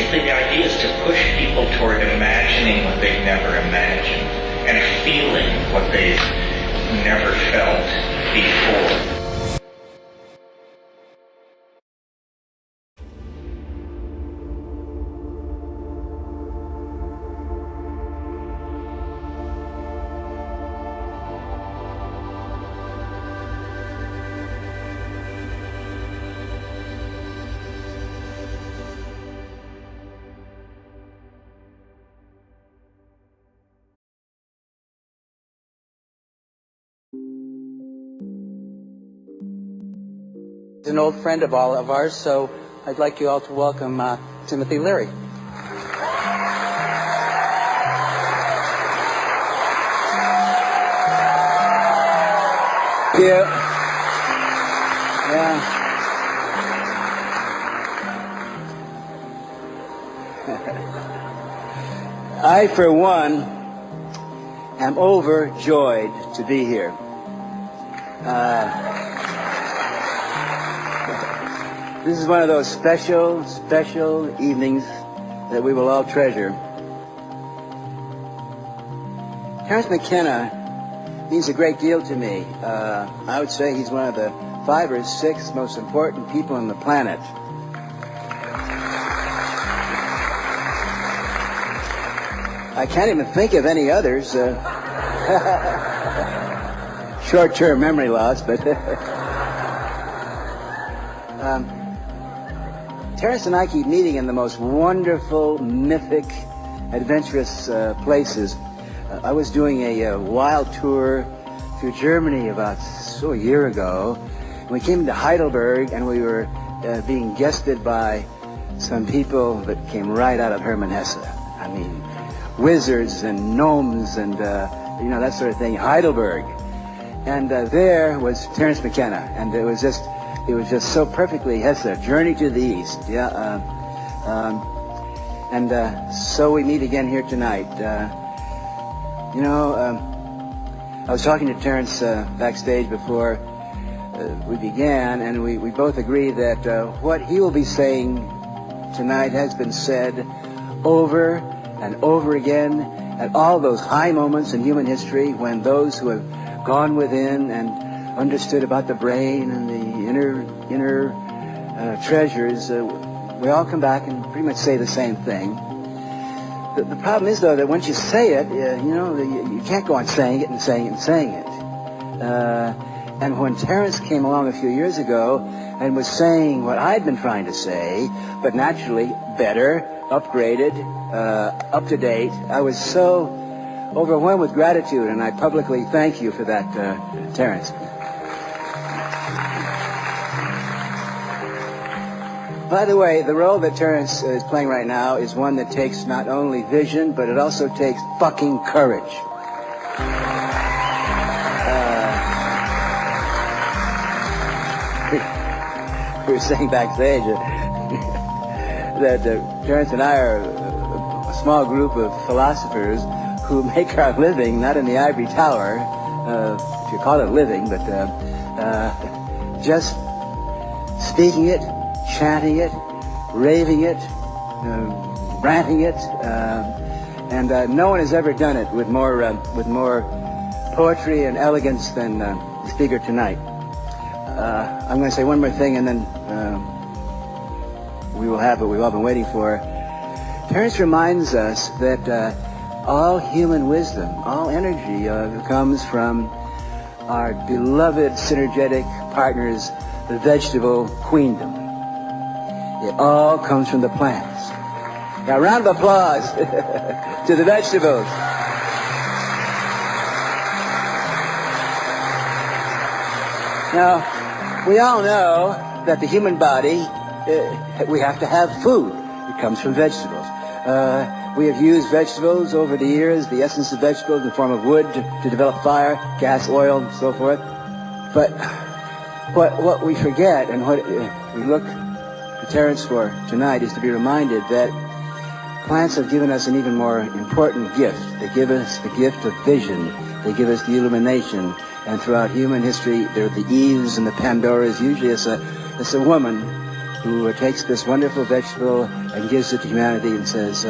basically the idea is to push people toward imagining what they've never imagined and feeling what they've never felt before. An old friend of all of ours, so I'd like you all to welcome Timothy Leary. Thank you. Yeah. I, for one, am overjoyed to be here. This is one of those special evenings that we will all treasure. Terence McKenna means a great deal to me. I would say he's one of the 5 or 6 most important people on the planet. I can't even think of any others. Short-term memory loss, but... Terence and I keep meeting in the most wonderful, mythic, adventurous places. I was doing a wild tour through Germany about a year ago. We came to Heidelberg, and we were being guested by some people that came right out of Hermann Hesse. I mean, wizards and gnomes and, that sort of thing. Heidelberg. And there was Terence McKenna, and it was just so perfectly Hesse, Journey to the East. Yeah. So we meet again here tonight. I was talking to Terence backstage before we began, and we both agree that what he will be saying tonight has been said over and over again at all those high moments in human history when those who have gone within and understood about the brain and the inner treasures, we all come back and pretty much say the same thing. The problem is, though, that once you say it, you can't go on saying it and saying it and saying it. And when Terence came along a few years ago and was saying what I'd been trying to say, but naturally better, upgraded, up to date, I was so overwhelmed with gratitude, and I publicly thank you for that, Terence. By the way, the role that Terence is playing right now is one that takes not only vision, but it also takes fucking courage. We were saying backstage that Terence and I are a small group of philosophers who make our living not in the ivory tower, if you call it living, but just speaking it, chanting it, raving it, ranting it, and no one has ever done it with more poetry and elegance than the speaker tonight. I'm going to say one more thing, and then we will have what we've all been waiting for. Terence reminds us that all human wisdom, all energy comes from our beloved synergetic partners, the vegetable queendom. It all comes from the plants. Now, a round of applause to the vegetables. Now, we all know that the human body, we have to have food. It comes from vegetables. We have used vegetables over the years, the essence of vegetables in the form of wood to develop fire, gas, oil, and so forth. But what we forget and what we look to Terence for tonight is to be reminded that plants have given us an even more important gift. They give us the gift of vision. They give us the illumination. And throughout human history, there are the Eves and the Pandoras. Usually it's a woman who takes this wonderful vegetable and gives it to humanity and says,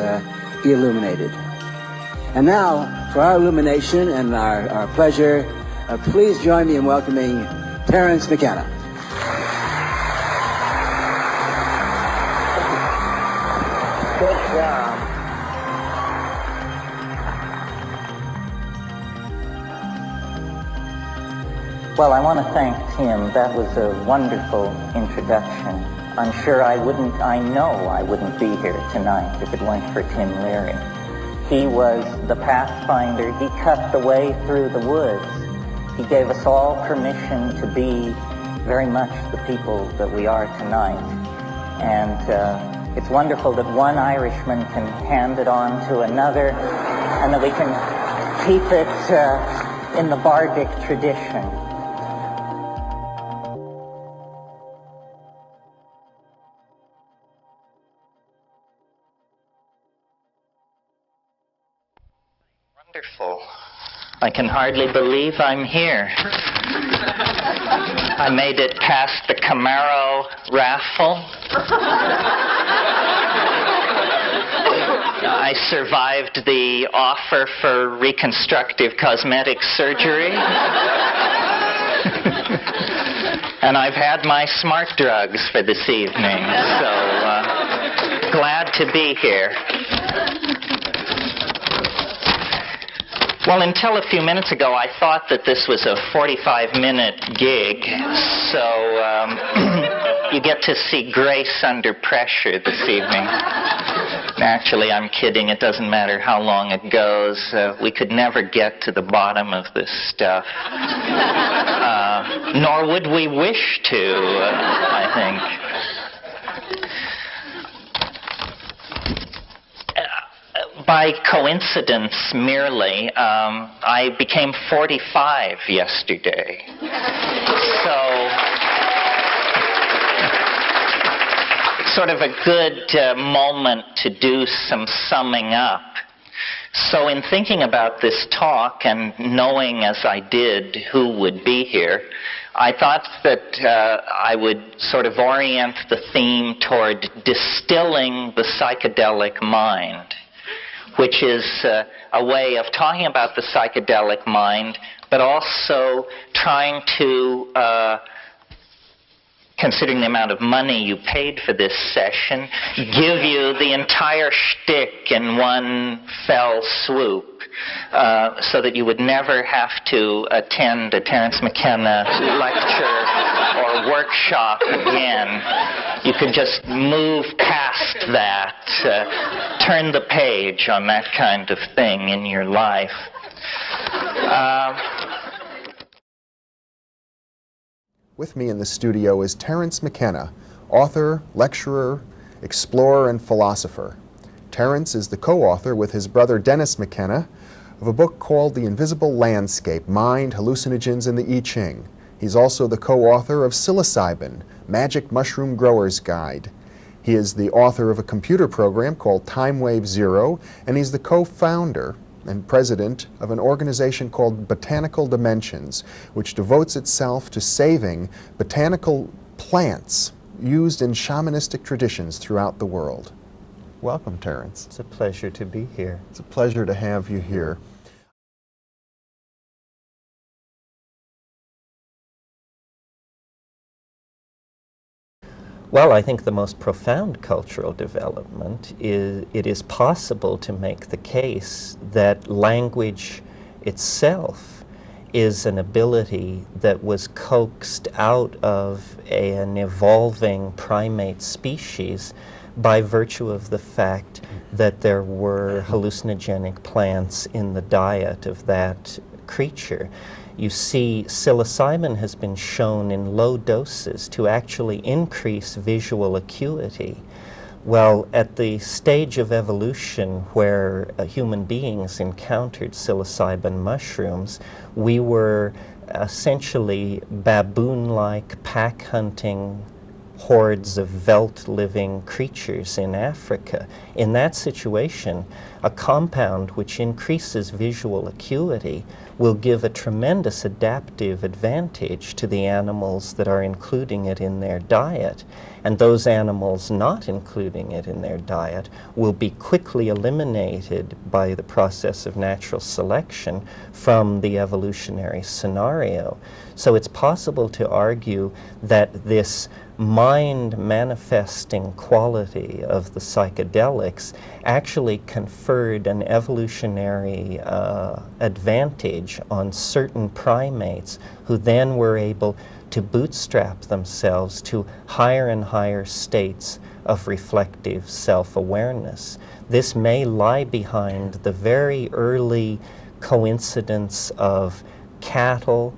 be illuminated. And now, for our illumination and our pleasure, please join me in welcoming Terence McKenna. Good job. Well, I want to thank Tim. That was a wonderful introduction. I'm sure I know I wouldn't be here tonight if it weren't for Tim Leary. He was the pathfinder. He cut the way through the woods. He gave us all permission to be very much the people that we are tonight. And it's wonderful that one Irishman can hand it on to another and that we can keep it in the bardic tradition. Wonderful. I can hardly believe I'm here. I made it past the Camaro raffle. I survived the offer for reconstructive cosmetic surgery. And I've had my smart drugs for this evening, so glad to be here. Well, until a few minutes ago, I thought that this was a 45-minute gig, so you get to see grace under pressure this evening. Actually, I'm kidding. It doesn't matter how long it goes. We could never get to the bottom of this stuff. Nor would we wish to, I think. By coincidence, merely, I became 45 yesterday. So, sort of a good moment to do some summing up. So in thinking about this talk and knowing as I did who would be here, I thought that I would sort of orient the theme toward distilling the psychedelic mind, which is a way of talking about the psychedelic mind, but also trying to, considering the amount of money you paid for this session, give you the entire shtick in one fell swoop, so that you would never have to attend a Terence McKenna lecture or workshop again. You could just move past that, turn the page on that kind of thing in your life. With me in the studio is Terence McKenna, author, lecturer, explorer, and philosopher. Terence is the co-author with his brother Dennis McKenna of a book called The Invisible Landscape, Mind, Hallucinogens, and the I Ching. He's also the co-author of Psilocybin, Magic Mushroom Grower's Guide. He is the author of a computer program called TimeWave Zero, and he's the co-founder and president of an organization called Botanical Dimensions, which devotes itself to saving botanical plants used in shamanistic traditions throughout the world. Welcome, Terence. It's a pleasure to be here. It's a pleasure to have you here. Well, I think the most profound cultural development is it is possible to make the case that language itself is an ability that was coaxed out of an evolving primate species by virtue of the fact that there were hallucinogenic plants in the diet of that creature. You see, psilocybin has been shown in low doses to actually increase visual acuity. Well, at the stage of evolution where human beings encountered psilocybin mushrooms, we were essentially baboon-like pack hunting hordes of veldt-living creatures in Africa. In that situation, a compound which increases visual acuity will give a tremendous adaptive advantage to the animals that are including it in their diet. And those animals not including it in their diet will be quickly eliminated by the process of natural selection from the evolutionary scenario. So it's possible to argue that this mind manifesting quality of the psychedelics actually conferred an evolutionary advantage on certain primates who then were able to bootstrap themselves to higher and higher states of reflective self-awareness. This may lie behind the very early coincidence of cattle,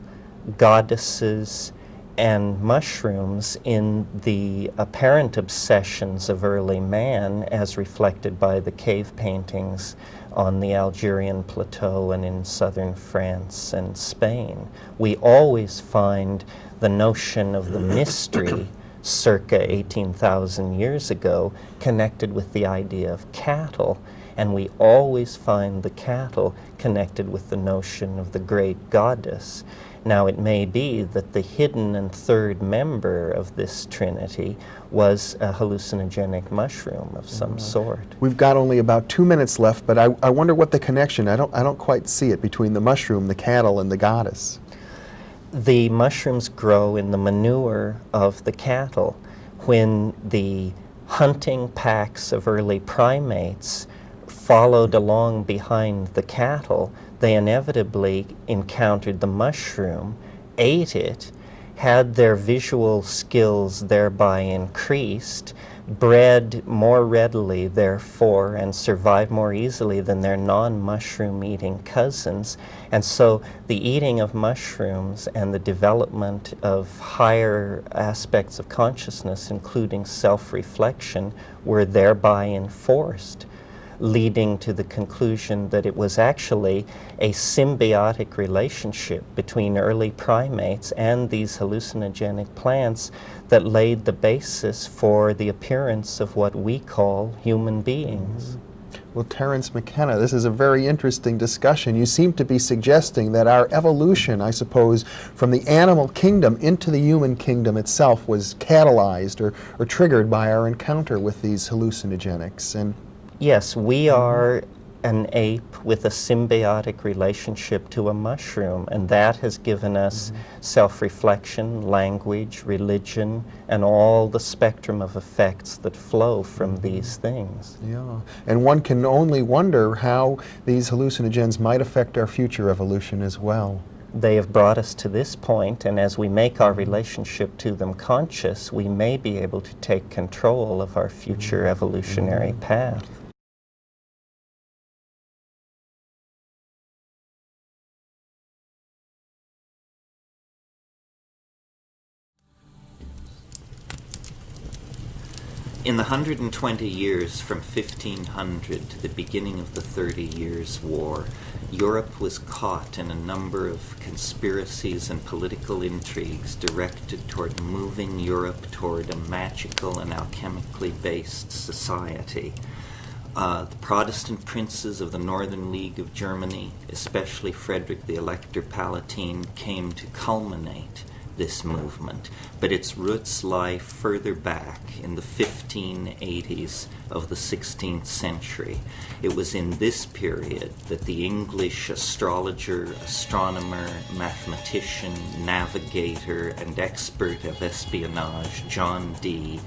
goddesses, and mushrooms in the apparent obsessions of early man as reflected by the cave paintings on the Algerian plateau and in southern France and Spain. We always find the notion of the mystery circa 18,000 years ago connected with the idea of cattle, and we always find the cattle connected with the notion of the great goddess. Now, it may be that the hidden and third member of this trinity was a hallucinogenic mushroom of some sort. We've got only about 2 minutes left, but I wonder what the connection, I don't quite see it, between the mushroom, the cattle, and the goddess. The mushrooms grow in the manure of the cattle. When the hunting packs of early primates followed along behind the cattle, they inevitably encountered the mushroom, ate it, had their visual skills thereby increased, bred more readily, therefore, and survived more easily than their non-mushroom eating cousins. And so the eating of mushrooms and the development of higher aspects of consciousness, including self-reflection, were thereby enforced, leading to the conclusion that it was actually a symbiotic relationship between early primates and these hallucinogenic plants that laid the basis for the appearance of what we call human beings. Well, Terence McKenna, this is a very interesting discussion. You seem to be suggesting that our evolution, I suppose, from the animal kingdom into the human kingdom itself was catalyzed or triggered by our encounter with these hallucinogenics. And yes, we are an ape with a symbiotic relationship to a mushroom, and that has given us self-reflection, language, religion, and all the spectrum of effects that flow from these things. yeah, and one can only wonder how these hallucinogens might affect our future evolution as well. They have brought us to this point, and as we make our relationship to them conscious, we may be able to take control of our future evolutionary path. In the 120 years from 1500 to the beginning of the 30 Years' War, Europe was caught in a number of conspiracies and political intrigues directed toward moving Europe toward a magical and alchemically based society. The Protestant princes of the Northern League of Germany, especially Frederick the Elector Palatine, came to culminate this movement, but its roots lie further back in the 1580s of the 16th century. It was in this period that the English astrologer, astronomer, mathematician, navigator, and expert of espionage, John Dee,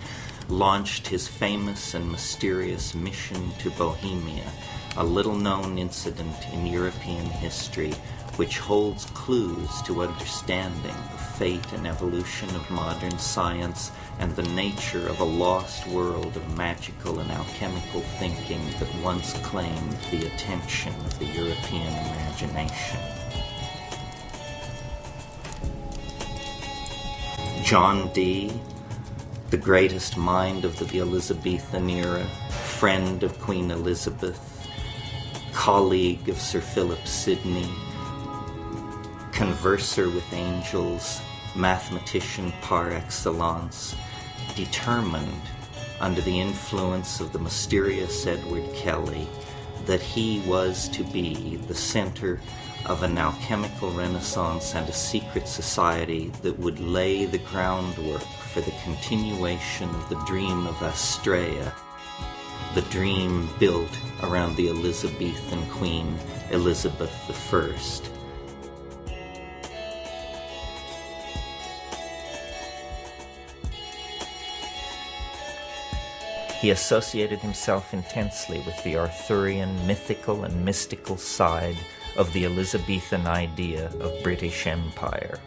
launched his famous and mysterious mission to Bohemia, a little-known incident in European history which holds clues to understanding the fate and evolution of modern science and the nature of a lost world of magical and alchemical thinking that once claimed the attention of the European imagination. John Dee, the greatest mind of the Elizabethan era, friend of Queen Elizabeth, colleague of Sir Philip Sidney, converser with angels, mathematician par excellence, determined, under the influence of the mysterious Edward Kelly, that he was to be the center of an alchemical renaissance and a secret society that would lay the groundwork for the continuation of the dream of Astrea, the dream built around the Elizabethan Queen Elizabeth I. He associated himself intensely with the Arthurian mythical and mystical side of the Elizabethan idea of British Empire.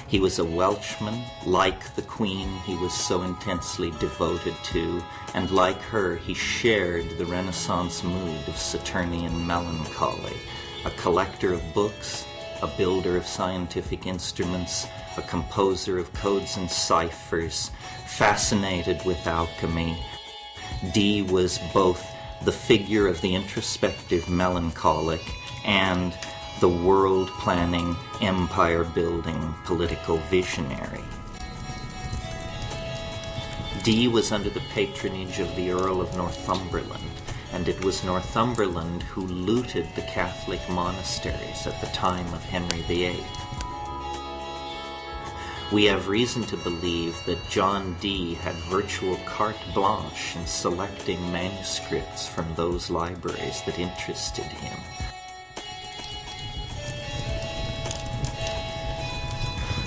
He was a Welshman, like the Queen he was so intensely devoted to, and like her he shared the Renaissance mood of Saturnian melancholy, a collector of books, a builder of scientific instruments, a composer of codes and ciphers, fascinated with alchemy. Dee was both the figure of the introspective melancholic and the world-planning, empire-building political visionary. Dee was under the patronage of the Earl of Northumberland, and it was Northumberland who looted the Catholic monasteries at the time of Henry VIII. We have reason to believe that John Dee had virtual carte blanche in selecting manuscripts from those libraries that interested him.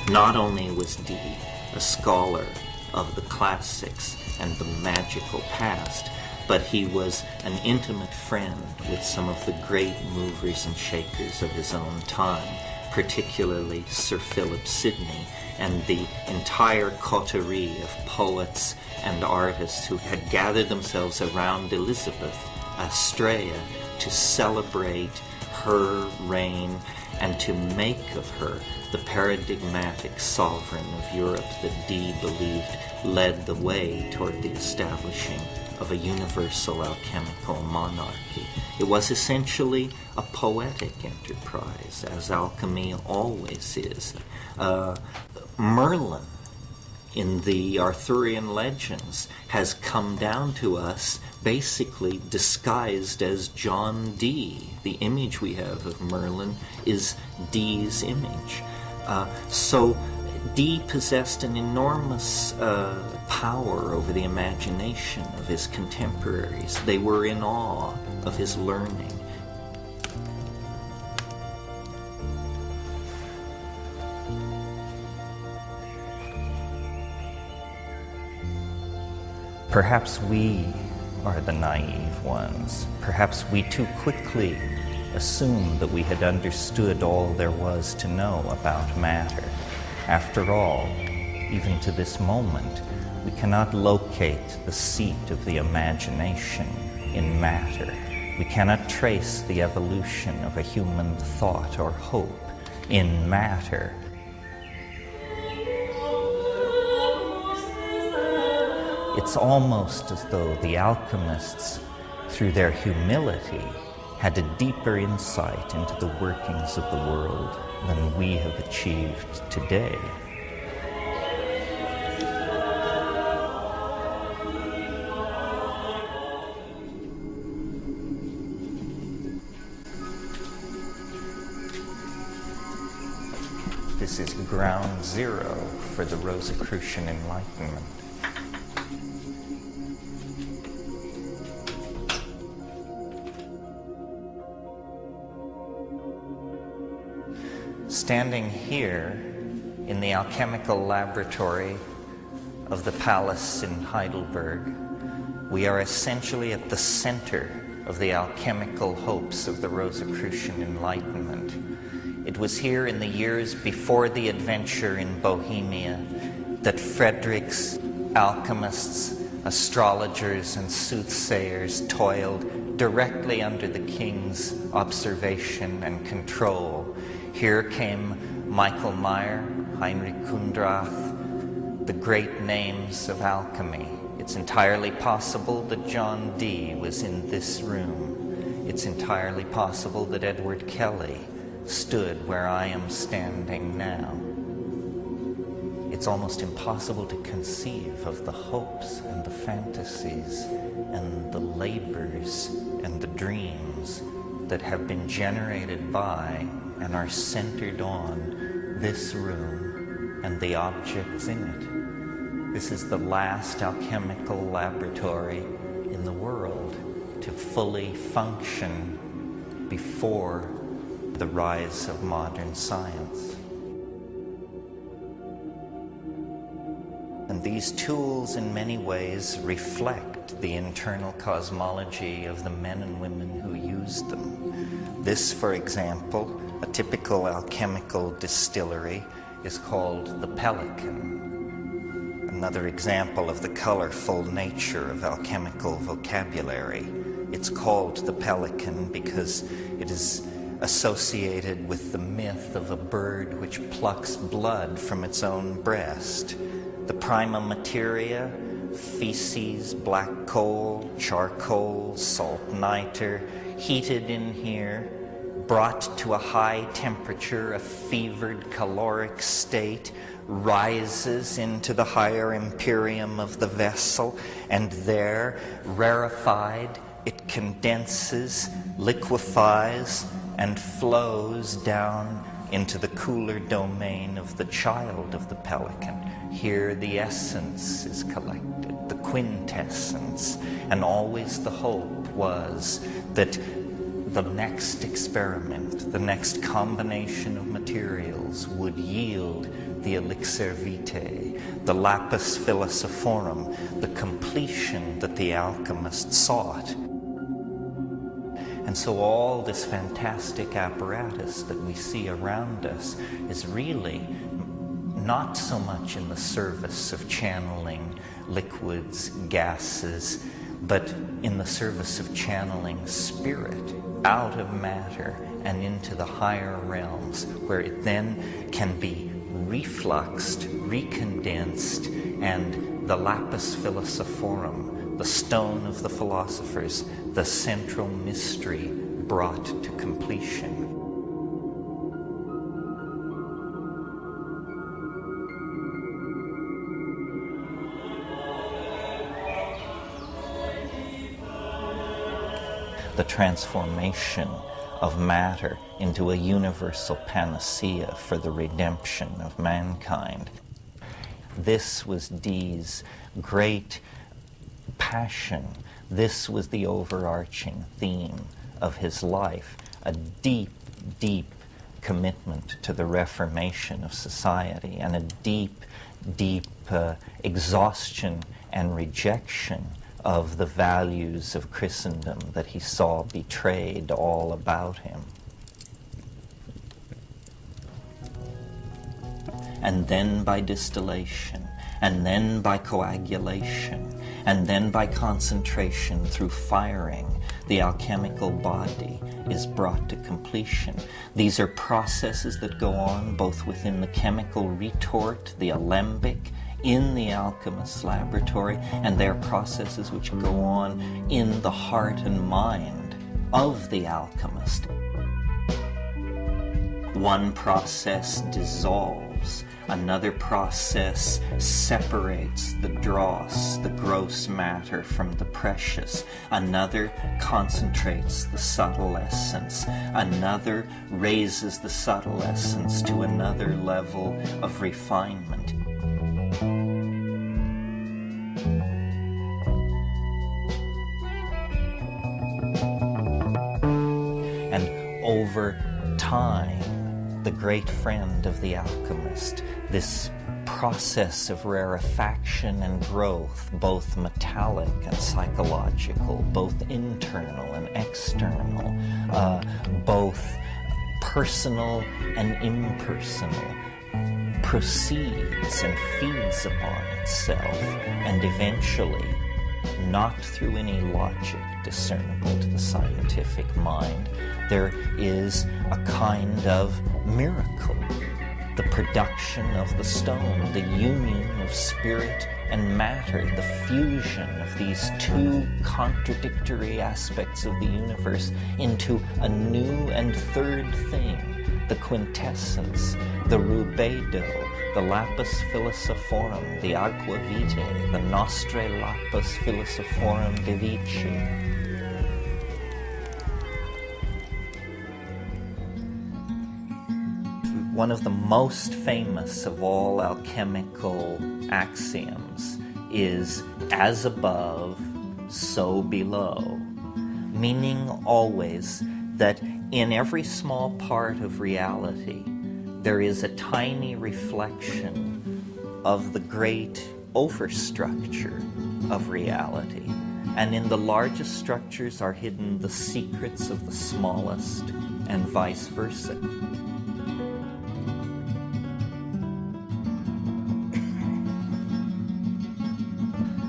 Not only was Dee a scholar of the classics and the magical past, but he was an intimate friend with some of the great movers and shakers of his own time, particularly Sir Philip Sidney and the entire coterie of poets and artists who had gathered themselves around Elizabeth, Astrea, to celebrate her reign and to make of her the paradigmatic sovereign of Europe that Dee believed led the way toward the establishing of a universal alchemical monarchy. It was essentially a poetic enterprise, as alchemy always is. Merlin, in the Arthurian legends, has come down to us basically disguised as John Dee. The image we have of Merlin is Dee's image. So Dee possessed an enormous power over the imagination of his contemporaries. They were in awe of his learning. Perhaps we are the naive ones. Perhaps we too quickly assumed that we had understood all there was to know about matter. After all, even to this moment, we cannot locate the seat of the imagination in matter. We cannot trace the evolution of a human thought or hope in matter. It's almost as though the alchemists, through their humility, had a deeper insight into the workings of the world than we have achieved today. This is ground zero for the Rosicrucian Enlightenment. Standing here in the alchemical laboratory of the palace in Heidelberg, we are essentially at the center of the alchemical hopes of the Rosicrucian Enlightenment. It was here in the years before the adventure in Bohemia that Frederick's alchemists, astrologers, and soothsayers toiled directly under the king's observation and control. Here came Michael Meyer, Heinrich Kundrath, the great names of alchemy. It's entirely possible that John Dee was in this room. It's entirely possible that Edward Kelly stood where I am standing now. it's almost impossible to conceive of the hopes and the fantasies and the labors and the dreams that have been generated by and are centered on this room and the objects in it. This is the last alchemical laboratory in the world to fully function before the rise of modern science. And these tools in many ways reflect the internal cosmology of the men and women who used them. This, for example, a typical alchemical distillery, is called the Pelican. Another example of the colorful nature of alchemical vocabulary. It's called the Pelican because it is associated with the myth of a bird which plucks blood from its own breast. The prima materia, feces, black coal, charcoal, salt niter, heated in here, brought to a high temperature, a fevered caloric state, rises into the higher empyreum of the vessel, and there, rarefied, it condenses, liquefies, and flows down into the cooler domain of the child of the pelican. Here the essence is collected, the quintessence, and always the hope was that the next experiment, the next combination of materials would yield the elixir vitae, the lapis philosophorum, the completion that the alchemist sought. And so all this fantastic apparatus that we see around us is really not so much in the service of channeling liquids, gases, but in the service of channeling spirit out of matter and into the higher realms, where it then can be refluxed, recondensed, and the lapis philosophorum, the stone of the philosophers, the central mystery, brought to completion. The transformation of matter into a universal panacea for the redemption of mankind. This was Dee's great passion. This was the overarching theme of his life, a deep, deep commitment to the reformation of society, and a deep, deep exhaustion and rejection of the values of Christendom that he saw betrayed all about him. And then by distillation, and then by coagulation, and then by concentration through firing, the alchemical body is brought to completion. These are processes that go on both within the chemical retort, the alembic, in the alchemist's laboratory, and they're processes which go on in the heart and mind of the alchemist. One process dissolves, another process separates the dross, the gross matter, from the precious, another concentrates the subtle essence, another raises the subtle essence to another level of refinement. And over time, the great friend of the alchemist, this process of rarefaction and growth, both metallic and psychological, both internal and external, both personal and impersonal, proceeds and feeds upon itself, and eventually, not through any logic discernible to the scientific mind, there is a kind of miracle. The production of the stone, the union of spirit and matter, the fusion of these two contradictory aspects of the universe into a new and third thing, the quintessence, the rubedo, the lapis philosophorum, the aqua vitae, the nostre lapis philosophorum vivici. One of the most famous of all alchemical axioms is as above, so below, meaning always that in every small part of reality there is a tiny reflection of the great overstructure of reality, and in the largest structures are hidden the secrets of the smallest, and vice versa.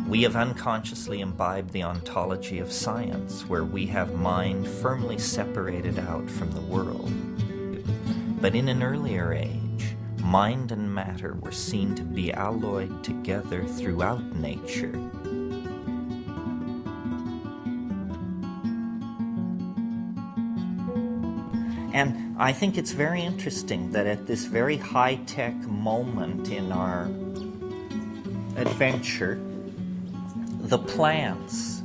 We have unconsciously imbibed the ontology of science, where we have mind firmly separated out from the world. But in an earlier age, mind and matter were seen to be alloyed together throughout nature. And I think it's very interesting that at this very high-tech moment in our adventure, the plants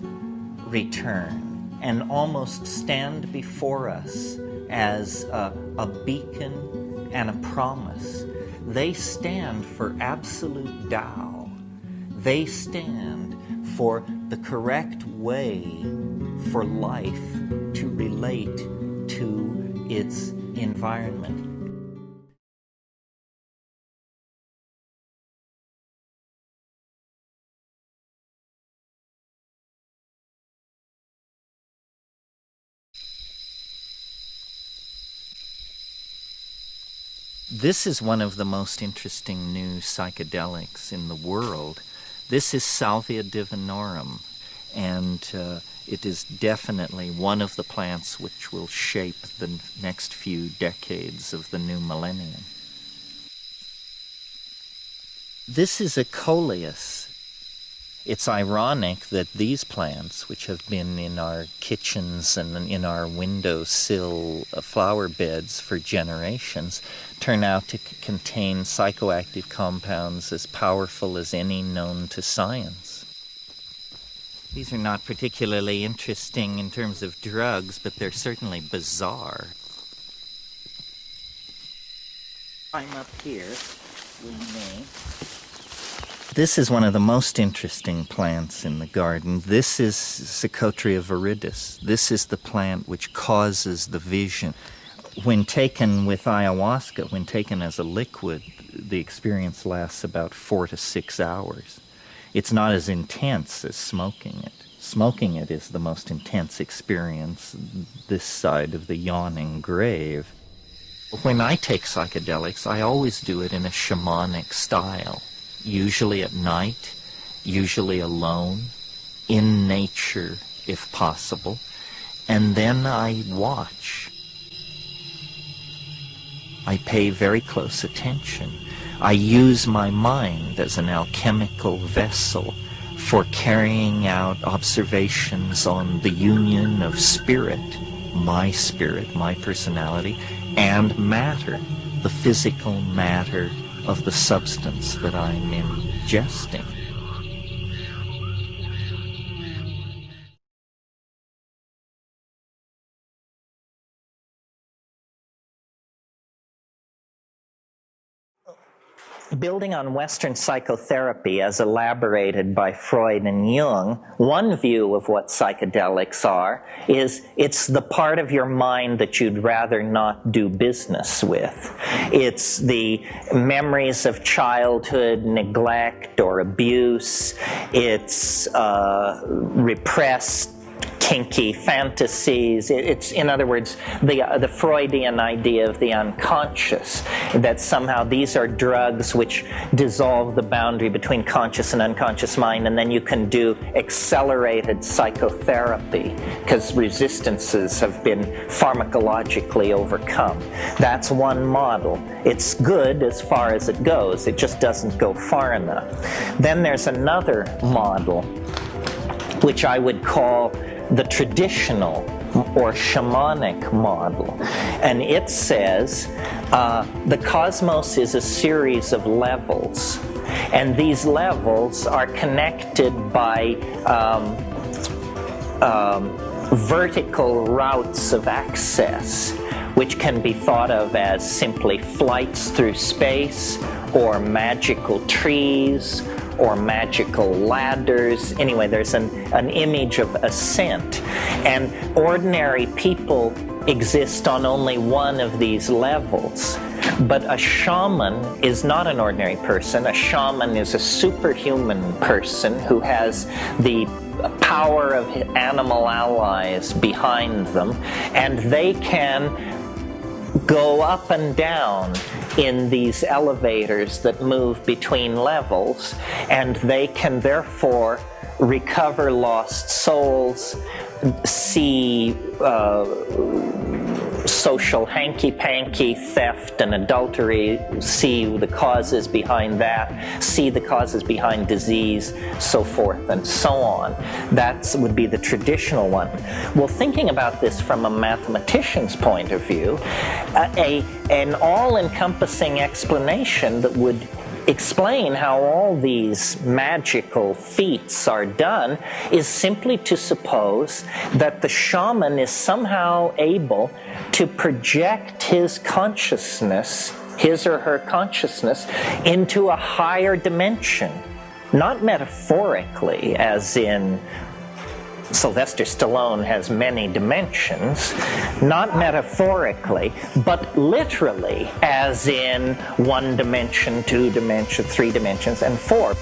return and almost stand before us as a beacon and a promise. They stand for absolute Tao. They stand for the correct way for life to relate to its environment. This is one of the most interesting new psychedelics in the world. This is Salvia divinorum, and it is definitely one of the plants which will shape the next few decades of the new millennium. This is a coleus. It's ironic that these plants, which have been in our kitchens and in our windowsill flower beds for generations, turn out to contain psychoactive compounds as powerful as any known to science. These are not particularly interesting in terms of drugs, but they're certainly bizarre. I'm up here with me. This is one of the most interesting plants in the garden. This is Psychotria viridis. This is the plant which causes the vision. When taken with ayahuasca, when taken as a liquid, the experience lasts about 4 to 6 hours. It's not as intense as smoking it. Smoking it is the most intense experience this side of the yawning grave. When I take psychedelics, I always do it in a shamanic style. Usually at night, usually alone, in nature if possible, and then I watch. I pay very close attention. I use my mind as an alchemical vessel for carrying out observations on the union of spirit, my personality, and matter, the physical matter of the substance that I'm ingesting. Building on Western psychotherapy as elaborated by Freud and Jung, one view of what psychedelics are is it's the part of your mind that you'd rather not do business with. It's the memories of childhood neglect or abuse. It's repressed kinky fantasies. It's, in other words, the Freudian idea of the unconscious, that somehow these are drugs which dissolve the boundary between conscious and unconscious mind, and then you can do accelerated psychotherapy because resistances have been pharmacologically overcome. That's one model. It's good as far as it goes. It just doesn't go far enough. Then there's another model, which I would call the traditional or shamanic model. And it says the cosmos is a series of levels. And these levels are connected by vertical routes of access, which can be thought of as simply flights through space, or magical trees, or magical ladders. Anyway, there's an image of ascent. And ordinary people exist on only one of these levels. But a shaman is not an ordinary person. A shaman is a superhuman person who has the power of animal allies behind them, and they can go up and down in these elevators that move between levels, and they can therefore recover lost souls, see social hanky-panky, theft and adultery, see the causes behind that, see the causes behind disease, so forth and so on. That would be the traditional one. Well, thinking about this from a mathematician's point of view, an all-encompassing explanation that would explain how all these magical feats are done is simply to suppose that the shaman is somehow able to project his consciousness, his or her consciousness, into a higher dimension. Not metaphorically, as in Sylvester Stallone has many dimensions, not metaphorically, but literally, as in 1 dimension, 2 dimensions, 3 dimensions, and 4.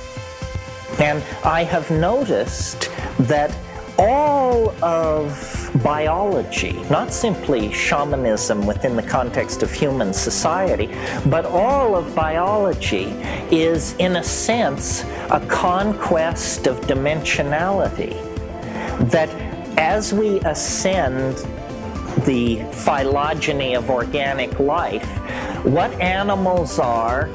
And I have noticed that all of biology, not simply shamanism within the context of human society, but all of biology is, in a sense, a conquest of dimensionality. That as we ascend the phylogeny of organic life, what animals are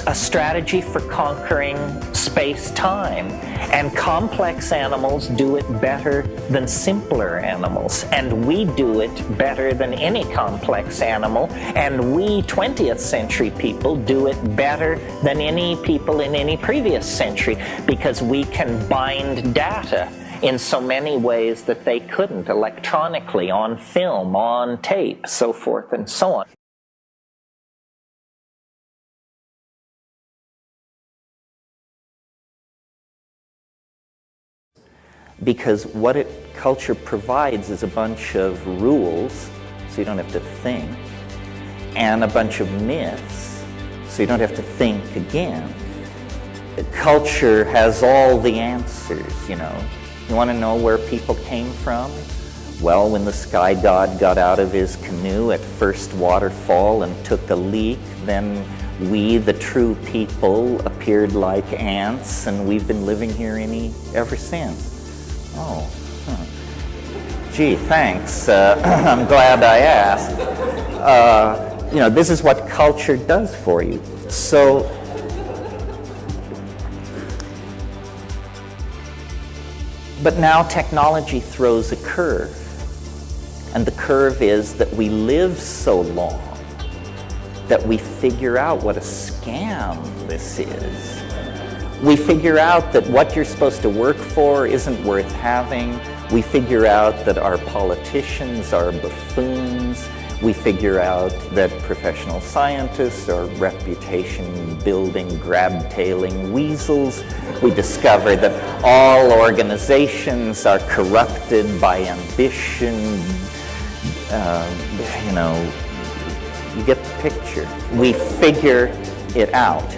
a strategy for conquering space-time. And complex animals do it better than simpler animals. And we do it better than any complex animal. And we 20th century people do it better than any people in any previous century, because we can bind data in so many ways that they couldn't, electronically, on film, on tape, so forth and so on. Because what culture provides is a bunch of rules, so you don't have to think, and a bunch of myths, so you don't have to think again. Culture has all the answers, you know. You want to know where people came from? Well, when the sky god got out of his canoe at first waterfall and took a leak, then we, the true people, appeared like ants, and we've been living here ever since. Oh, gee, thanks. I'm glad I asked. You know, this is what culture does for you. So, but now technology throws a curve. And the curve is that we live so long that we figure out what a scam this is. We figure out that what you're supposed to work for isn't worth having. We figure out that our politicians are buffoons. We figure out that professional scientists are reputation-building, grab-tailing weasels. We discover that all organizations are corrupted by ambition. You know, you get the picture. We figure it out.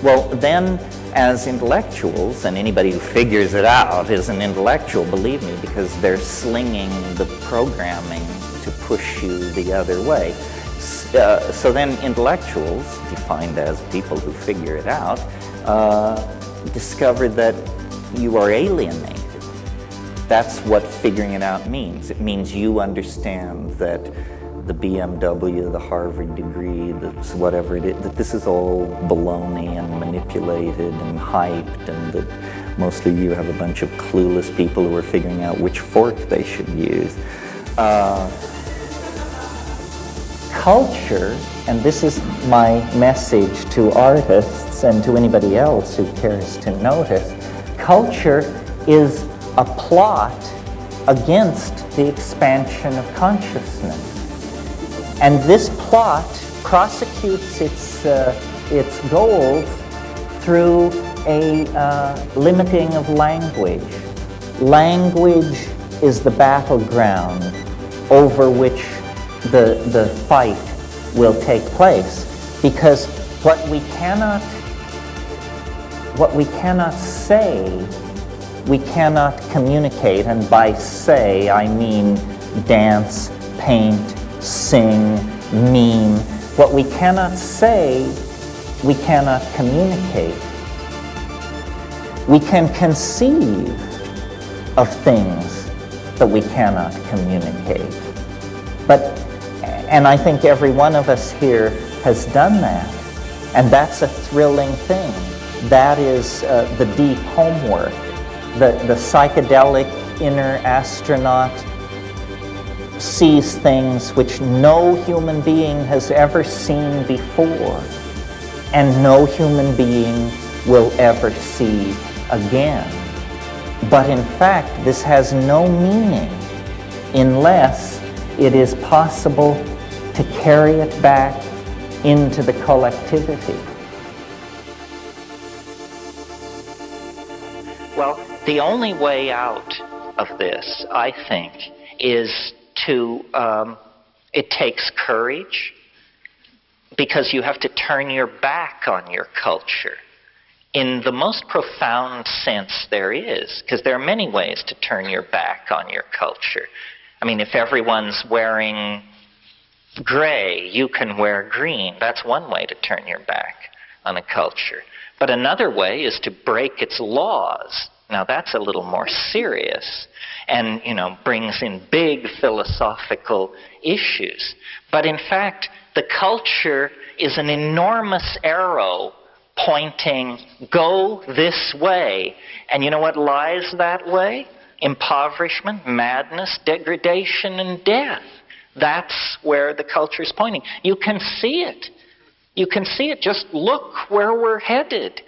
Well, then, as intellectuals, and anybody who figures it out is an intellectual, believe me, because they're slinging the programming to push you the other way. So then intellectuals, defined as people who figure it out, discover that you are alienated. That's what figuring it out means. It means you understand that the BMW, the Harvard degree, whatever it is, that this is all baloney and manipulated and hyped, and that mostly you have a bunch of clueless people who are figuring out which fork they should use. Culture, and this is my message to artists and to anybody else who cares to notice, culture is a plot against the expansion of consciousness. And this plot prosecutes its goals through a limiting of language. Language is the battleground over which the fight will take place, because what we cannot say, we cannot communicate, and by say I mean dance, paint, sing, meme. What we cannot say, we cannot communicate. We can conceive of things that we cannot communicate. And I think every one of us here has done that. And that's a thrilling thing. That is the deep homework. The psychedelic inner astronaut sees things which no human being has ever seen before, and no human being will ever see again. But in fact, this has no meaning unless it is possible to carry it back into the collectivity. Well, the only way out of this, I think, is to, it takes courage, because you have to turn your back on your culture in the most profound sense there is, because there are many ways to turn your back on your culture. I mean, if everyone's wearing gray, you can wear green. That's one way to turn your back on a culture. But another way is to break its laws. Now that's a little more serious and, brings in big philosophical issues. But in fact, the culture is an enormous arrow pointing, go this way. And you know what lies that way? Impoverishment, madness, degradation, and death. That's where the culture is pointing. You can see it. You can see it. Just look where we're headed.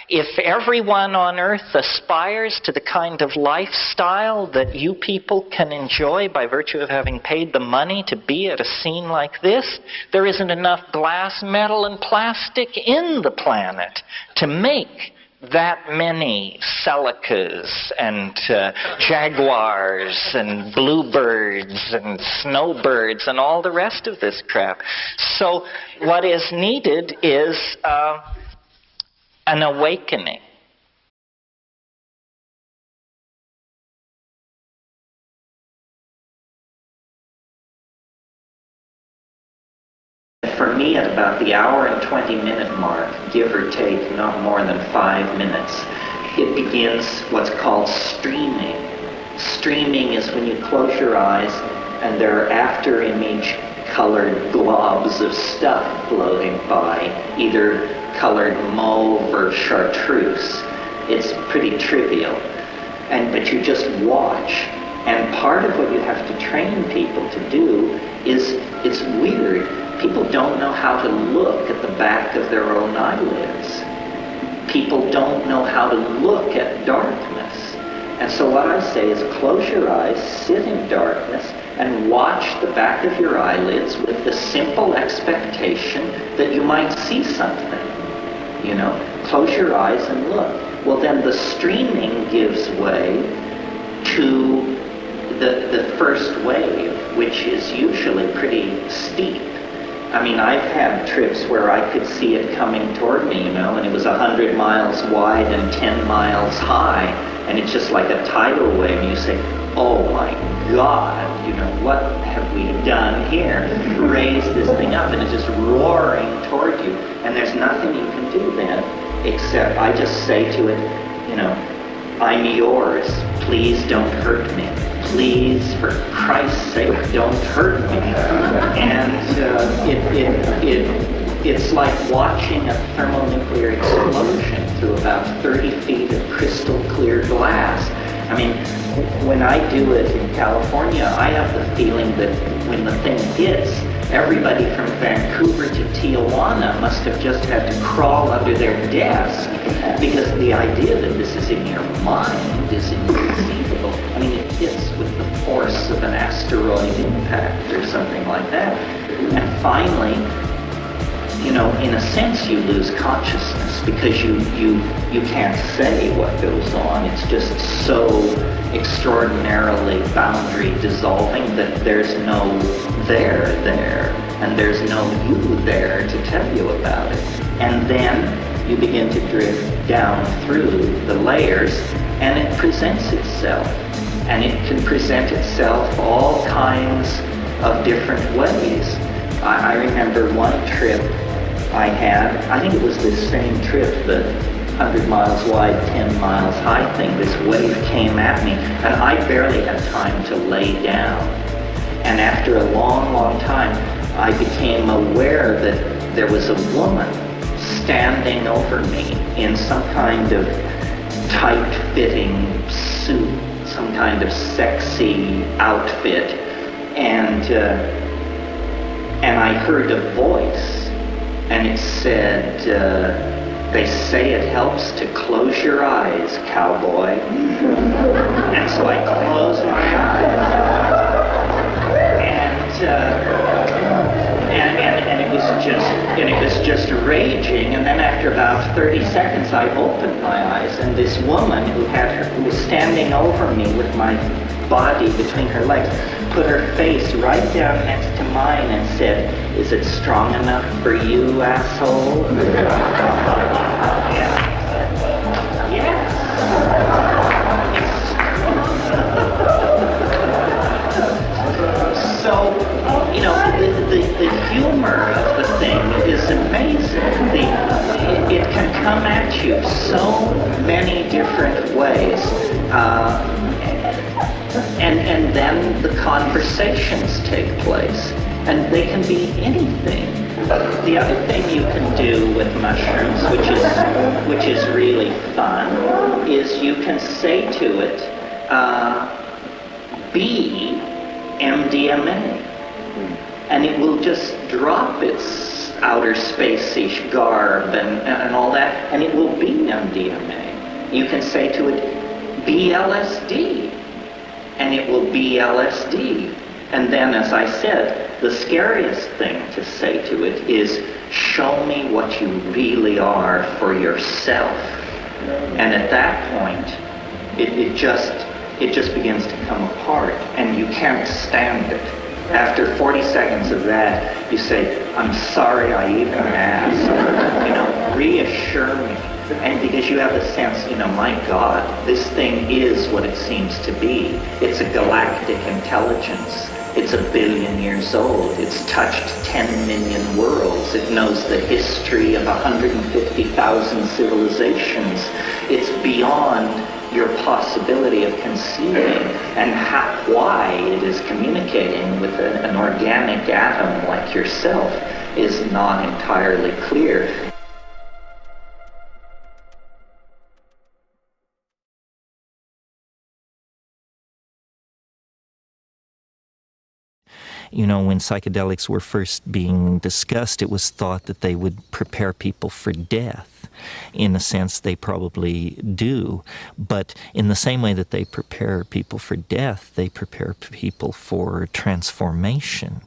If everyone on earth aspires to the kind of lifestyle that you people can enjoy by virtue of having paid the money to be at a scene like this, there isn't enough glass, metal, and plastic in the planet to make that many Celicas and jaguars and bluebirds and snowbirds and all the rest of this crap. So what is needed is an awakening. For me, at about the hour and 20-minute mark, give or take, not more than 5 minutes, it begins what's called streaming. Streaming is when you close your eyes and there are after-image colored globs of stuff floating by, either colored mauve or chartreuse. It's pretty trivial. But you just watch. And part of what you have to train people to do is, it's weird, people don't know how to look at the back of their own eyelids. People don't know how to look at darkness. And so what I say is, close your eyes, sit in darkness, and watch the back of your eyelids with the simple expectation that you might see something. Close your eyes and look. Well, then the streaming gives way to the first wave, which is usually pretty steep. I mean, I've had trips where I could see it coming toward me, and it was 100 miles wide and 10 miles high, and it's just like a tidal wave, and you say, oh my God, what have we done here? Raise this thing up, and it's just roaring toward you, and there's nothing you can do then, except I just say to it, I'm yours. Please don't hurt me. Please, for Christ's sake, don't hurt me. And it's like watching a thermonuclear explosion through about 30 feet of crystal clear glass. I mean, when I do it in California, I have the feeling that when the thing hits, everybody from Vancouver to Tijuana must have just had to crawl under their desk, because the idea that this is in your mind is inconceivable. I mean, it hits with the force of an asteroid impact or something like that. And finally, you know, in a sense, you lose consciousness because you can't say what goes on. It's just so extraordinarily boundary dissolving that there's no there, and there's no you there to tell you about it. And then you begin to drift down through the layers, and it presents itself. And it can present itself all kinds of different ways. I remember one trip I had, I think it was this same trip, the 100 miles wide, 10 miles high thing. This wave came at me, and I barely had time to lay down. And after a long, long time, I became aware that there was a woman standing over me in some kind of tight-fitting suit, some kind of sexy outfit, and I heard a voice. And it said, they say it helps to close your eyes, cowboy. And so I closed my eyes. And it was just raging. And then after about 30 seconds, I opened my eyes, and this woman who was standing over me with my body between her legs, put her face right down next to mine and said, "Is it strong enough for you, asshole?" Yeah. Yes. So, you know, the humor of the thing is amazing. It can come at you so many different ways. And then the conversations take place, and they can be anything. The other thing you can do with mushrooms, which is really fun, is you can say to it, be MDMA, and it will just drop its outer space-ish garb and all that, and it will be MDMA. You can say to it, be LSD, and it will be LSD. And then, as I said, the scariest thing to say to it is, show me what you really are for yourself. And at that point, it just begins to come apart, and you can't stand it. After 40 seconds of that, you say, I'm sorry I even asked. You know, reassure me. And because you have the sense, you know, my God, this thing is what it seems to be. It's a galactic intelligence. It's 1 billion years old. It's touched 10 million worlds. It knows the history of 150,000 civilizations. It's beyond your possibility of conceiving, and why it is communicating with an organic atom like yourself is not entirely clear. You know, when psychedelics were first being discussed, it was thought that they would prepare people for death. In a sense, they probably do. But in the same way that they prepare people for death, they prepare people for transformation.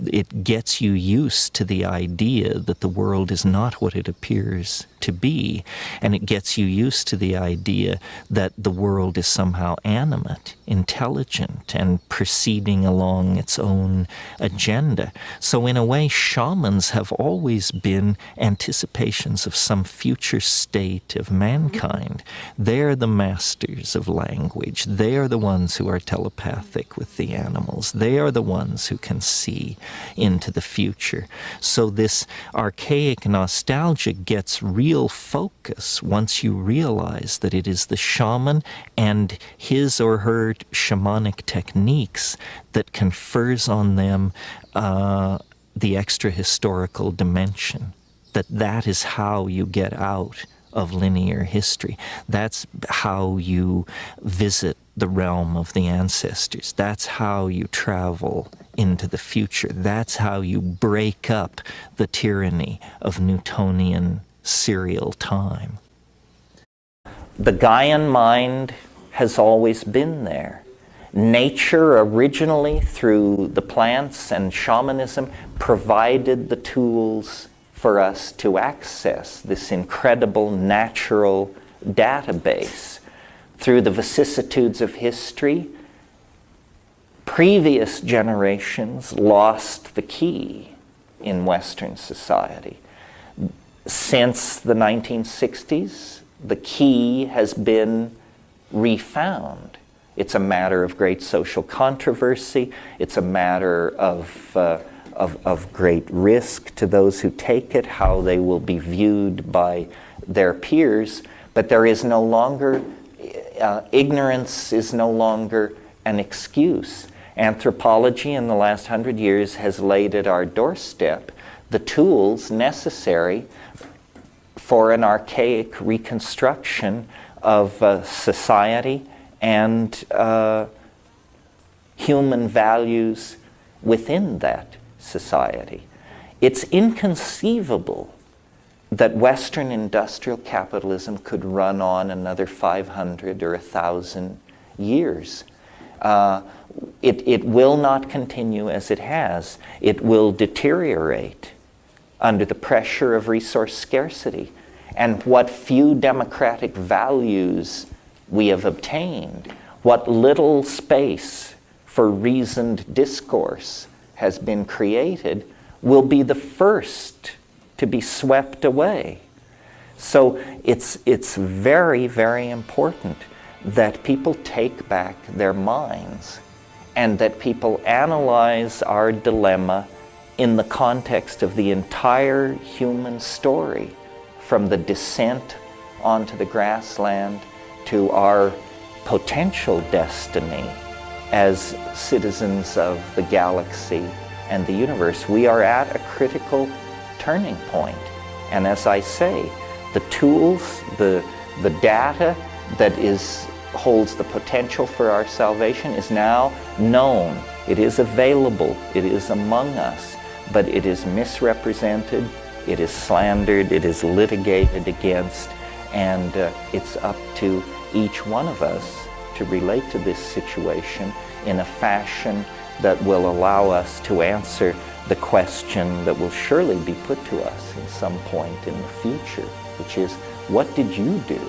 It gets you used to the idea that the world is not what it appears to be, and it gets you used to the idea that the world is somehow animate, intelligent, and proceeding along its own agenda. So in a way, shamans have always been anticipations of some future state of mankind. They're the masters of language. They are the ones who are telepathic with the animals. They are the ones who can see into the future. So this archaic nostalgia gets really real focus once you realize that it is the shaman and his or her shamanic techniques that confers on them the extra historical dimension. That is how you get out of linear history. That's how you visit the realm of the ancestors. That's how you travel into the future. That's how you break up the tyranny of Newtonian serial time. The Gaian mind has always been there. Nature originally, through the plants and shamanism, provided the tools for us to access this incredible natural database. Through the vicissitudes of history, previous generations lost the key in Western society. Since the 1960s, the key has been refound. It's a matter of great social controversy. It's a matter of great risk to those who take it, how they will be viewed by their peers. But there is no longer, ignorance is no longer an excuse. Anthropology in the last 100 years has laid at our doorstep the tools necessary for an archaic reconstruction of society and human values within that society. It's inconceivable that Western industrial capitalism could run on another 500 or 1,000 years. It will not continue as it has. It will deteriorate under the pressure of resource scarcity. And what few democratic values we have obtained, what little space for reasoned discourse has been created, will be the first to be swept away. So it's very, very important that people take back their minds and that people analyze our dilemma in the context of the entire human story, from the descent onto the grassland to our potential destiny as citizens of the galaxy and the universe. We are at a critical turning point. And as I say, the tools, the data that holds the potential for our salvation is now known. It is available. It is among us. But it is misrepresented, it is slandered, it is litigated against, and it's up to each one of us to relate to this situation in a fashion that will allow us to answer the question that will surely be put to us in some point in the future, which is, what did you do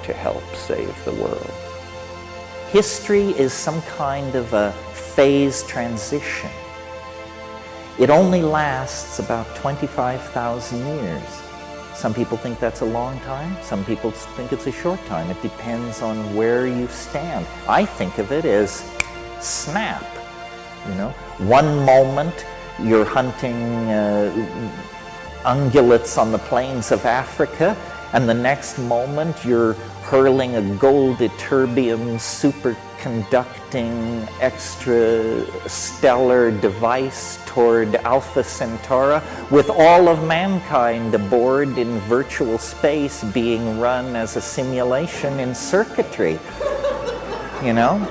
to help save the world? History is some kind of a phase transition. It only lasts about 25,000 years. Some people think that's a long time. Some people think it's a short time. It depends on where you stand. I think of it as snap. You know, one moment you're hunting ungulates on the plains of Africa, and the next moment you're hurling a gold ytterbium superconducting extrastellar device toward Alpha Centauri with all of mankind aboard in virtual space being run as a simulation in circuitry. You know?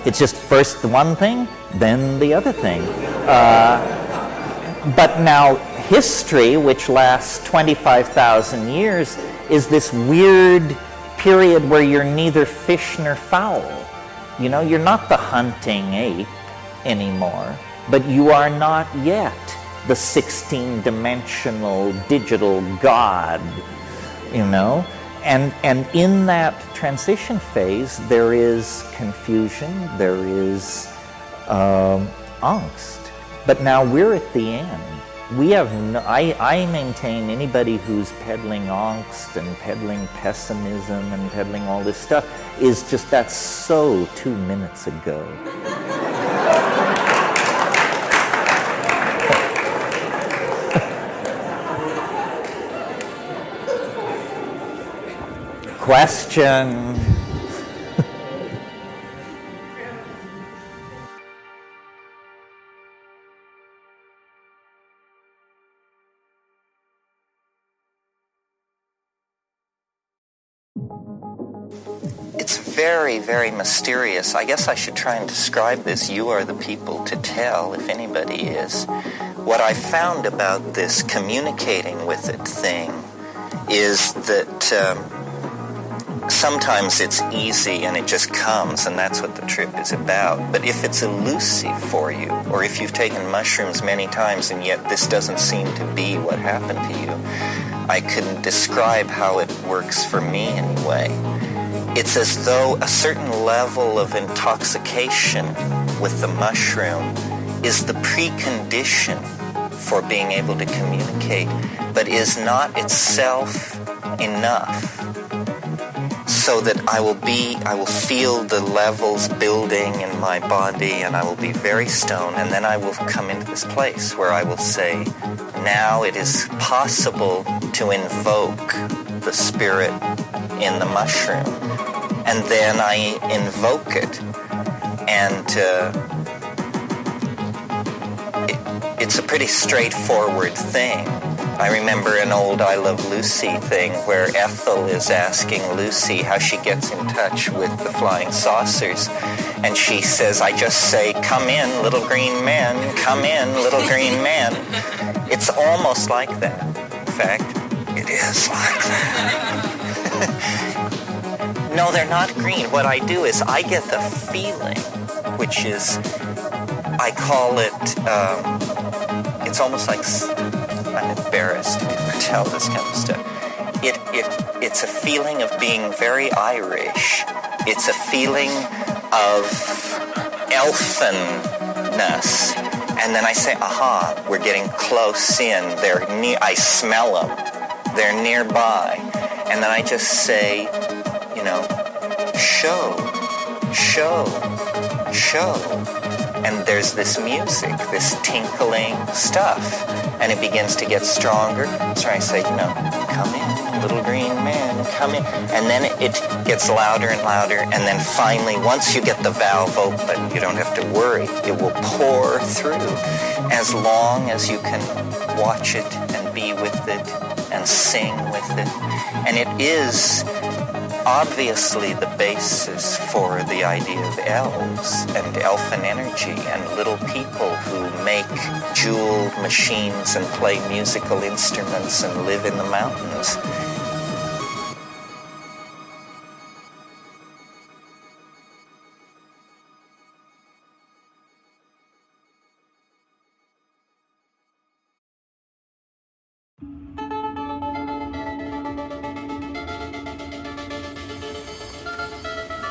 It's just first the one thing, then the other thing. But now history, which lasts 25,000 years, is this weird period where you're neither fish nor fowl. You know, you're not the hunting ape anymore, but you are not yet the 16-dimensional digital god, you know? And in that transition phase, there is confusion, there is angst. But now we're at the end. We have no, I maintain anybody who's peddling angst and peddling pessimism and peddling all this stuff is just, that's so 2 minutes ago. question. It's very, very mysterious. I guess I should try and describe this. You are the people to tell, if anybody is. What I found about this communicating with it thing is that sometimes it's easy and it just comes, and that's what the trip is about. But if it's elusive for you, or if you've taken mushrooms many times and yet this doesn't seem to be what happened to you, I couldn't describe how it works for me anyway. It's as though a certain level of intoxication with the mushroom is the precondition for being able to communicate, but is not itself enough. So that I will feel the levels building in my body, and I will be very stoned, and then I will come into this place where I will say, now it is possible to invoke the spirit in the mushroom. And then I invoke it, and it's a pretty straightforward thing. I remember an old I Love Lucy thing where Ethel is asking Lucy how she gets in touch with the flying saucers. And she says, I just say, come in, little green man, come in, little green man. It's almost like that. In fact, it is like that. No, they're not green. What I do is I get the feeling, which is, I call it, it's almost like, I'm embarrassed to tell this kind of stuff. It's a feeling of being very Irish. It's a feeling of elfenness. And then I say, aha, we're getting close in. They're near. I smell them. They're nearby. And then I just say, you know, show. And there's this music, this tinkling stuff. And it begins to get stronger. So I say, you know, come in, little green man, come in. And then it gets louder and louder. And then finally, once you get the valve open, you don't have to worry. It will pour through as long as you can watch it and be with it and sing with it. And it is obviously the basis for the idea of elves and elfin energy and little people who make jeweled machines and play musical instruments and live in the mountains.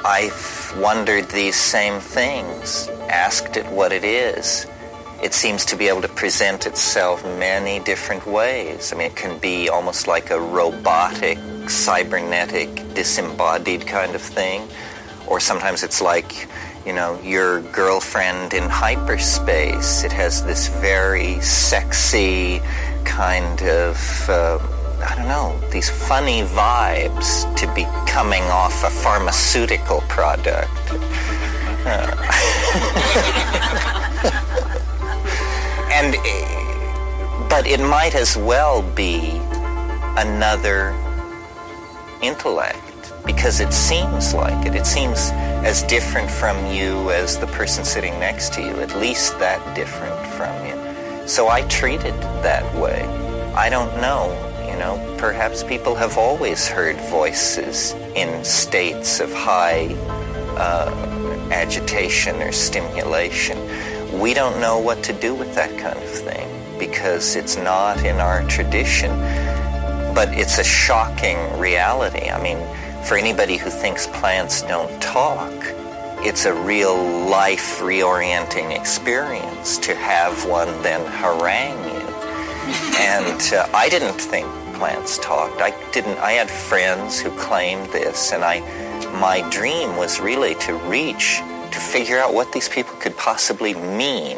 I've wondered these same things, asked it what it is. It seems to be able to present itself many different ways. I mean, it can be almost like a robotic, cybernetic, disembodied kind of thing. Or sometimes it's like, you know, your girlfriend in hyperspace. It has this very sexy kind of, I don't know, these funny vibes to be coming off a pharmaceutical product. But it might as well be another intellect, because it seems like it. It seems as different from you as the person sitting next to you, at least that different from you. So I treat it that way. I don't know. You know, perhaps people have always heard voices in states of high agitation or stimulation. We don't know what to do with that kind of thing because it's not in our tradition, but it's a shocking reality. I mean, for anybody who thinks plants don't talk, it's a real life reorienting experience to have one then harangue you. And I didn't think plants talked. I had friends who claimed this, and my dream was really to figure out what these people could possibly mean.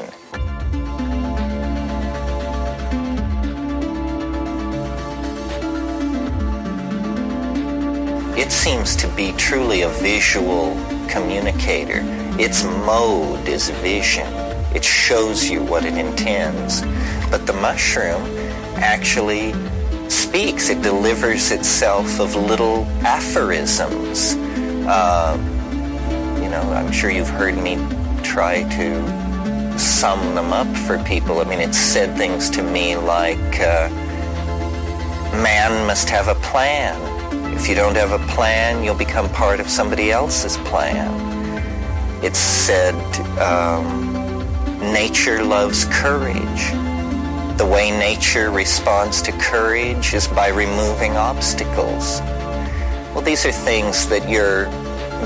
it seems to be truly a visual communicator. Its mode is vision. It shows you what it intends. But the mushroom actually speaks. It delivers itself of little aphorisms. I'm sure you've heard me try to sum them up for people. I mean, it said things to me like, man must have a plan. If you don't have a plan, you'll become part of somebody else's plan. It said, nature loves courage. The way nature responds to courage is by removing obstacles. Well, these are things that your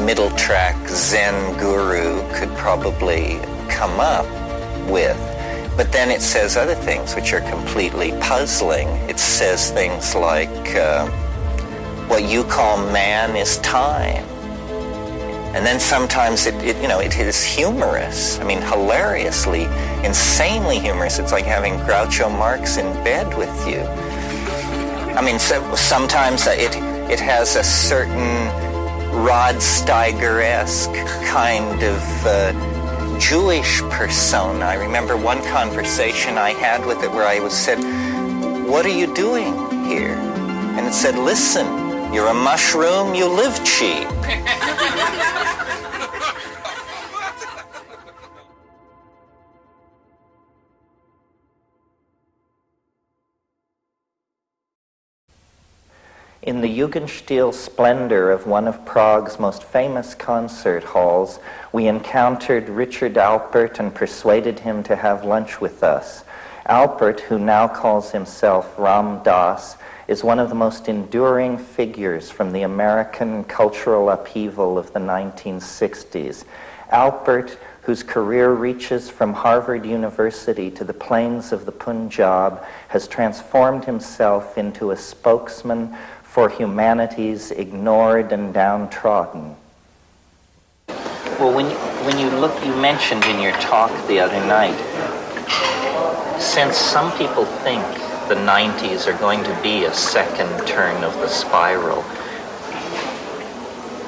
middle track Zen guru could probably come up with. But then it says other things which are completely puzzling. It says things like, what you call man is time. And then sometimes it is humorous. I mean, hilariously, insanely humorous. It's like having Groucho Marx in bed with you. I mean, sometimes it has a certain Rod Steiger-esque kind of Jewish persona. I remember one conversation I had with it where I was said, "What are you doing here?" And it said, "Listen, you're a mushroom, you live cheap." In the Jugendstil splendor of one of Prague's most famous concert halls, we encountered Richard Alpert and persuaded him to have lunch with us. Alpert, who now calls himself Ram Dass, is one of the most enduring figures from the American cultural upheaval of the 1960s. Alpert, whose career reaches from Harvard University to the plains of the Punjab, has transformed himself into a spokesman for humanity's ignored and downtrodden. Well, when you look, you mentioned in your talk the other night, since some people think the 90s are going to be a second turn of the spiral,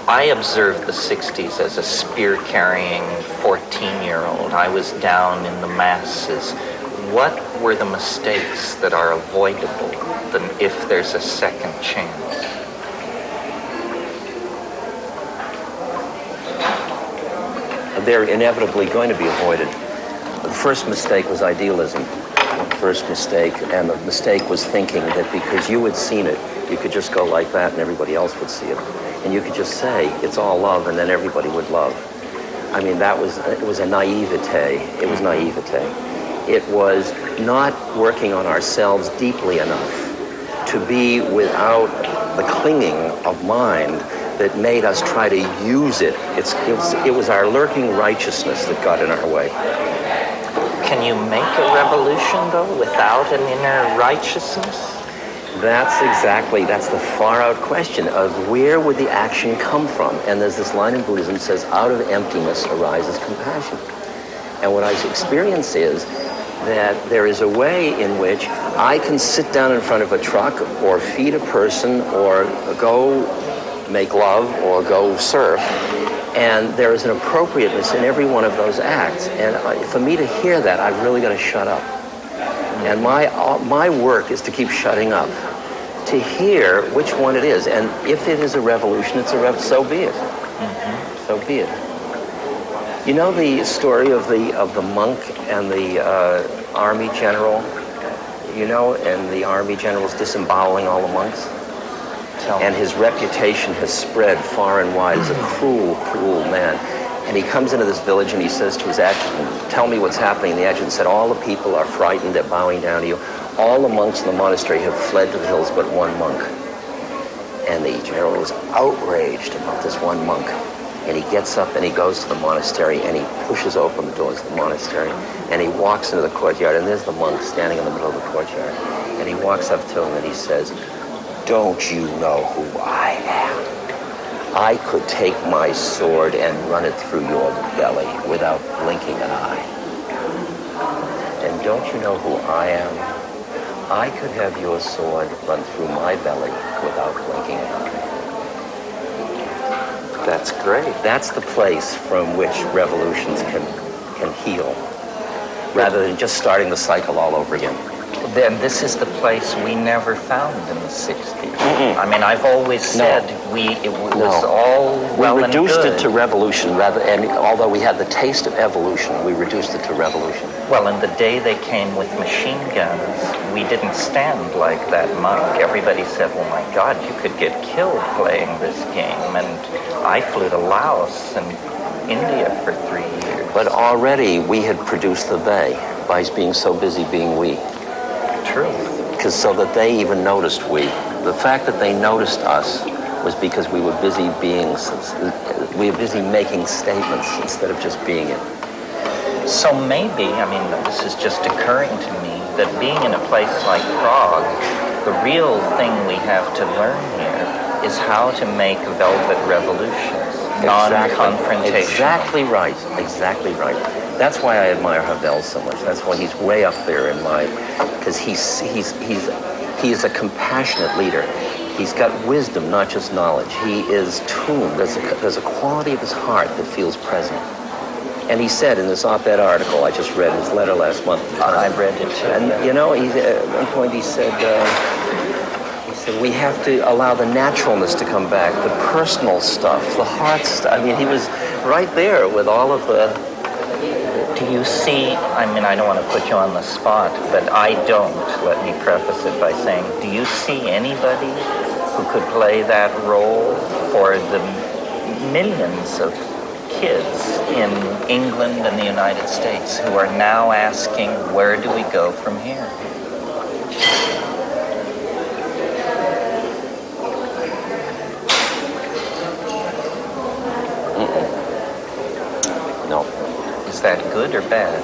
I observed the 60s as a spear-carrying 14-year-old. I was down in the masses. What were the mistakes that are avoidable if there's a second chance? They're inevitably going to be avoided. The first mistake was idealism. The first mistake, and the mistake was thinking that because you had seen it, you could just go like that and everybody else would see it. And you could just say, it's all love, and then everybody would love. I mean, it was a naivete. It was naivete. It was not working on ourselves deeply enough to be without the clinging of mind that made us try to use it. It was our lurking righteousness that got in our way. Can you make a revolution, though, without an inner righteousness? That's the far-out question of where would the action come from? And there's this line in Buddhism that says, out of emptiness arises compassion. And what I experience is that there is a way in which I can sit down in front of a truck or feed a person or go make love or go surf, and there is an appropriateness in every one of those acts. And for me to hear that, I've really got to shut up. And my work is to keep shutting up, to hear which one it is. And if it is a revolution, so be it. Mm-hmm. So be it. You know the story of the monk and the army general, and the army general's disemboweling all the monks? And his reputation has spread far and wide as a cruel, cruel man. And he comes into this village and he says to his adjutant, "Tell me what's happening." And the adjutant said, "All the people are frightened, they're bowing down to you. All the monks in the monastery have fled to the hills but one monk." And the general is outraged about this one monk. And he gets up and he goes to the monastery and he pushes open the doors of the monastery and he walks into the courtyard, and there's the monk standing in the middle of the courtyard. And he walks up to him and he says, "Don't you know who I am? I could take my sword and run it through your belly without blinking an eye. And don't you know who I am? I could have your sword run through my belly without blinking an eye." That's great. That's the place from which revolutions can heal, rather than just starting the cycle all over again. Then this is the place we never found in the 60s. I mean, I've always said it was all well and good. We reduced it to revolution, and although we had the taste of evolution, we reduced it to revolution. Well, and the day they came with machine guns, we didn't stand like that monk. Everybody said, oh my God, you could get killed playing this game. And I flew to Laos and India for 3 years. But already we had produced the they by being so busy being we. True. Because so that they even noticed we. The fact that they noticed us was because we were busy making statements instead of just being it. So maybe, I mean, this is just occurring to me, that being in a place like Prague, the real thing we have to learn here is how to make velvet revolutions, non-confrontational. Exactly right. Exactly right. That's why I admire Havel so much. That's why he's way up there in my, because he is a compassionate leader. He's got wisdom, not just knowledge. He is tuned. There's a quality of his heart that feels present. And he said in this op-ed article I just read, his letter last month. I read it too. And you know, at one point he said, we have to allow the naturalness to come back, the personal stuff, the heart stuff. I mean, he was right there with all of the... Do you see, I mean, I don't want to put you on the spot, but I don't, let me preface it by saying, do you see anybody who could play that role for the millions of kids in England and the United States who are now asking, where do we go from here? No. Is that good or bad?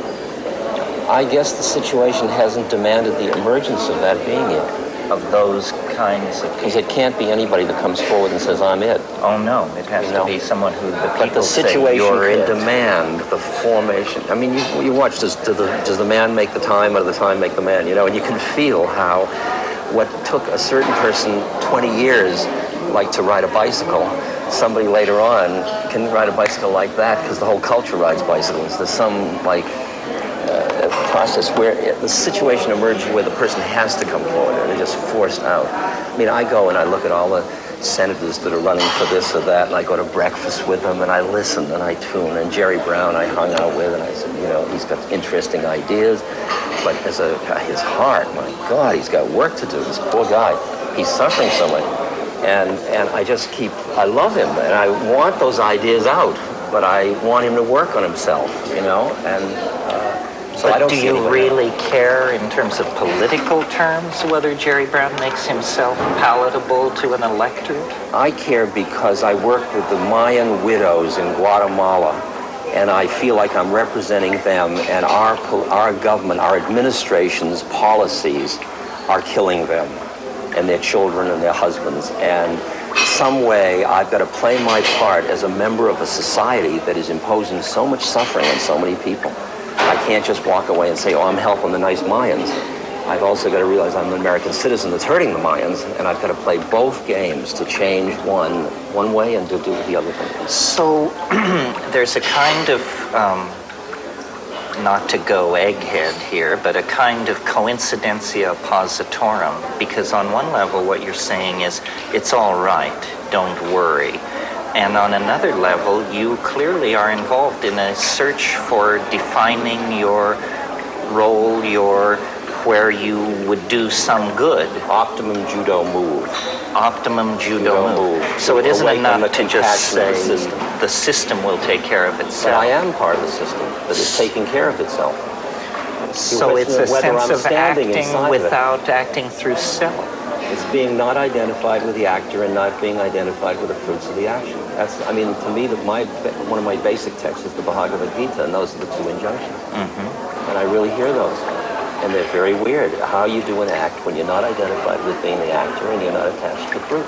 I guess the situation hasn't demanded the emergence of that being it. Of those kinds of people? Because it can't be anybody that comes forward and says, I'm it. Oh no, it has to be someone who the people But the say situation you're can it. demand the formation. I mean, you watch, does the man make the time or the time make the man? You know, and you can feel how what took a certain person 20 years, like to ride a bicycle, somebody later on can ride a bicycle like that because the whole culture rides bicycles. There's some like process where the situation emerges where the person has to come forward and they're just forced out. I mean, I go and I look at all the senators that are running for this or that, and I go to breakfast with them and I listen and I tune. And Jerry Brown I hung out with, and I said, you know, he's got interesting ideas, but as his heart, my God, he's got work to do. This poor guy, he's suffering so much. And I love him, and I want those ideas out, but I want him to work on himself, you know, and so I don't do see you anyone really care in terms of political terms whether Jerry Brown makes himself palatable to an electorate? I care because I work with the Mayan widows in Guatemala, and I feel like I'm representing them, and our government, our administration's policies are killing them and their children and their husbands. And some way I've got to play my part as a member of a society that is imposing so much suffering on so many people. I can't just walk away and say, oh, I'm helping the nice Mayans. I've also got to realize I'm an American citizen that's hurting the Mayans, and I've got to play both games to change one way and to do the other thing. So there's a kind of, not to go egghead here, but a kind of coincidentia positorum, because on one level what you're saying is, it's all right, don't worry. And on another level, you clearly are involved in a search for defining your role, where you would do some good. Optimum judo move. Optimum judo move. So it isn't enough to just say the system will take care of itself. But I am part of the system that is taking care of itself. So it's a sense of acting without acting through self. It's being not identified with the actor and not being identified with the fruits of the action. To me, one of my basic texts is the Bhagavad Gita, and those are the two injunctions. Mm-hmm. And I really hear those. And they're very weird. How you do an act when you're not identified with being the actor and you're not attached to the fruits.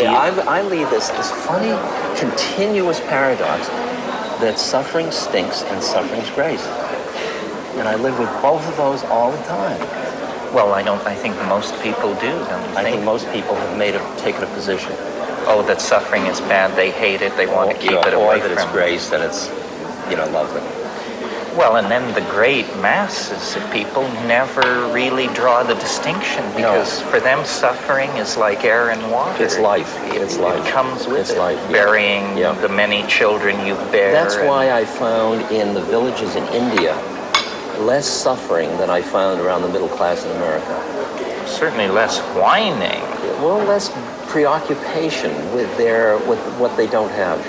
I lead this funny, continuous paradox that suffering stinks and suffering's grace. And I live with both of those all the time. Well, I think most people do. I think most people have taken a position. oh, that suffering is bad, they hate it, they want to keep it away that from it's grace, then it's, lovely. Well, and then the great masses of people never really draw the distinction, because for them suffering is like air and water. It's life. It's life. It comes with it's it. Life. Burying the many children you bear. That's why I found in the villages in India less suffering than I found around the middle class in America. Certainly less whining. Well, less preoccupation with what they don't have.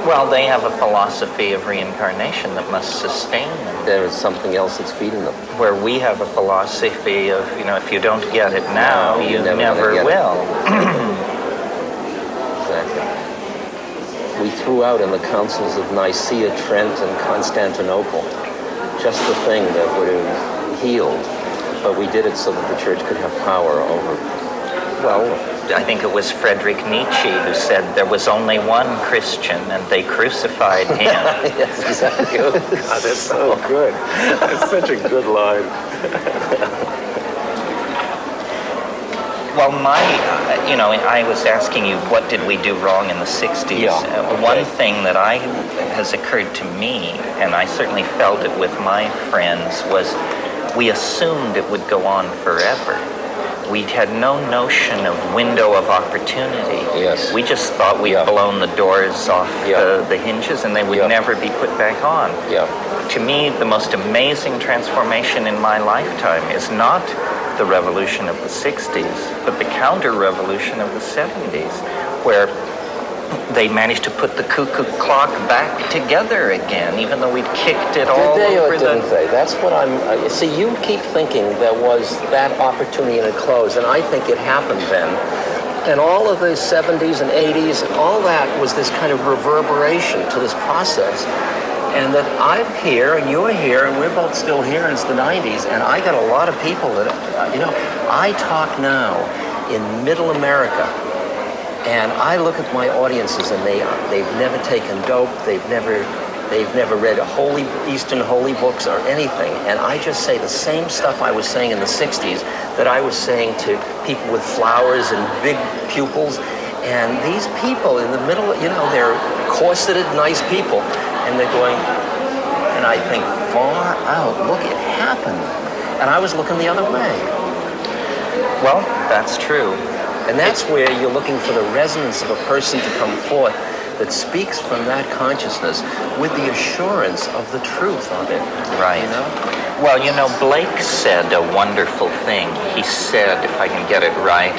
Well, they have a philosophy of reincarnation that must sustain them. There is something else that's feeding them. Where we have a philosophy of, if you don't get it now, No, you you're never will. Exactly. We threw out in the councils of Nicaea, Trent, and Constantinople just the thing that would have healed, but we did it so that the church could have power over. Well, I think it was Friedrich Nietzsche who said there was only one Christian and they crucified him. Yes, exactly. Oh, God, that's so good. That's such a good line. Well, I was asking you, what did we do wrong in the 60s? Yeah, okay. One thing that has occurred to me, and I certainly felt it with my friends, was we assumed it would go on forever. We had no notion of window of opportunity. Yes. We just thought we'd blown the doors off the hinges and they would never be put back on. Yeah. To me, the most amazing transformation in my lifetime is not the revolution of the 60s, but the counter-revolution of the 70s, where they managed to put the cuckoo clock back together again, even though we'd kicked it all Did they or over didn't they? That's what see, you keep thinking there was that opportunity and it closed, and I think it happened then. And all of the 70s and 80s, and all that was this kind of reverberation to this process. And that I'm here, and you're here, and we're both still here, and it's the 90s, and I got a lot of people that, I talk now in middle America, and I look at my audiences, and they've never taken dope, they've never read Eastern holy books or anything, and I just say the same stuff I was saying in the 60s that I was saying to people with flowers and big pupils, and these people in the middle, they're corseted, nice people, and they're going, and I think, far out, look, it happened, and I was looking the other way. Well, that's true. And that's where you're looking for the resonance of a person to come forth that speaks from that consciousness with the assurance of the truth of it. Right. Well, Blake said a wonderful thing. He said, if I can get it right,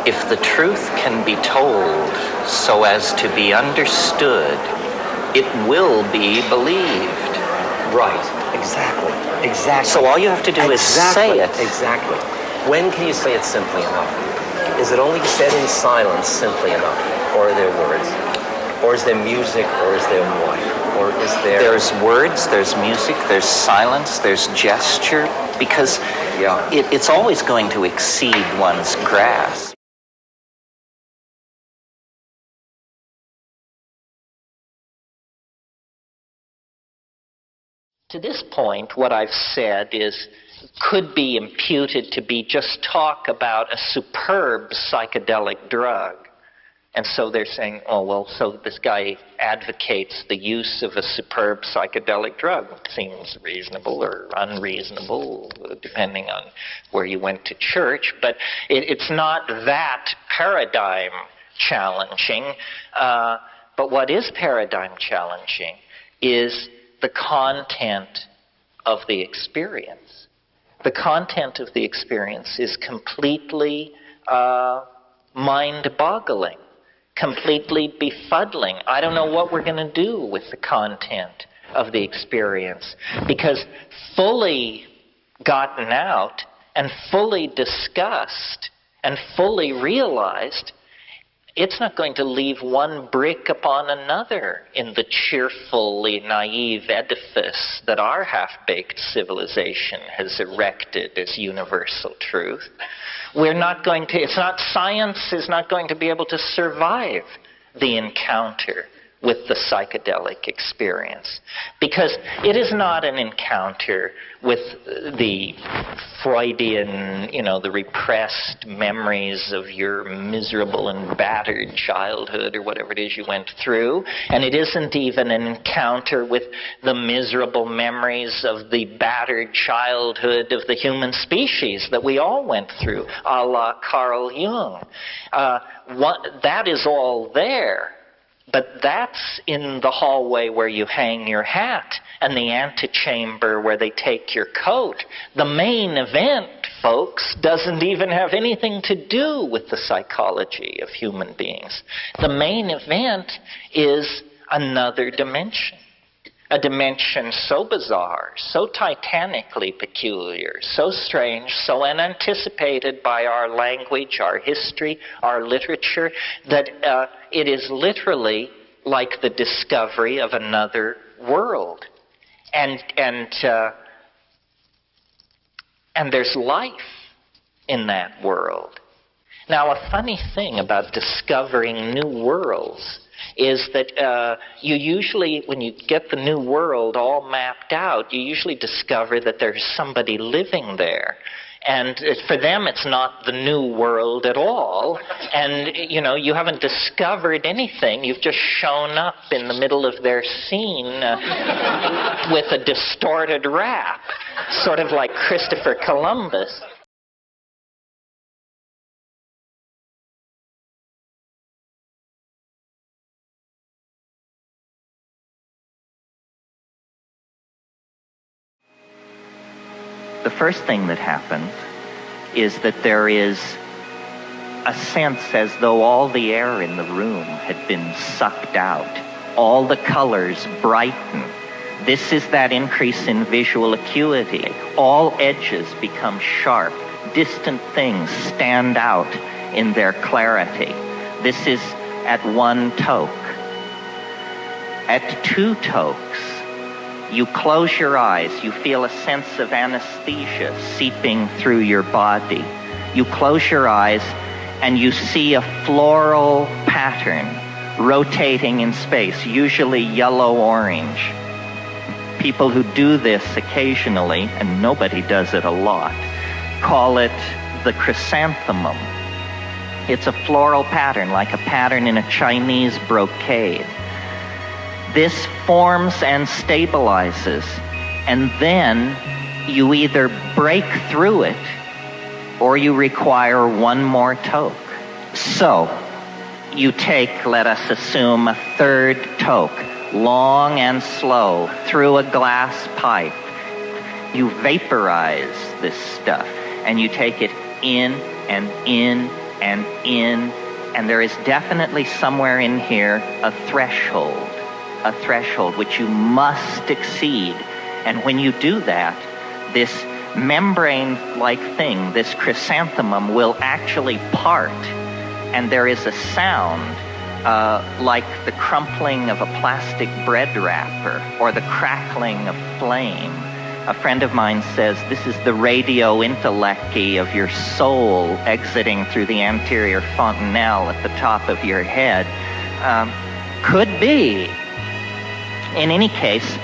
if the truth can be told so as to be understood, it will be believed. Right. Exactly. So all you have to do is say it. Exactly. When can you say it simply enough? Is it only said in silence simply enough? Or are there words? Or is there music? Or is there what? Or is there... There's words, there's music, there's silence, there's gesture, because it's always going to exceed one's grasp. To this point, what I've said could be imputed to be just talk about a superb psychedelic drug. And so they're saying, so this guy advocates the use of a superb psychedelic drug. Seems reasonable or unreasonable, depending on where you went to church. But it's not that paradigm challenging. But what is paradigm challenging is the content of the experience. The content of the experience is completely mind-boggling, completely befuddling. I don't know what we're going to do with the content of the experience, because fully gotten out and fully discussed and fully realized, it's not going to leave one brick upon another in the cheerfully naive edifice that our half-baked civilization has erected as universal truth. Science is not going to be able to survive the encounter with the psychedelic experience, because it is not an encounter with the Freudian, the repressed memories of your miserable and battered childhood or whatever it is you went through, and it isn't even an encounter with the miserable memories of the battered childhood of the human species that we all went through, a la Carl Jung. That is all there. But that's in the hallway where you hang your hat and the antechamber where they take your coat. The main event, folks, doesn't even have anything to do with the psychology of human beings. The main event is another dimension. A dimension so bizarre, so titanically peculiar, so strange, so unanticipated by our language, our history, our literature, that it is literally like the discovery of another world. And there's life in that world. Now, a funny thing about discovering new worlds is that you usually, when you get the new world all mapped out, you usually discover that there's somebody living there. And for them, it's not the new world at all. And, you haven't discovered anything. You've just shown up in the middle of their scene with a distorted rap, sort of like Christopher Columbus. The first thing that happens is that there is a sense as though all the air in the room had been sucked out. All the colors brighten. This is that increase in visual acuity. All edges become sharp. Distant things stand out in their clarity. This is at one toke. At two tokes, you close your eyes, you feel a sense of anesthesia seeping through your body. You close your eyes and you see a floral pattern rotating in space, usually yellow-orange. People who do this occasionally, and nobody does it a lot, call it the chrysanthemum. It's a floral pattern, like a pattern in a Chinese brocade. This forms and stabilizes, and then you either break through it or you require one more toke. So, you take, let us assume, a third toke, long and slow, through a glass pipe. You vaporize this stuff, and you take it in and in and in, and there is definitely somewhere in here a threshold which you must exceed. And when you do that, this membrane-like thing, this chrysanthemum, will actually part, and there is a sound like the crumpling of a plastic bread wrapper or the crackling of flame. A friend of mine says this is the radio intellecty of your soul exiting through the anterior fontanelle at the top of your head. Could be. In any case,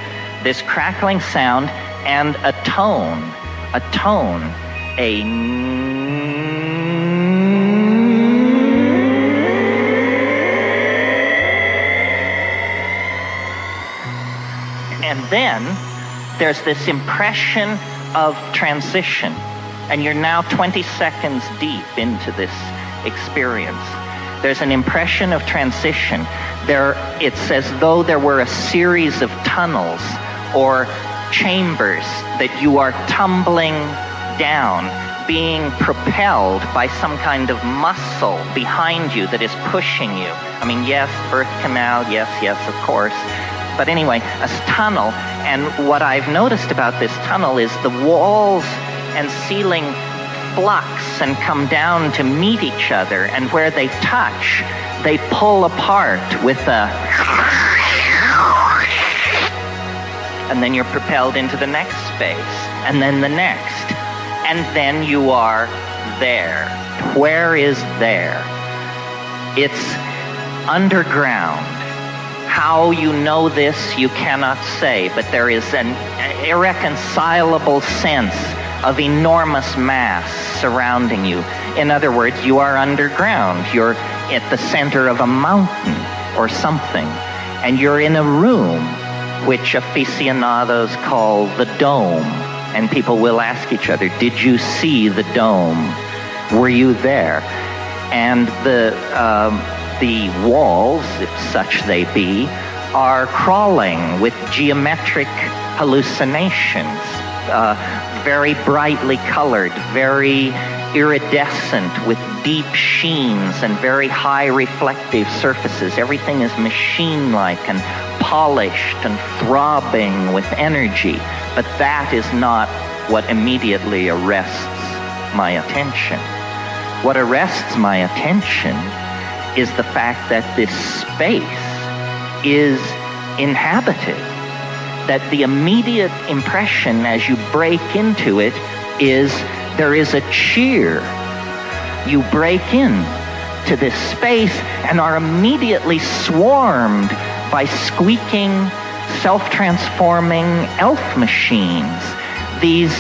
this crackling sound and a tone, and then there's this impression of transition, and you're now 20 seconds deep into this experience. There's an impression of transition. It's as though there were a series of tunnels or chambers that you are tumbling down, being propelled by some kind of muscle behind you that is pushing you. I mean, yes, birth canal, yes, of course. But anyway, a tunnel, and what I've noticed about this tunnel is the walls and ceiling flux and come down to meet each other, and where they touch, they pull apart with a... And then you're propelled into the next space, and then the next, and then you are there. Where is there? It's underground. How you know this, you cannot say, but there is an irreconcilable sense of enormous mass surrounding you. In other words, you are underground. You're at the center of a mountain or something, and you're in a room which aficionados call the dome. And people will ask each other, did you see the dome? Were you there? And the walls, if such they be, are crawling with geometric hallucinations, very brightly colored, very iridescent, with deep sheens and very high reflective surfaces. Everything is machine-like and polished and throbbing with energy. But that is not what immediately arrests my attention. What arrests my attention is the fact that this space is inhabited, that the immediate impression as you break into it is there is a cheer. You break in to this space and are immediately swarmed by squeaking, self-transforming elf machines. These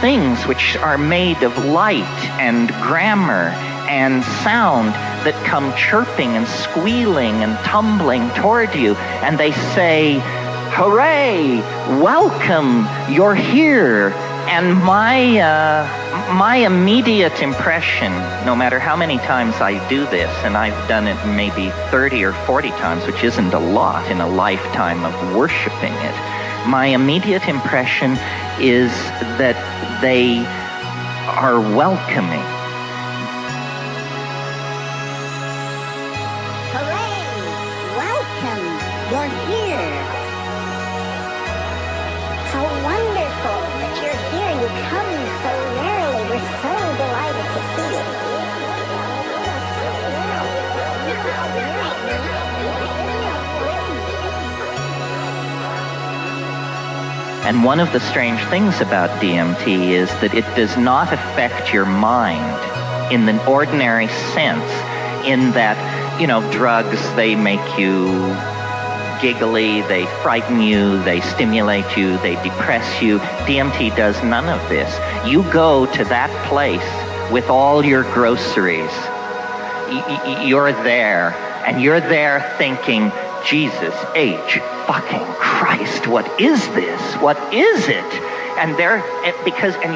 things which are made of light and grammar and sound that come chirping and squealing and tumbling toward you, and they say, hooray, welcome, you're here. And my immediate impression, no matter how many times I do this, and I've done it maybe 30 or 40 times, which isn't a lot in a lifetime of worshiping it, my immediate impression is that they are welcoming. Hooray! Welcome! You're here! How wonderful that you're here! You come so rarely. We're so delighted to see you. And one of the strange things about DMT is that it does not affect your mind in the ordinary sense, in that, you know, drugs, they make you giggly, they frighten you, they stimulate you, they depress you. DMT does none of this. You go to that place with all your groceries. You're there, and you're there thinking, Jesus H. fucking Christ, what is this? What is it? And you're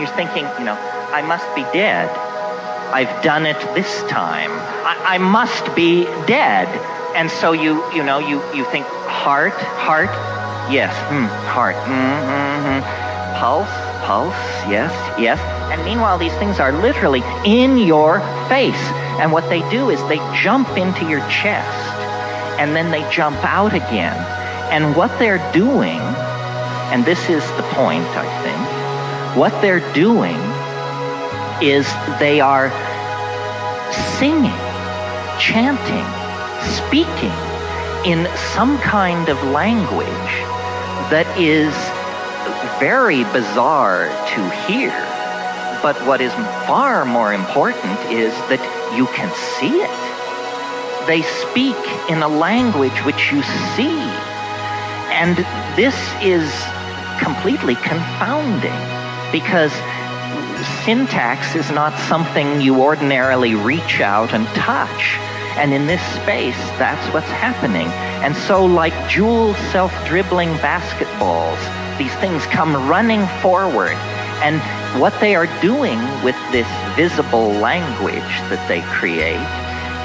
thinking, you know, I must be dead. I've done it this time. I must be dead. And so you think, heart, yes, heart, pulse, yes. And meanwhile, these things are literally in your face. And what they do is they jump into your chest, and then they jump out again. And what they're doing, and this is the point, I think, what they're doing is they are singing, chanting, speaking in some kind of language that is very bizarre to hear. But what is far more important is that you can see it. They speak in a language which you see. And this is completely confounding, because syntax is not something you ordinarily reach out and touch. And in this space, that's what's happening. And so, like jewel self-dribbling basketballs, these things come running forward. And what they are doing with this visible language that they create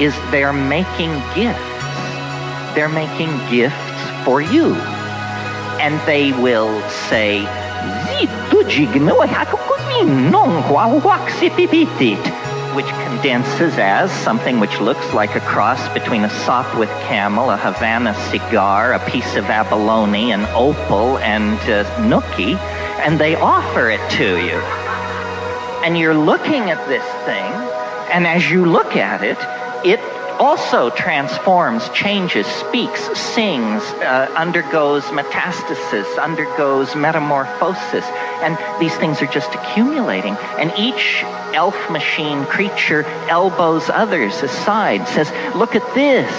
is they're making gifts. They're making gifts for you. And they will say, which condenses as something which looks like a cross between a sop with camel, a Havana cigar, a piece of abalone, an opal, and nookie, and they offer it to you. And you're looking at this thing, and as you look at it, it also transforms, changes, speaks, sings, undergoes metastasis, undergoes metamorphosis. And these things are just accumulating. And each elf machine creature elbows others aside, says, look at this.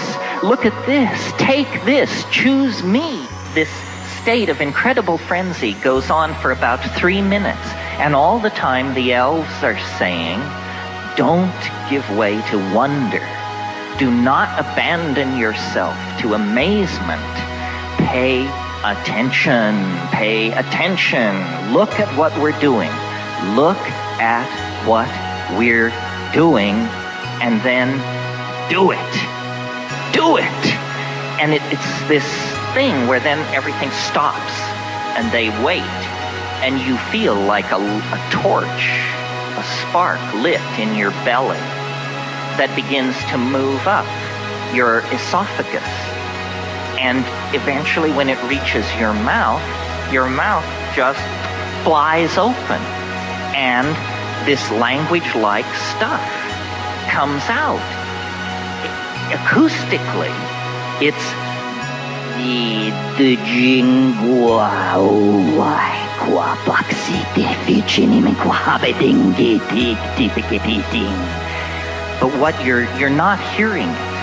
look at this, take this, choose me. This state of incredible frenzy goes on for about 3 minutes, and all the time the elves are saying, don't give way to wonder. Do not abandon yourself to amazement. Pay attention, pay attention. Look at what we're doing. Look at what we're doing, and then do it. Do it. And it's this thing where then everything stops and they wait, and you feel like a torch, a spark lit in your belly that begins to move up your esophagus. And eventually when it reaches your mouth just flies open, and this language-like stuff comes out. Acoustically, it's but what you're not hearing it.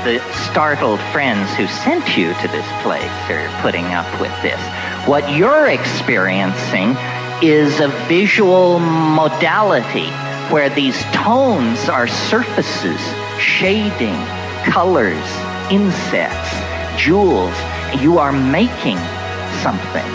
The startled friends who sent you to this place are putting up with this. What you're experiencing is a visual modality where these tones are surfaces, shading, colors, insets, jewels. You are making something.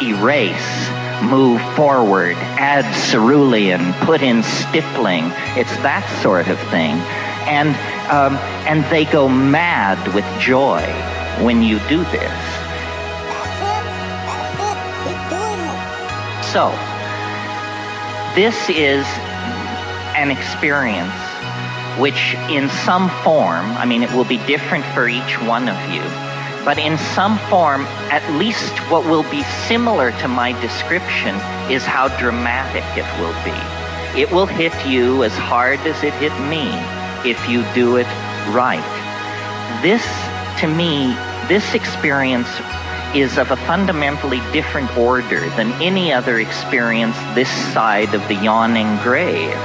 Erase, move forward, add cerulean, put in stippling. It's that sort of thing. And they go mad with joy when you do this. So, this is an experience which in some form, I mean, it will be different for each one of you, but in some form, at least what will be similar to my description is how dramatic it will be. It will hit you as hard as it hit me if you do it right. This, to me, this experience is of a fundamentally different order than any other experience this side of the yawning grave.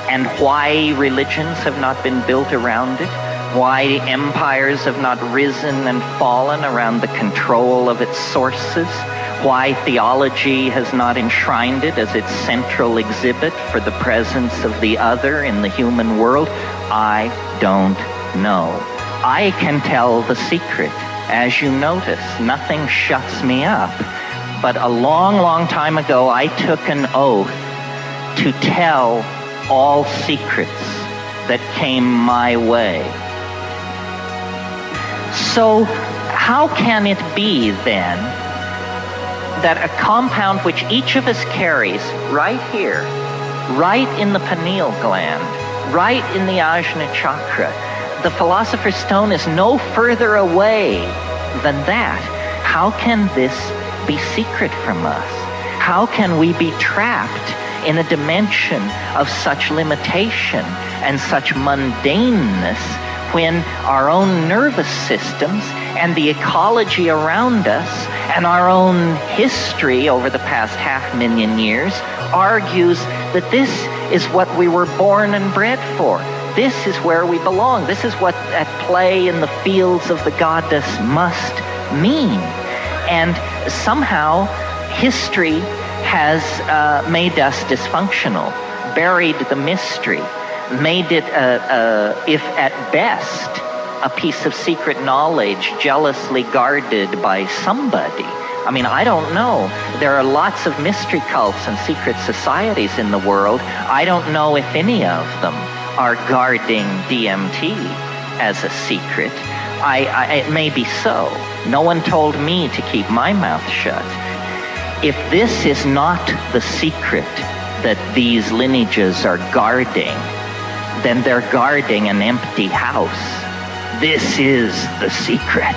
And why religions have not been built around it, why empires have not risen and fallen around the control of its sources, why theology has not enshrined it as its central exhibit for the presence of the other in the human world, I don't know. I can tell the secret. As you notice, nothing shuts me up. But a long, long time ago, I took an oath to tell all secrets that came my way. So how can it be then that a compound which each of us carries right here, right in the pineal gland, right in the Ajna chakra, the Philosopher's Stone is no further away than that. How can this be secret from us? How can we be trapped in a dimension of such limitation and such mundaneness when our own nervous systems and the ecology around us and our own history over the past 500,000 years argues that this is what we were born and bred for. This is where we belong. This is what at play in the fields of the goddess must mean. And somehow history has made us dysfunctional, buried the mystery, made it, if at best, a piece of secret knowledge jealously guarded by somebody. I mean, I don't know. There are lots of mystery cults and secret societies in the world. I don't know if any of them are guarding DMT as a secret. It may be so. No one told me to keep my mouth shut. If this is not the secret that these lineages are guarding, then they're guarding an empty house. This is the secret.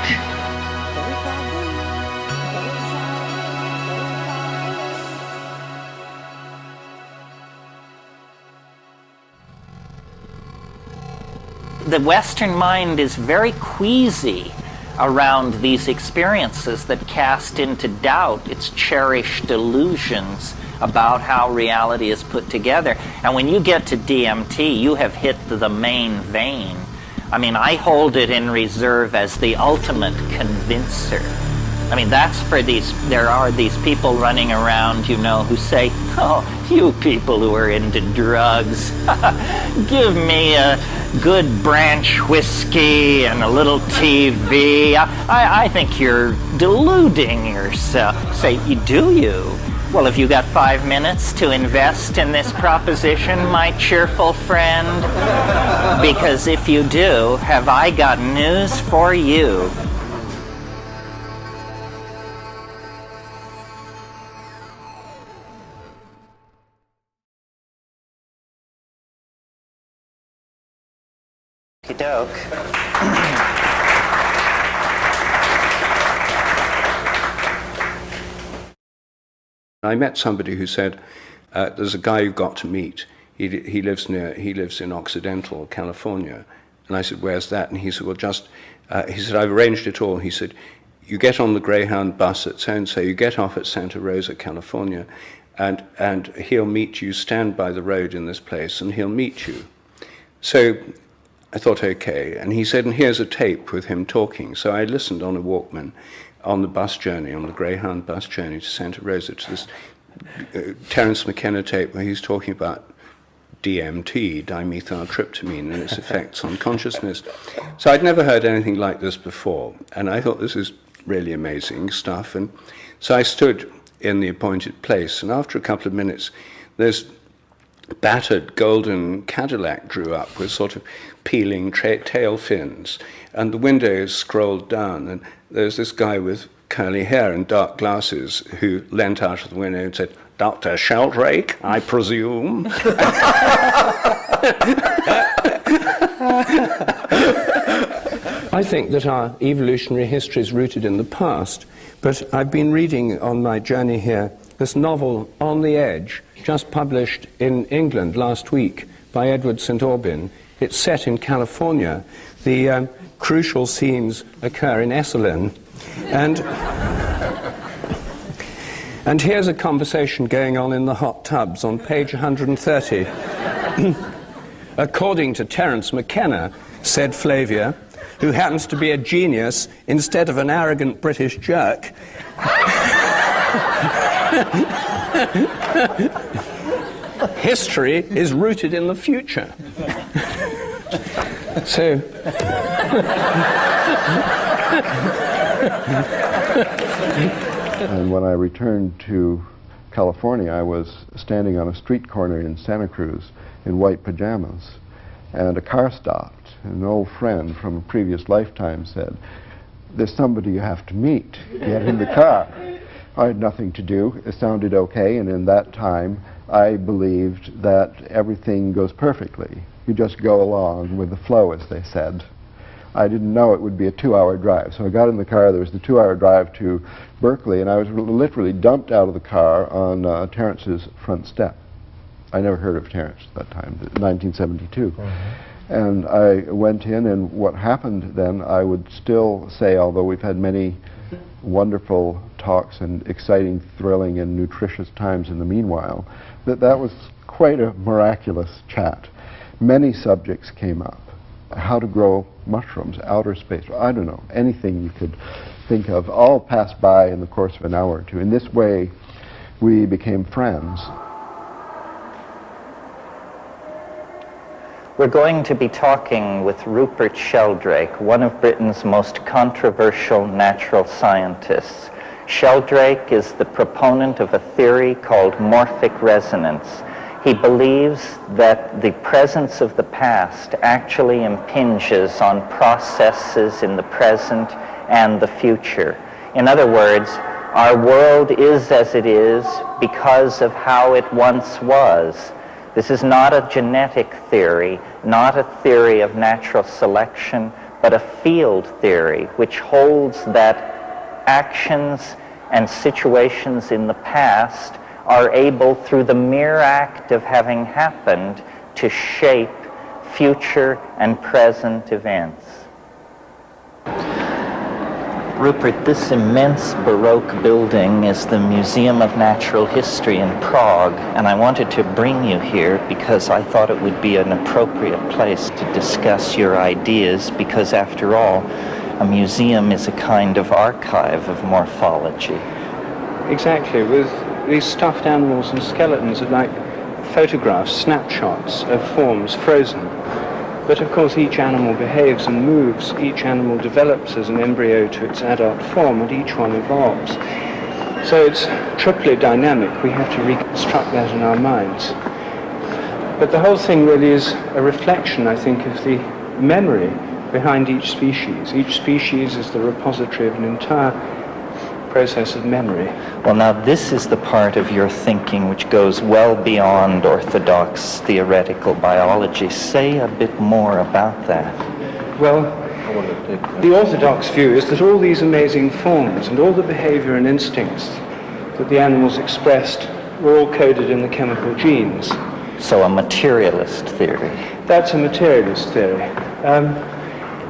The Western mind is very queasy around these experiences that cast into doubt its cherished illusions about how reality is put together. And when you get to DMT, you have hit the main vein. I mean, I hold it in reserve as the ultimate convincer. I mean, that's for there are these people running around, you know, who say, oh, you people who are into drugs, give me a good branch whiskey and a little TV. I think you're deluding yourself. Say, do you? Well, have you got 5 minutes to invest in this proposition, my cheerful friend? Because if you do, have I got news for you. Doke. I met somebody who said, there's a guy you've got to meet. He lives in Occidental, California. And I said, where's that? And he said, well, he said, I've arranged it all. He said, you get on the Greyhound bus at so-and-so, you get off at Santa Rosa, California, and he'll meet you, stand by the road in this place, and he'll meet you. So I thought, okay. And he said, and here's a tape with him talking. So I listened on a Walkman on the bus journey, on the Greyhound bus journey to Santa Rosa, to this Terence McKenna tape where he's talking about DMT, dimethyltryptamine, and its effects on consciousness. So I'd never heard anything like this before, and I thought this is really amazing stuff. And so I stood in the appointed place, and after a couple of minutes, this battered golden Cadillac drew up with sort of peeling tail fins, and the windows scrolled down, and there's this guy with curly hair and dark glasses who leant out of the window and said, Dr. Sheldrake, I presume. I think that our evolutionary history is rooted in the past, but I've been reading on my journey here this novel, On the Edge, just published in England last week by Edward St. Aubyn. It's set in California. The crucial scenes occur in Esalen. And here's a conversation going on in the hot tubs on page 130. According to Terence McKenna, said Flavia, who happens to be a genius instead of an arrogant British jerk, history is rooted in the future. So... And when I returned to California, I was standing on a street corner in Santa Cruz in white pajamas, and a car stopped. An old friend from a previous lifetime said, "There's somebody you have to meet. Get in the car." I had nothing to do. It sounded okay, and in that time, I believed that everything goes perfectly. You just go along with the flow, as they said. I didn't know it would be a 2-hour drive. So I got in the car, there was the 2-hour drive to Berkeley, and I was literally dumped out of the car on Terence's front step. I never heard of Terence at that time, 1972. Mm-hmm. And I went in, and what happened then, I would still say, although we've had many wonderful talks and exciting, thrilling, and nutritious times in the meanwhile, that was quite a miraculous chat. Many subjects came up. How to grow mushrooms, outer space, I don't know, anything you could think of, all passed by in the course of an hour or two. In this way, we became friends. We're going to be talking with Rupert Sheldrake, one of Britain's most controversial natural scientists. Sheldrake is the proponent of a theory called morphic resonance. He believes that the presence of the past actually impinges on processes in the present and the future. In other words, our world is as it is because of how it once was. This is not a genetic theory, not a theory of natural selection, but a field theory which holds that actions and situations in the past are able, through the mere act of having happened, to shape future and present events. Rupert, this immense Baroque building is the Museum of Natural History in Prague, and I wanted to bring you here because I thought it would be an appropriate place to discuss your ideas, because after all, a museum is a kind of archive of morphology. Exactly, with these stuffed animals and skeletons are like photographs, snapshots of forms frozen. But of course each animal behaves and moves, each animal develops as an embryo to its adult form, and each one evolves. So it's triply dynamic. We have to reconstruct that in our minds. But the whole thing really is a reflection, I think, of the memory behind each species. Each species is the repository of an entire process of memory. Well, now this is the part of your thinking which goes well beyond orthodox theoretical biology. Say a bit more about that. Well, the orthodox view is that all these amazing forms and all the behavior and instincts that the animals expressed were all coded in the chemical genes. So a materialist theory. That's a materialist theory.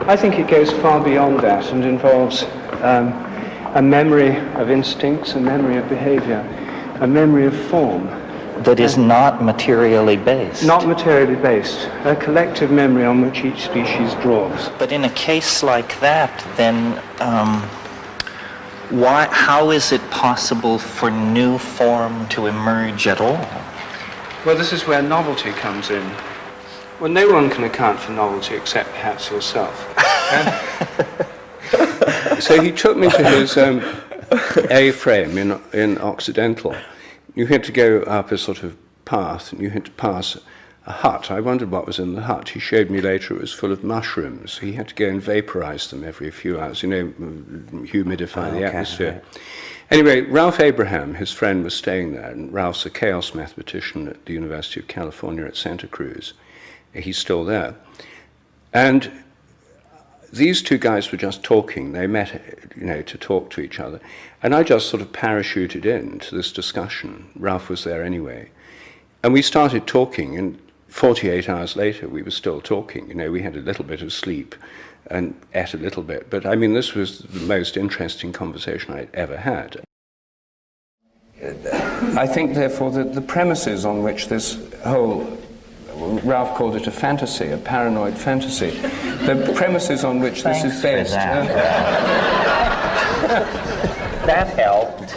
I think it goes far beyond that and involves a memory of instincts, a memory of behavior, a memory of form. That is not materially based. Not materially based. A collective memory on which each species draws. But in a case like that, then how is it possible for new form to emerge at all? Well, this is where novelty comes in. Well, no one can account for novelty except perhaps yourself. So he took me to his A-frame in Occidental. You had to go up a sort of path, and you had to pass a hut. I wondered what was in the hut. He showed me later it was full of mushrooms. He had to go and vaporize them every few hours, humidify the atmosphere. Right. Anyway, Ralph Abraham, his friend, was staying there, and Ralph's a chaos mathematician at the University of California at Santa Cruz. He's still there. And these two guys were just talking. They met, to talk to each other. And I just sort of parachuted into this discussion. Ralph was there anyway. And we started talking, and 48 hours later, we were still talking. We had a little bit of sleep and ate a little bit. But, I mean, this was the most interesting conversation I'd ever had. I think, therefore, that the premises on which this whole Ralph called it a fantasy, a paranoid fantasy. The premises on which this is based. That helped.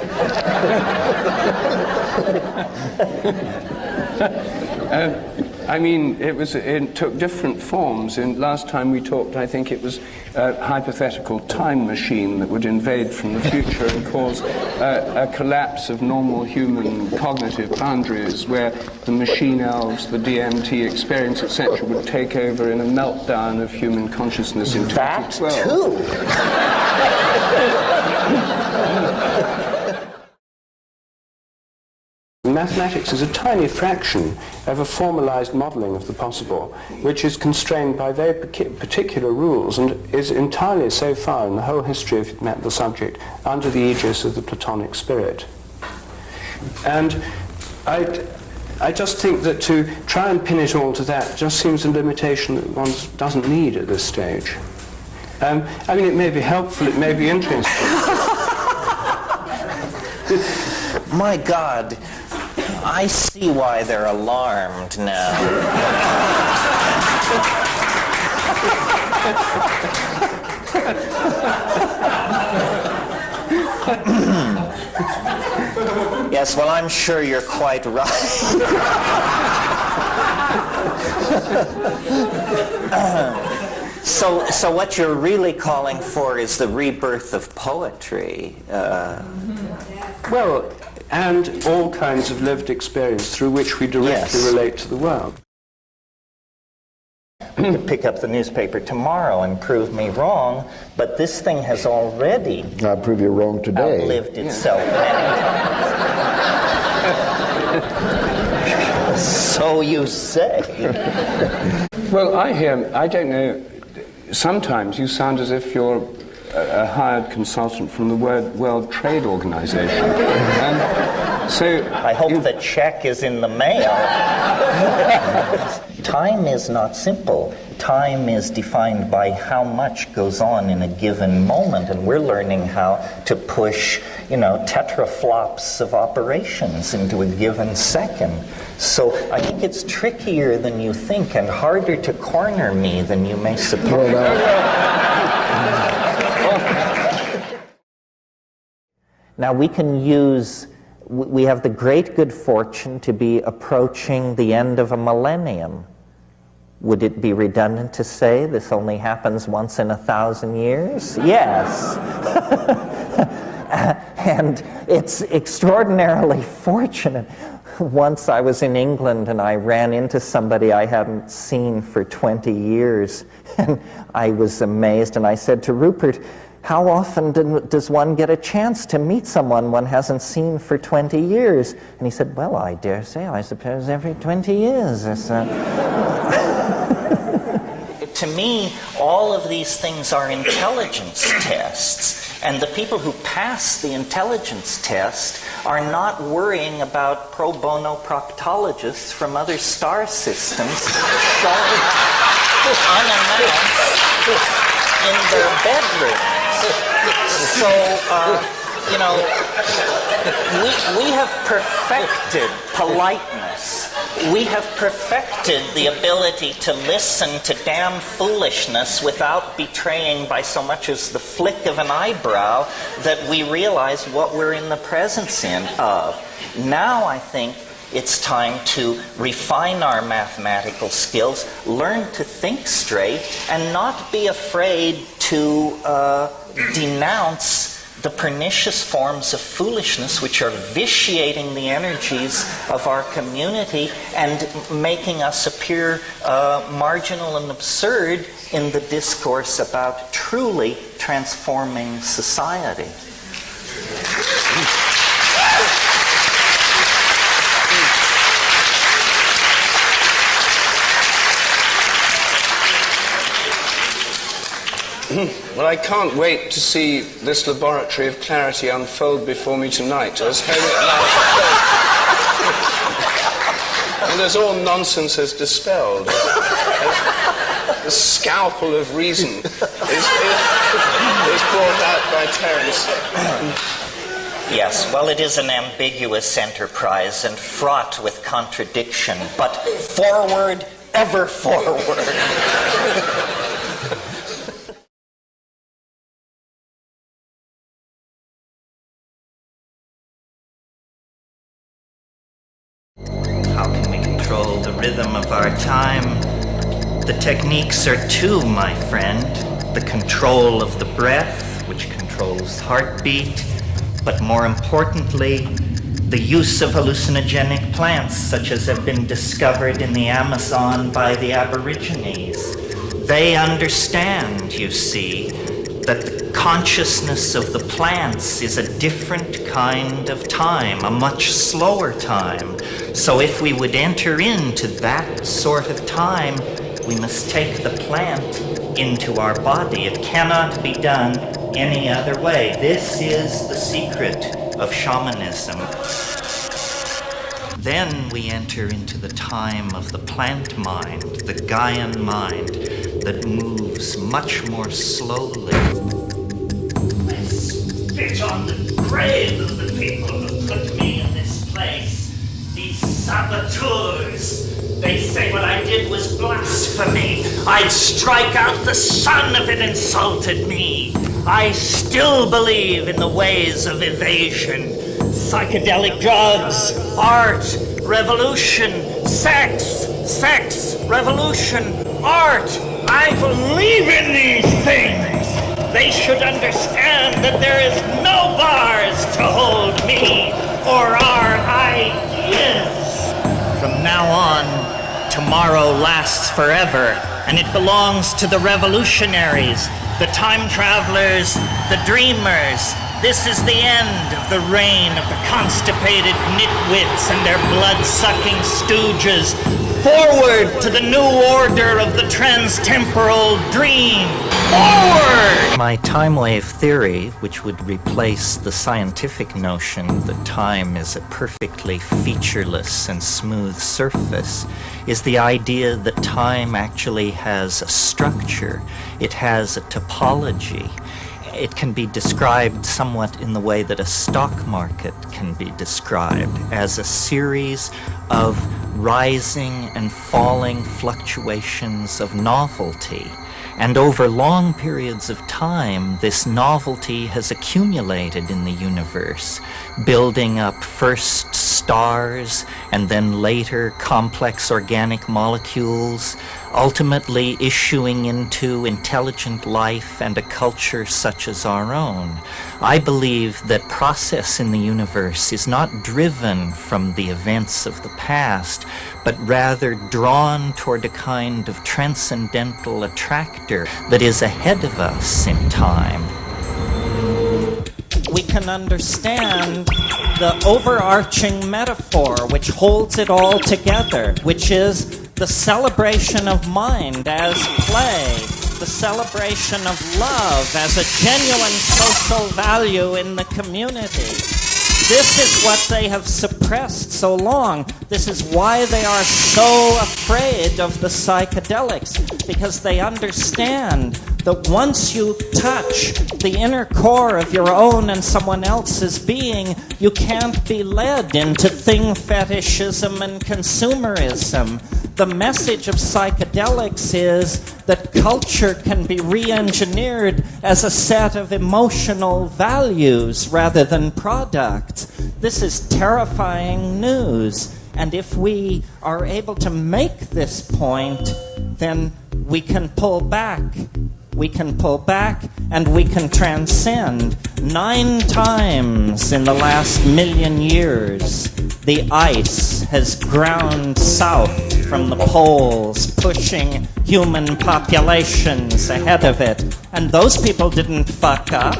I mean, it took different forms. Last time we talked, I think it was a hypothetical time machine that would invade from the future and cause a collapse of normal human cognitive boundaries, where the machine elves, the DMT experience, etc., would take over in a meltdown of human consciousness in 2012. That too. Mathematics is a tiny fraction of a formalized modeling of the possible, which is constrained by very particular rules and is entirely, so far in the whole history of the subject, under the aegis of the Platonic spirit. And I just think that to try and pin it all to that just seems a limitation that one doesn't need at this stage. I mean, it may be helpful, it may be interesting. My God, I see why they're alarmed now. Yes, well, I'm sure you're quite right. So what you're really calling for is the rebirth of poetry. Well, and all kinds of lived experience through which we directly relate to the world. You could pick up the newspaper tomorrow and prove me wrong, but this thing has already I'll prove you wrong today. Outlived itself many times. So you say. Well, I don't know, sometimes you sound as if you're a hired consultant from the World Trade Organization. So I hope the check is in the mail. Time is not simple. Time is defined by how much goes on in a given moment, and we're learning how to push, tetraflops of operations into a given second. So I think it's trickier than you think and harder to corner me than you may suppose. Now we have the great good fortune to be approaching the end of a millennium. Would it be redundant to say this only happens once in 1,000 years? Yes. And it's extraordinarily fortunate. Once I was in England and I ran into somebody I hadn't seen for 20 years, and I was amazed, and I said to Rupert, how often does one get a chance to meet someone one hasn't seen for 20 years? And he said, well, I dare say, I suppose every 20 years or so. To me, all of these things are intelligence tests. And the people who pass the intelligence test are not worrying about pro bono proctologists from other star systems showing up unannounced in their bedrooms. So, we have perfected politeness. We have perfected the ability to listen to damn foolishness without betraying by so much as the flick of an eyebrow that we realize what we're in the presence of. Now I think it's time to refine our mathematical skills, learn to think straight, and not be afraid to denounce the pernicious forms of foolishness which are vitiating the energies of our community and making us appear marginal and absurd in the discourse about truly transforming society. Well, I can't wait to see this laboratory of clarity unfold before me tonight, as and as all nonsense is dispelled, as the scalpel of reason is brought out by Terence. Yes, well, it is an ambiguous enterprise and fraught with contradiction, but forward, ever forward. How can we control the rhythm of our time? The techniques are two, my friend. The control of the breath, which controls heartbeat, but more importantly, the use of hallucinogenic plants such as have been discovered in the Amazon by the Aborigines. They understand, you see, that the consciousness of the plants is a different kind of time, a much slower time. So if we would enter into that sort of time, we must take the plant into our body. It cannot be done any other way. This is the secret of shamanism. Then we enter into the time of the plant mind, the Gaian mind, that moves much more slowly. I spit on the grave of the people who put me in this place. These saboteurs. They say what I did was blasphemy. I'd strike out the sun if it insulted me. I still believe in the ways of evasion. Psychedelic drugs, art, revolution, sex, revolution, art. I believe in these things. They should understand that there is no bars to hold me or our ideas. From now on, tomorrow lasts forever, and it belongs to the revolutionaries, the time travelers, the dreamers. This is the end of the reign of the constipated nitwits and their blood-sucking stooges. Forward to the new order of the transtemporal dream. Forward! My time-wave theory, which would replace the scientific notion that time is a perfectly featureless and smooth surface, is the idea that time actually has a structure. It has a topology. It can be described somewhat in the way that a stock market can be described, as a series of rising and falling fluctuations of novelty. And over long periods of time, this novelty has accumulated in the universe, building up first stars and then later complex organic molecules, ultimately issuing into intelligent life and a culture such as our own. I believe that process in the universe is not driven from the events of the past, but rather drawn toward a kind of transcendental attractor that is ahead of us in time. We can understand the overarching metaphor which holds it all together, which is the celebration of mind as play, the celebration of love as a genuine social value in the community. This is what they have suppressed so long. This is why they are so afraid of the psychedelics, because they understand that once you touch the inner core of your own and someone else's being, you can't be led into thing fetishism and consumerism. The message of psychedelics is that culture can be re-engineered as a set of emotional values rather than products. This is terrifying news. And if we are able to make this point, then we can pull back. We can pull back and we can transcend. 9 times in the last 1,000,000 years, the ice has ground south from the poles, pushing human populations ahead of it. And those people didn't fuck up.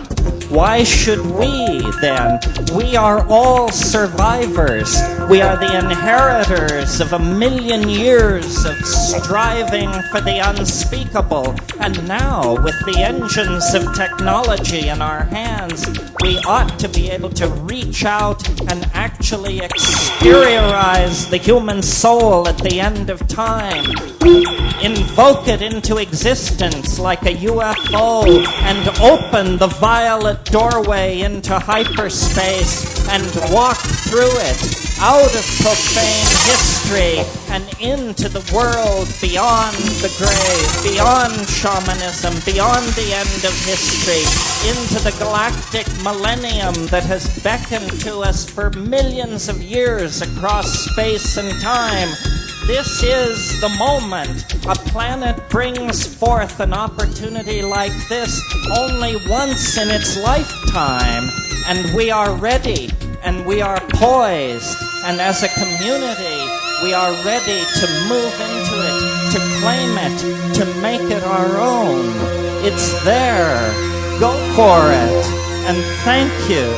Why should we then? We are all survivors. We are the inheritors of 1,000,000 years of striving for the unspeakable. And now, with the engines of technology in our hands, we ought to be able to reach out and actually exteriorize the human soul at the end of time. Invoke it into existence like a UFO and open the violet doorway into hyperspace and walk through it out of profane history and into the world beyond the grave, beyond shamanism, beyond the end of history, into the galactic millennium that has beckoned to us for millions of years across space and time. This is the moment. A planet brings forth an opportunity like this only once in its lifetime, and we are ready, and we are poised, and as a community, we are ready to move into it, to claim it, to make it our own. It's there. Go for it, and thank you.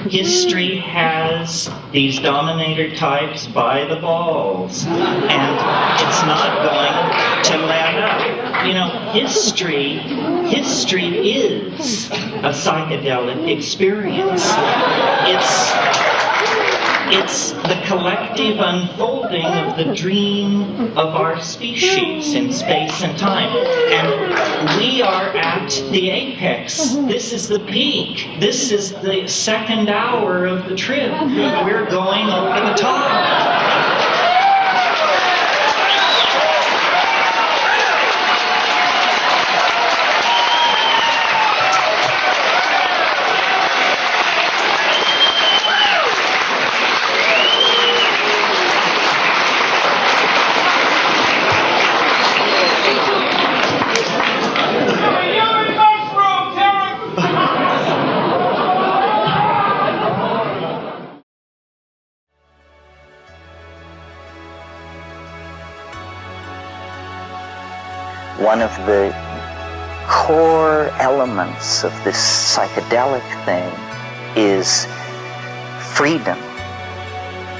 History has these dominator types by the balls, and it's not going to let up. You know, history is a psychedelic experience. It's the collective unfolding of the dream of our species in space and time. And we are at the apex. This is the peak. This is the second hour of the trip. We're going over the top. One of the core elements of this psychedelic thing is freedom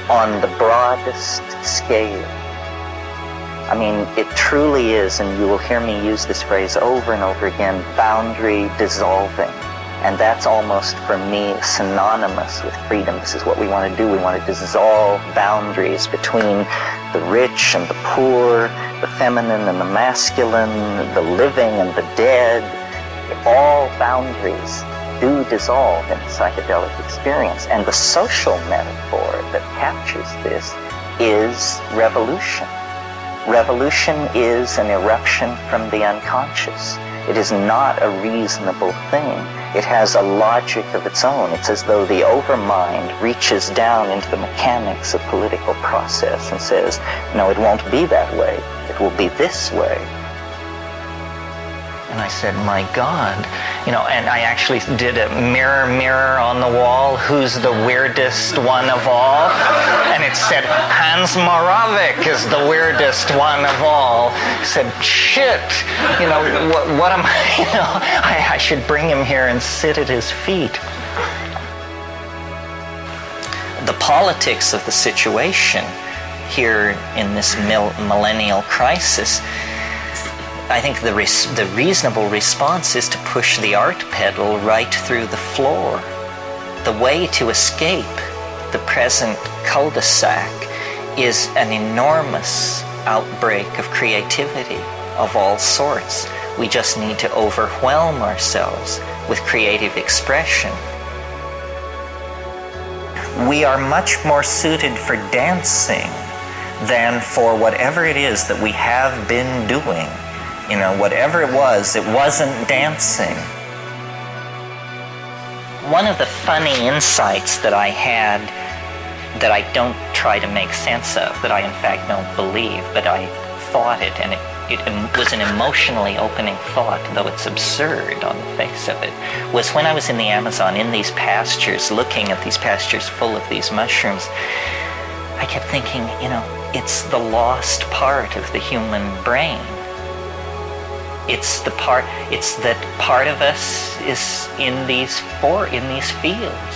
on the broadest scale. I mean, it truly is, and you will hear me use this phrase over and over again, boundary dissolving. And that's almost, for me, synonymous with freedom. This is what we want to do. We want to dissolve boundaries between the rich and the poor, the feminine and the masculine, the living and the dead. All boundaries do dissolve in psychedelic experience. And the social metaphor that captures this is revolution. Revolution is an eruption from the unconscious. It is not a reasonable thing. It has a logic of its own. It's as though the overmind reaches down into the mechanics of political process and says, no, it won't be that way. It will be this way. And I said, my God, and I actually did a mirror, mirror on the wall, who's the weirdest one of all? And it said, Hans Moravec is the weirdest one of all. I said, shit, what am I, I should bring him here and sit at his feet. The politics of the situation here in this millennial crisis, I think the reasonable response is to push the art pedal right through the floor. The way to escape the present cul-de-sac is an enormous outbreak of creativity of all sorts. We just need to overwhelm ourselves with creative expression. We are much more suited for dancing than for whatever it is that we have been doing. Whatever it wasn't dancing. One of the funny insights that I had that I don't try to make sense of, that I in fact don't believe, but I thought it, and it was an emotionally opening thought, though it's absurd on the face of it, was when I was in the Amazon, in these pastures, looking at these pastures full of these mushrooms, I kept thinking, it's the lost part of the human brain. It's that part of us is in these fields.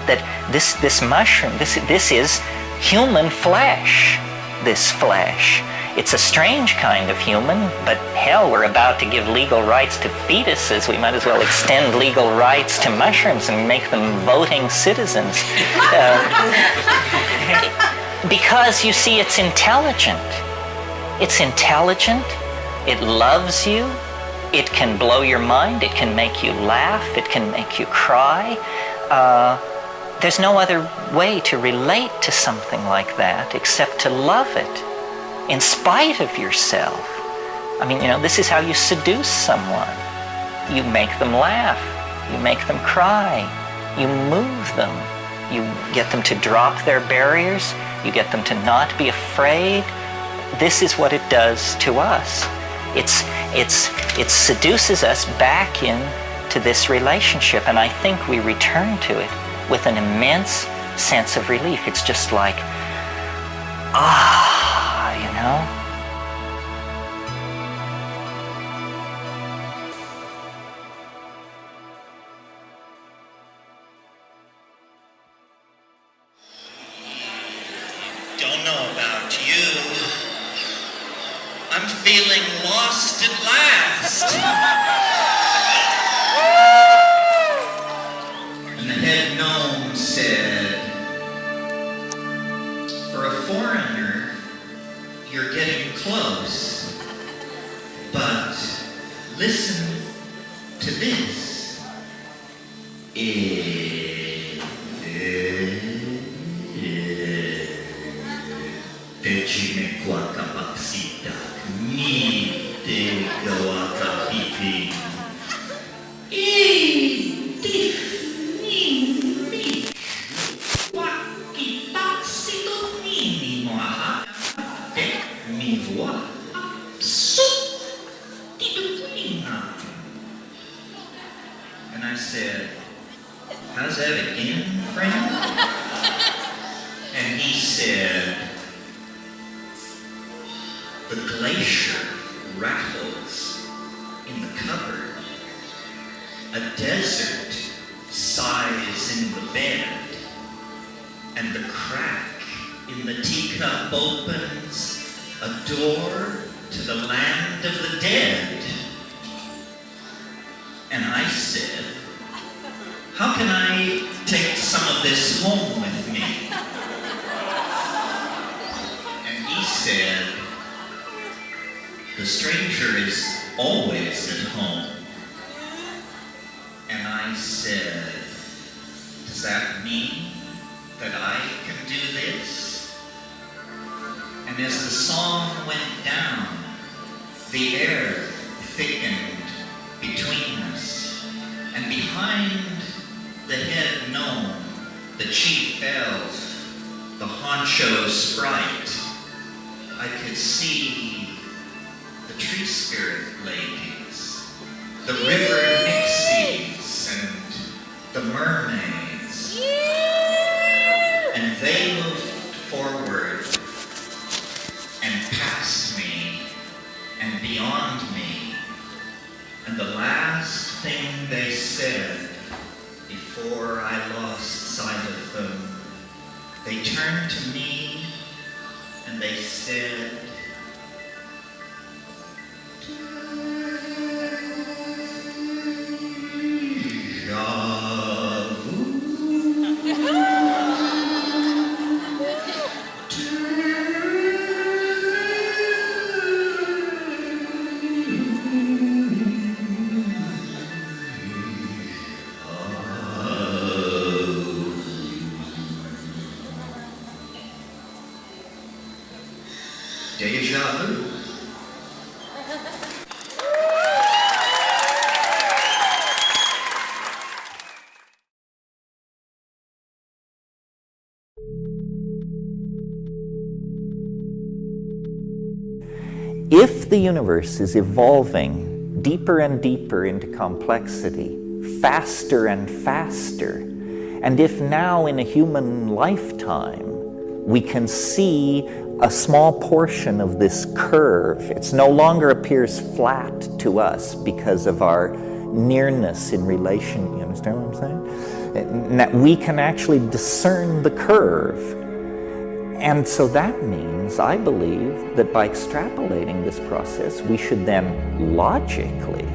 That this mushroom, this is human flesh, this flesh. It's a strange kind of human, but hell, we're about to give legal rights to fetuses. We might as well extend legal rights to mushrooms and make them voting citizens. Because, you see, it's intelligent. It's intelligent. It loves you. It can blow your mind. It can make you laugh. It can make you cry. There's no other way to relate to something like that except to love it in spite of yourself. I mean, this is how you seduce someone. You make them laugh. You make them cry. You move them. You get them to drop their barriers. You get them to not be afraid. This is what it does to us. It seduces us back into this relationship, and I think we return to it with an immense sense of relief. It's just like, Don't know about you. I'm feeling lost at last. And the head gnome said, for a foreigner, you're getting close, but listen to this. Decime qua capacita, mi te goa capipi. And I said, how's that again, friend? And he said, the glacier rattles in the cupboard. A desert sighs in the bed, and the crack in the teacup opens a door to the land of the dead. And I said, how can I take some of this home with me? And he said, the stranger is always at home. And I said, does that mean that I can do this? And as the song went down, the air thickened between us, and behind the head gnome, the chief elf, the honcho sprite, I could see the tree spirit ladies, the river nixies, and the mermaids. And they moved forward and past me and beyond me. And the last thing they said before I lost sight of them, they turned to me and they said, deja vu. If the universe is evolving deeper and deeper into complexity, faster and faster, and if now in a human lifetime we can see a small portion of this curve, it no longer appears flat to us because of our nearness in relation, you understand what I'm saying? And that we can actually discern the curve. And so that means, I believe, that by extrapolating this process, we should then logically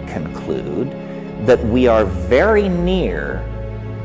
conclude that we are very near,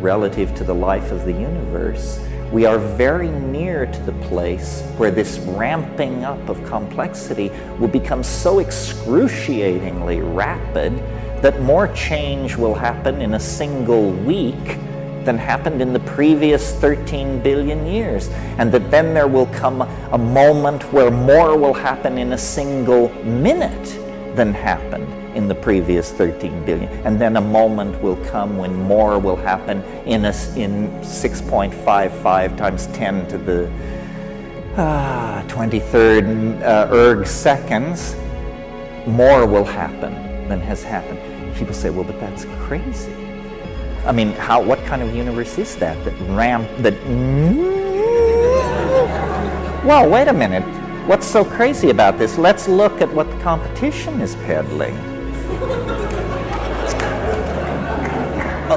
relative to the life of the universe, we are very near to the place where this ramping up of complexity will become so excruciatingly rapid that more change will happen in a single week than happened in the previous 13 billion years. And that then there will come a moment where more will happen in a single minute than happened in the previous 13 billion. And then a moment will come when more will happen in 6.55 times 10 to the 23rd erg seconds. More will happen than has happened. People say, well, but that's crazy. I mean, what kind of universe is that? Well, wait a minute. What's so crazy about this? Let's look at what the competition is peddling.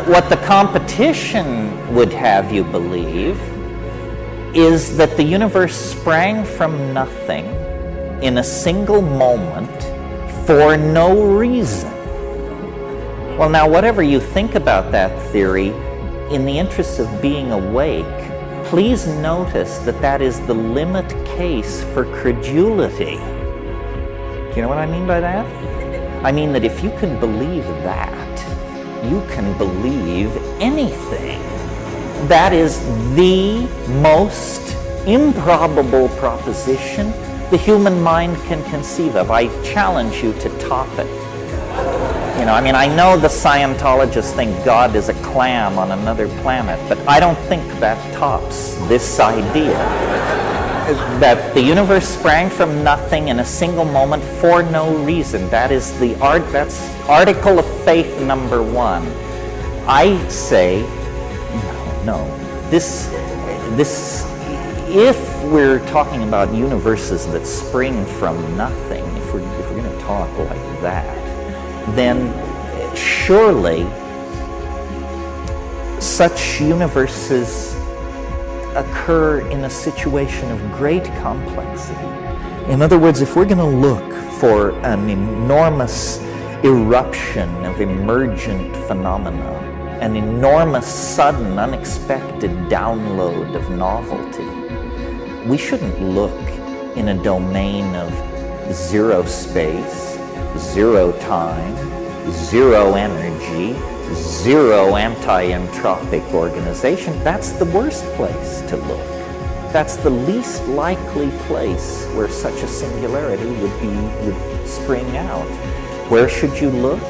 What the competition would have you believe is that the universe sprang from nothing in a single moment for no reason. Well, now, whatever you think about that theory, in the interest of being awake, please notice that that is the limit case for credulity. Do you know what I mean by that? I mean that if you can believe that, you can believe anything. That is the most improbable proposition the human mind can conceive of. I challenge you to top it. You know, I mean, I know the Scientologists think God is a clam on another planet, but I don't think that tops this idea. That the universe sprang from nothing in a single moment for no reason. That is that's article of faith number 1. I say, no. This, if we're talking about universes that spring from nothing, if we're going to talk like that, then that surely such universes occur in a situation of great complexity. In other words, if we're going to look for an enormous eruption of emergent phenomena, an enormous, sudden, unexpected download of novelty, we shouldn't look in a domain of zero space, zero time, zero energy, zero anti-entropic organization. That's the worst place to look. That's the least likely place where such a singularity would spring out. Where should you look?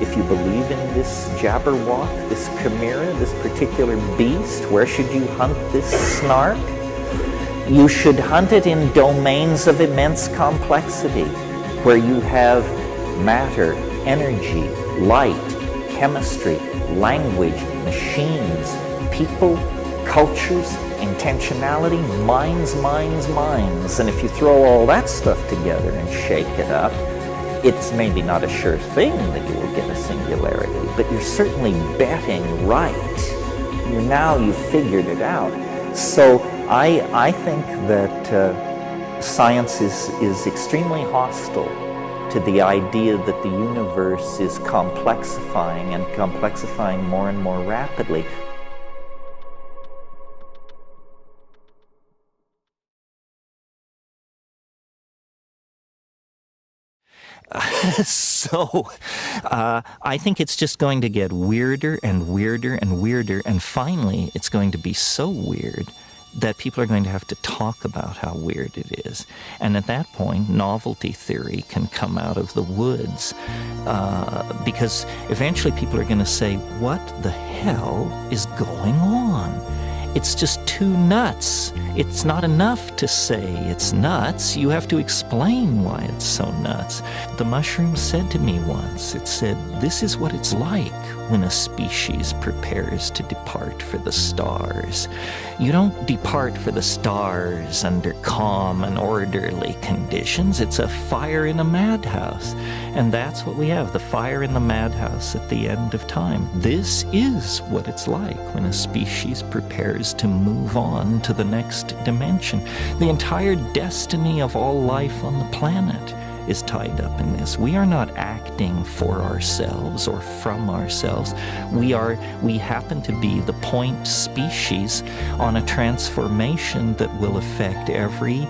If you believe in this jabberwock, this chimera, this particular beast, where should you hunt this snark? You should hunt it in domains of immense complexity, where you have matter, energy, light, chemistry, language, machines, people, cultures, intentionality, minds. And if you throw all that stuff together and shake it up, it's maybe not a sure thing that you will get a singularity, but you're certainly betting right. You've figured it out. So I think that science is extremely hostile to the idea that the universe is complexifying and complexifying more and more rapidly. So I think it's just going to get weirder and weirder and weirder, and finally it's going to be so weird that people are going to have to talk about how weird it is. And at that point, novelty theory can come out of the woods, because eventually people are going to say, what the hell is going on? It's just too nuts. It's not enough to say it's nuts. You have to explain why it's so nuts. The mushroom said to me once, it said, this is what it's like when a species prepares to depart for the stars. You don't depart for the stars under calm and orderly conditions. It's a fire in a madhouse. And that's what we have, the fire in the madhouse at the end of time. This is what it's like when a species prepares to move on to the next dimension. The entire destiny of all life on the planet is tied up in this. We are not acting for ourselves or from ourselves. We happen to be the point species on a transformation that will affect every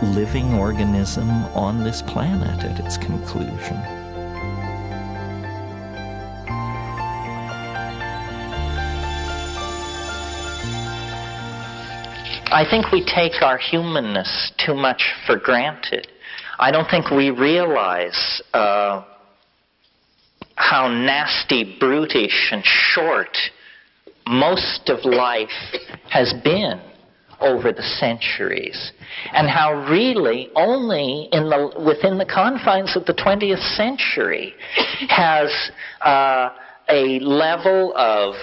living organism on this planet at its conclusion. I think we take our humanness too much for granted. I don't think we realize how nasty, brutish, and short most of life has been over the centuries, and how really only within the confines of the 20th century has a level of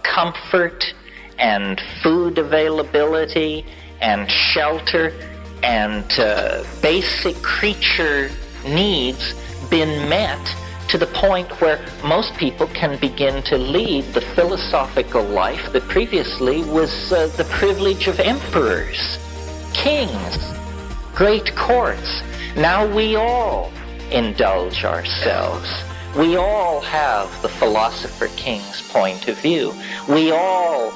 comfort and food availability and shelter and basic creature needs been met to the point where most people can begin to lead the philosophical life that previously was the privilege of emperors, kings, great courts. Now we all indulge ourselves. We all have the philosopher king's point of view. We all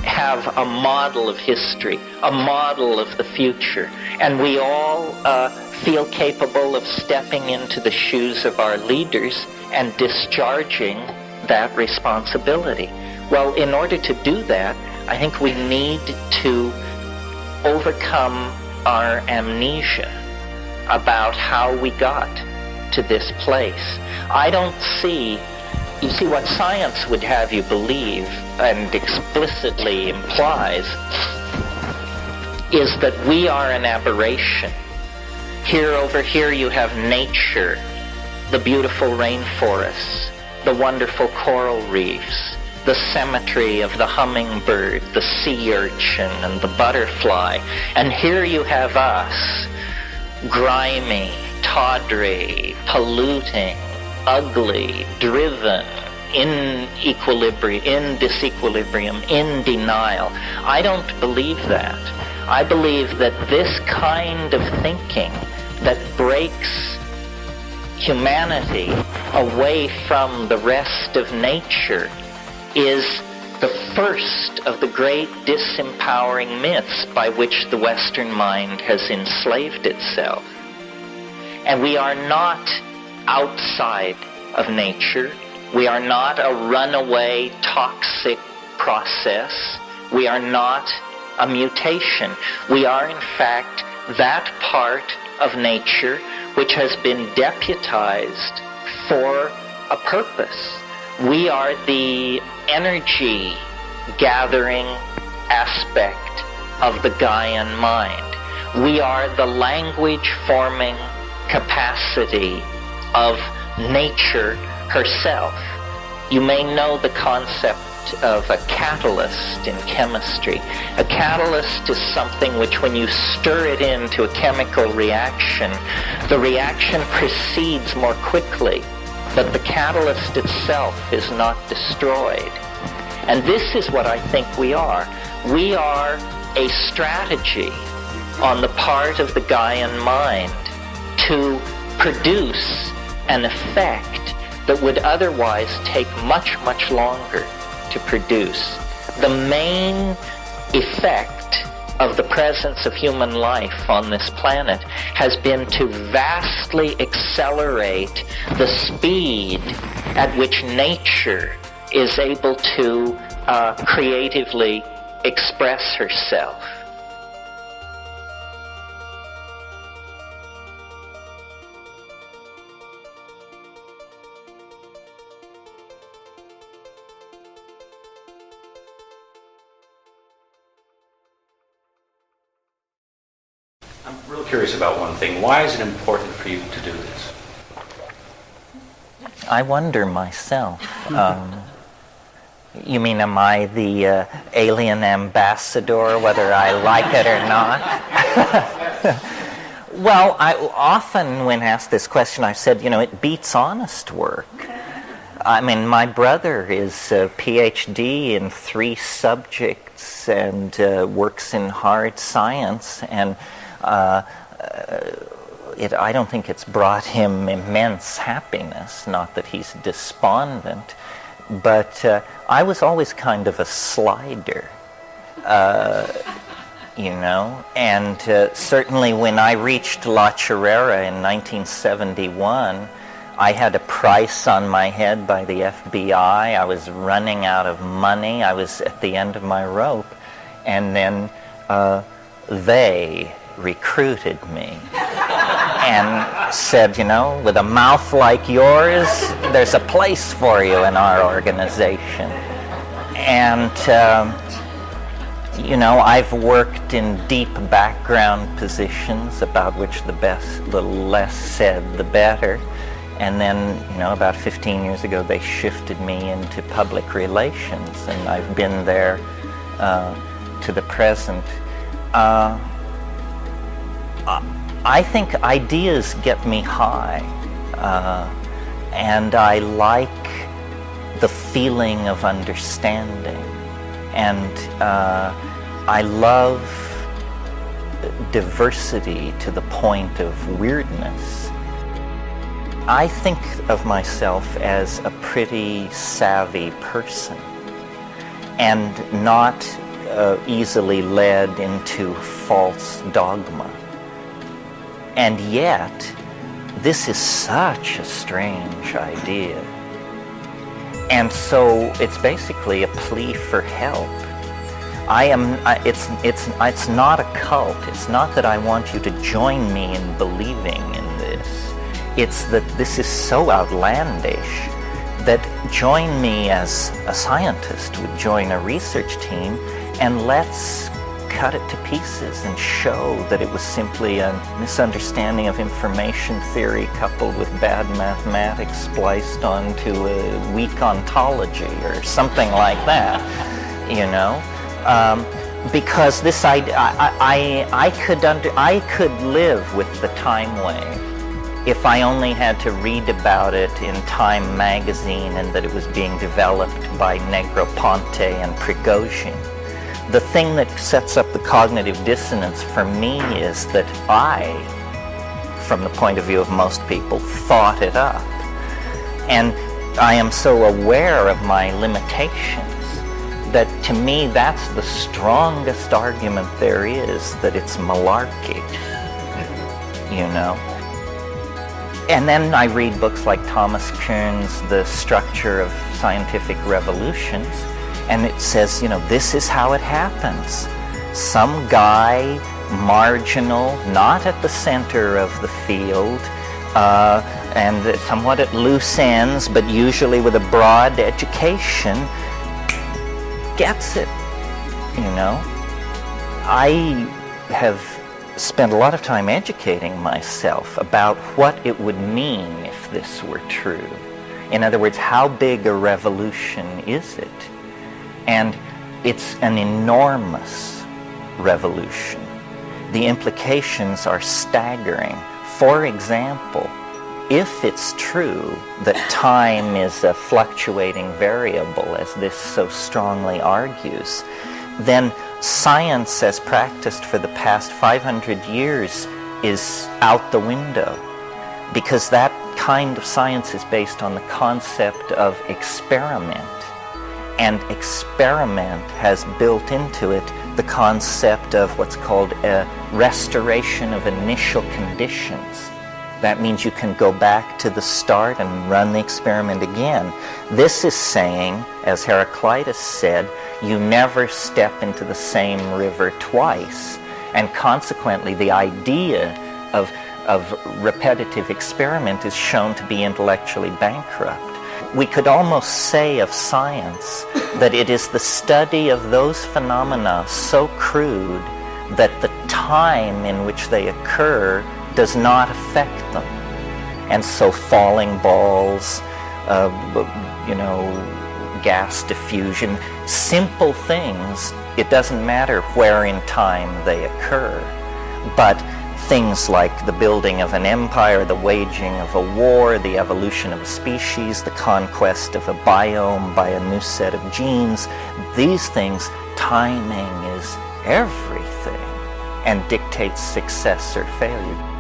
have a model of history, a model of the future, and we all feel capable of stepping into the shoes of our leaders and discharging that responsibility. Well, in order to do that, I think we need to overcome our amnesia about how we got to this place. I don't see, you see, what science would have you believe and explicitly implies is that we are an aberration. Here, over here, you have nature, the beautiful rainforests, the wonderful coral reefs, the symmetry of the hummingbird, the sea urchin, and the butterfly. And here you have us, grimy, tawdry, polluting, ugly, driven, in equilibrium, in disequilibrium, in denial. I don't believe that. I believe that this kind of thinking that breaks humanity away from the rest of nature is the first of the great disempowering myths by which the Western mind has enslaved itself. And we are not outside of nature. We are not a runaway toxic process. We are not a mutation. We are, in fact, that part of nature which has been deputized for a purpose. We are the energy gathering aspect of the Gaian mind. We are the language forming capacity of nature herself. You may know the concept of a catalyst in chemistry. A catalyst is something which, when you stir it into a chemical reaction, the reaction proceeds more quickly, but the catalyst itself is not destroyed. And this is what I think we are. We are a strategy on the part of the Gaian mind to produce an effect that would otherwise take much, much longer to produce. The main effect of the presence of human life on this planet has been to vastly accelerate the speed at which nature is able to creatively express herself. I'm real curious about one thing. Why is it important for you to do this? I wonder myself. You mean, am I the alien ambassador, whether I like it or not? Well, I often, when asked this question, I've said, it beats honest work. I mean, my brother is a PhD in 3 subjects and works in hard science, and I don't think it's brought him immense happiness, not that he's despondent, but I was always kind of a slider, and certainly when I reached La Chirera in 1971, I had a price on my head by the FBI. I was running out of money. I was at the end of my rope, and then they recruited me and said, with a mouth like yours, there's a place for you in our organization. And, I've worked in deep background positions about which the less said, the better. And then, about 15 years ago, they shifted me into public relations, and I've been there to the present. I think ideas get me high, and I like the feeling of understanding, and I love diversity to the point of weirdness. I think of myself as a pretty savvy person, and not easily led into false dogma. And yet, this is such a strange idea. And so it's basically a plea for help. It's not a cult. It's not that I want you to join me in believing in this. It's that this is so outlandish that join me as a scientist would join a research team, and let's cut it to pieces and show that it was simply a misunderstanding of information theory coupled with bad mathematics spliced onto a weak ontology or something like that, because this I could live with the time wave if I only had to read about it in Time magazine and that it was being developed by Negroponte and Prigozhin. The thing that sets up the cognitive dissonance for me is that I, from the point of view of most people, thought it up. And I am so aware of my limitations that to me that's the strongest argument there is, that it's malarkey, you know. And then I read books like Thomas Kuhn's The Structure of Scientific Revolutions, and it says, you know, this is how it happens. Some guy, marginal, not at the center of the field, and somewhat at loose ends, but usually with a broad education, gets it, you know. I have spent a lot of time educating myself about what it would mean if this were true. In other words, how big a revolution is it? And it's an enormous revolution. The implications are staggering. For example, if it's true that time is a fluctuating variable, as this so strongly argues, then science as practiced for the past 500 years is out the window, because that kind of science is based on the concept of experiment, and experiment has built into it the concept of what's called a restoration of initial conditions. That means you can go back to the start and run the experiment again. This is saying, as Heraclitus said, you never step into the same river twice. And consequently, the idea of repetitive experiment is shown to be intellectually bankrupt. We could almost say of science that it is the study of those phenomena so crude that the time in which they occur does not affect them. And so falling balls, you know, gas diffusion, simple things, it doesn't matter where in time they occur. But things like the building of an empire, the waging of a war, the evolution of a species, the conquest of a biome by a new set of genes, these things, timing is everything and dictates success or failure.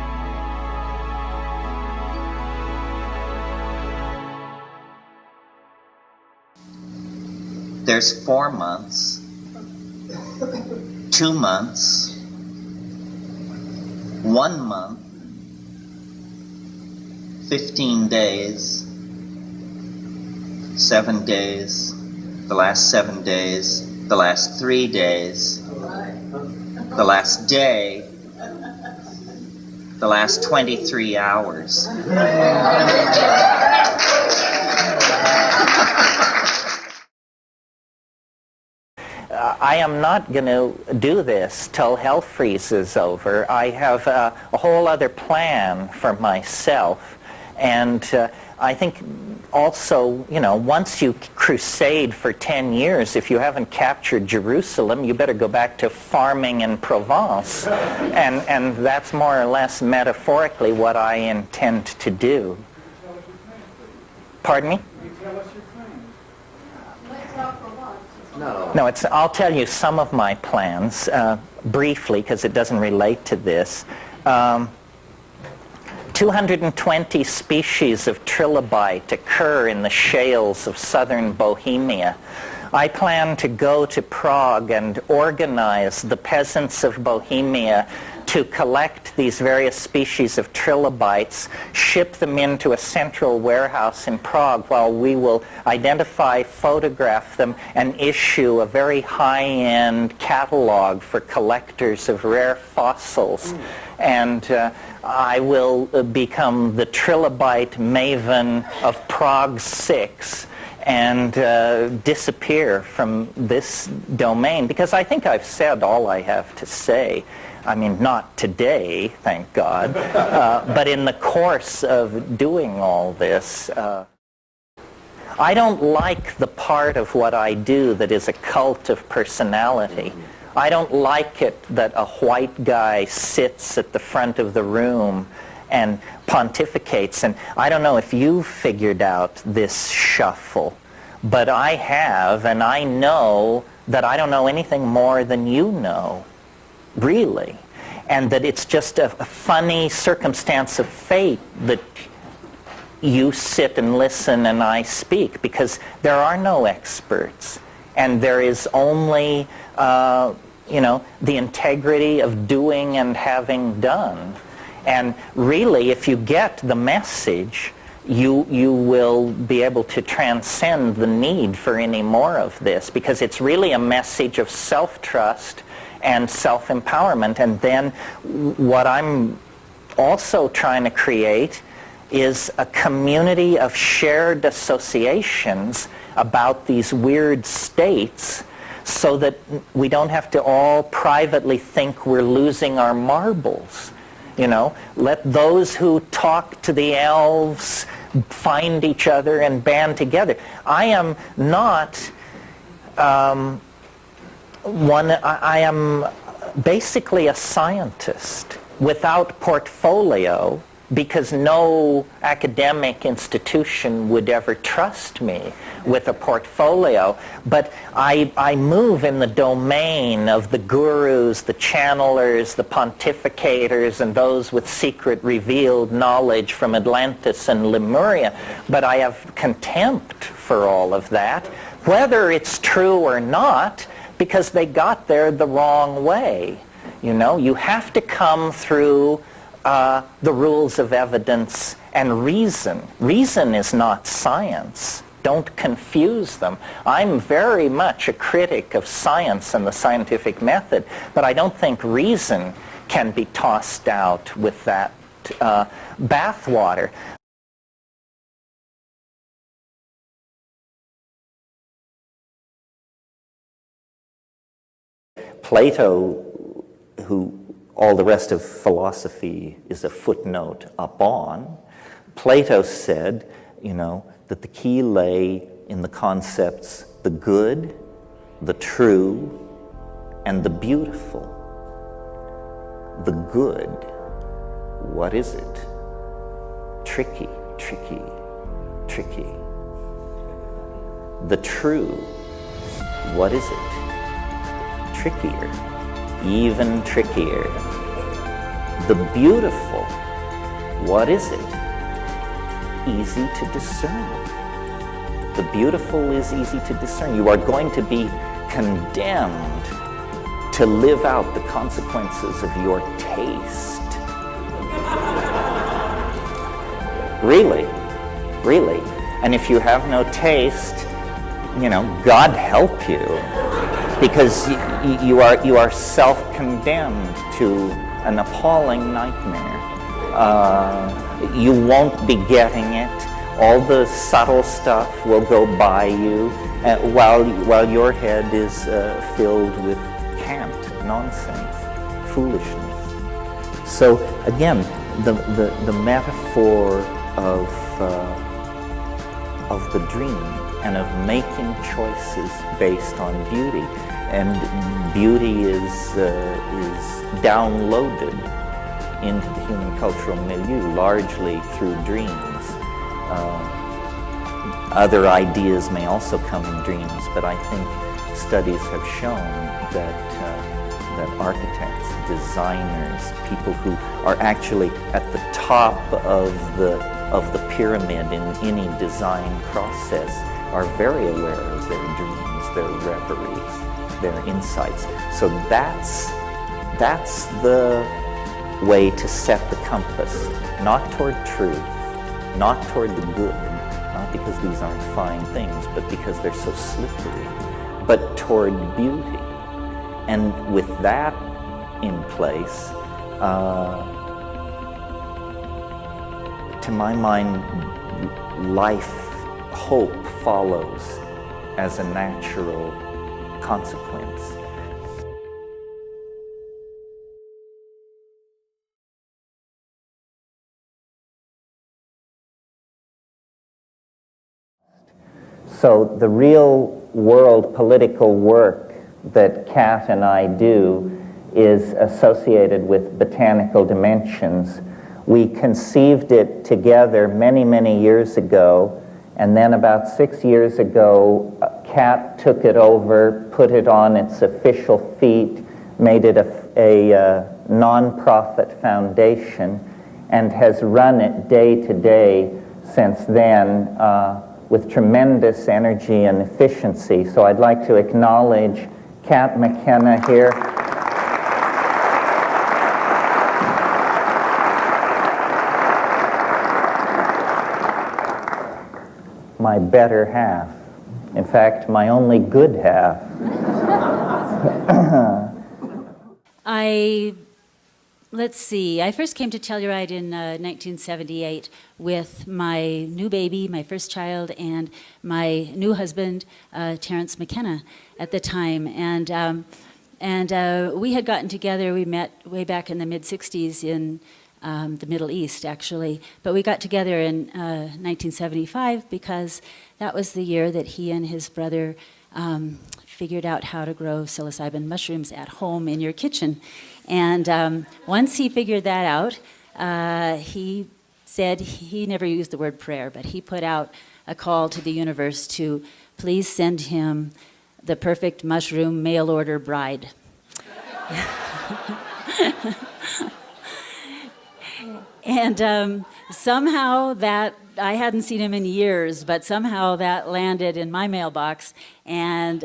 There's 4 months, 2 months, 1 month, 15 days, 7 days, the last 7 days, the last 3 days, the last day, the last 23 hours. I am not going to do this till hell freezes over. I have a whole other plan for myself. And I think also, you know, once you crusade for 10 years, if you haven't captured Jerusalem, you better go back to farming in Provence. And that's more or less metaphorically what I intend to do. Pardon me? No, I'll tell you some of my plans briefly, because it doesn't relate to this. 220 species of trilobite occur in the shales of southern Bohemia. I plan to go to Prague and organize the peasants of Bohemia to collect these various species of trilobites, ship them into a central warehouse in Prague, while we will identify, photograph them, and issue a very high-end catalog for collectors of rare fossils. And I will become the trilobite maven of Prague 6 and disappear from this domain, because I think I've said all I have to say. I mean, not today, thank God, but in the course of doing all this. I don't like the part of what I do that is a cult of personality. I don't like it that a white guy sits at the front of the room and pontificates. And I don't know if you've figured out this shuffle, but I have, and I know that I don't know anything more than you know, really. And that it's just a funny circumstance of fate that you sit and listen and I speak, because there are no experts. And there is only, the integrity of doing and having done. And really, if you get the message, you will be able to transcend the need for any more of this, because it's really a message of self-trust and self-empowerment. And then what I'm also trying to create is a community of shared associations about these weird states, so that we don't have to all privately think we're losing our marbles. Let those who talk to the elves find each other and band together. I am not I am basically a scientist without portfolio, because no academic institution would ever trust me with a portfolio. But I move in the domain of the gurus, the channelers, the pontificators, and those with secret revealed knowledge from Atlantis and Lemuria. But I have contempt for all of that, whether it's true or not, because they got there the wrong way. You have to come through the rules of evidence and reason. Reason is not science. Don't confuse them. I'm very much a critic of science and the scientific method, but I don't think reason can be tossed out with that bathwater. Plato, who all the rest of philosophy is a footnote up on, Plato said, that the key lay in the concepts the good, the true, and the beautiful. The good, what is it? Tricky, tricky, tricky. The true, what is it? Trickier, even trickier. The beautiful, what is it? Easy to discern. The beautiful is easy to discern. You are going to be condemned to live out the consequences of your taste. Really, really. And if you have no taste, God help you, because you are self-condemned to an appalling nightmare. You won't be getting it. All the subtle stuff will go by you, while your head is filled with cant, nonsense, foolishness. So again, the metaphor of the dream and of making choices based on beauty, and beauty is downloaded into the human cultural milieu largely through dreams. Other ideas may also come in dreams, but I think studies have shown that architects, designers, people who are actually at the top of the pyramid in any design process are very aware of their dreams, their reveries, their insights. So that's the way to set the compass, not toward truth, not toward the good, not because these aren't fine things, but because they're so slippery, but toward beauty. And with that in place, to my mind, life, hope follows as a natural consequence. So the real world political work that Kat and I do is associated with botanical dimensions, We conceived it together many, many years ago, and then about 6 years ago, Kat took it over, put it on its official feet, made it a non-profit foundation, and has run it day to day since then with tremendous energy and efficiency. So I'd like to acknowledge Kat McKenna here. My better half. In fact, my only good half. Let's see, I first came to Telluride in 1978 with my new baby, my first child, and my new husband, Terence McKenna, at the time. And we had gotten together, we met way back in the mid-60s in the Middle East, actually. But we got together in 1975 because that was the year that he and his brother figured out how to grow psilocybin mushrooms at home in your kitchen. And once he figured that out, he said, he never used the word prayer, but he put out a call to the universe to please send him the perfect mushroom mail-order bride. And somehow that, I hadn't seen him in years, but somehow that landed in my mailbox. And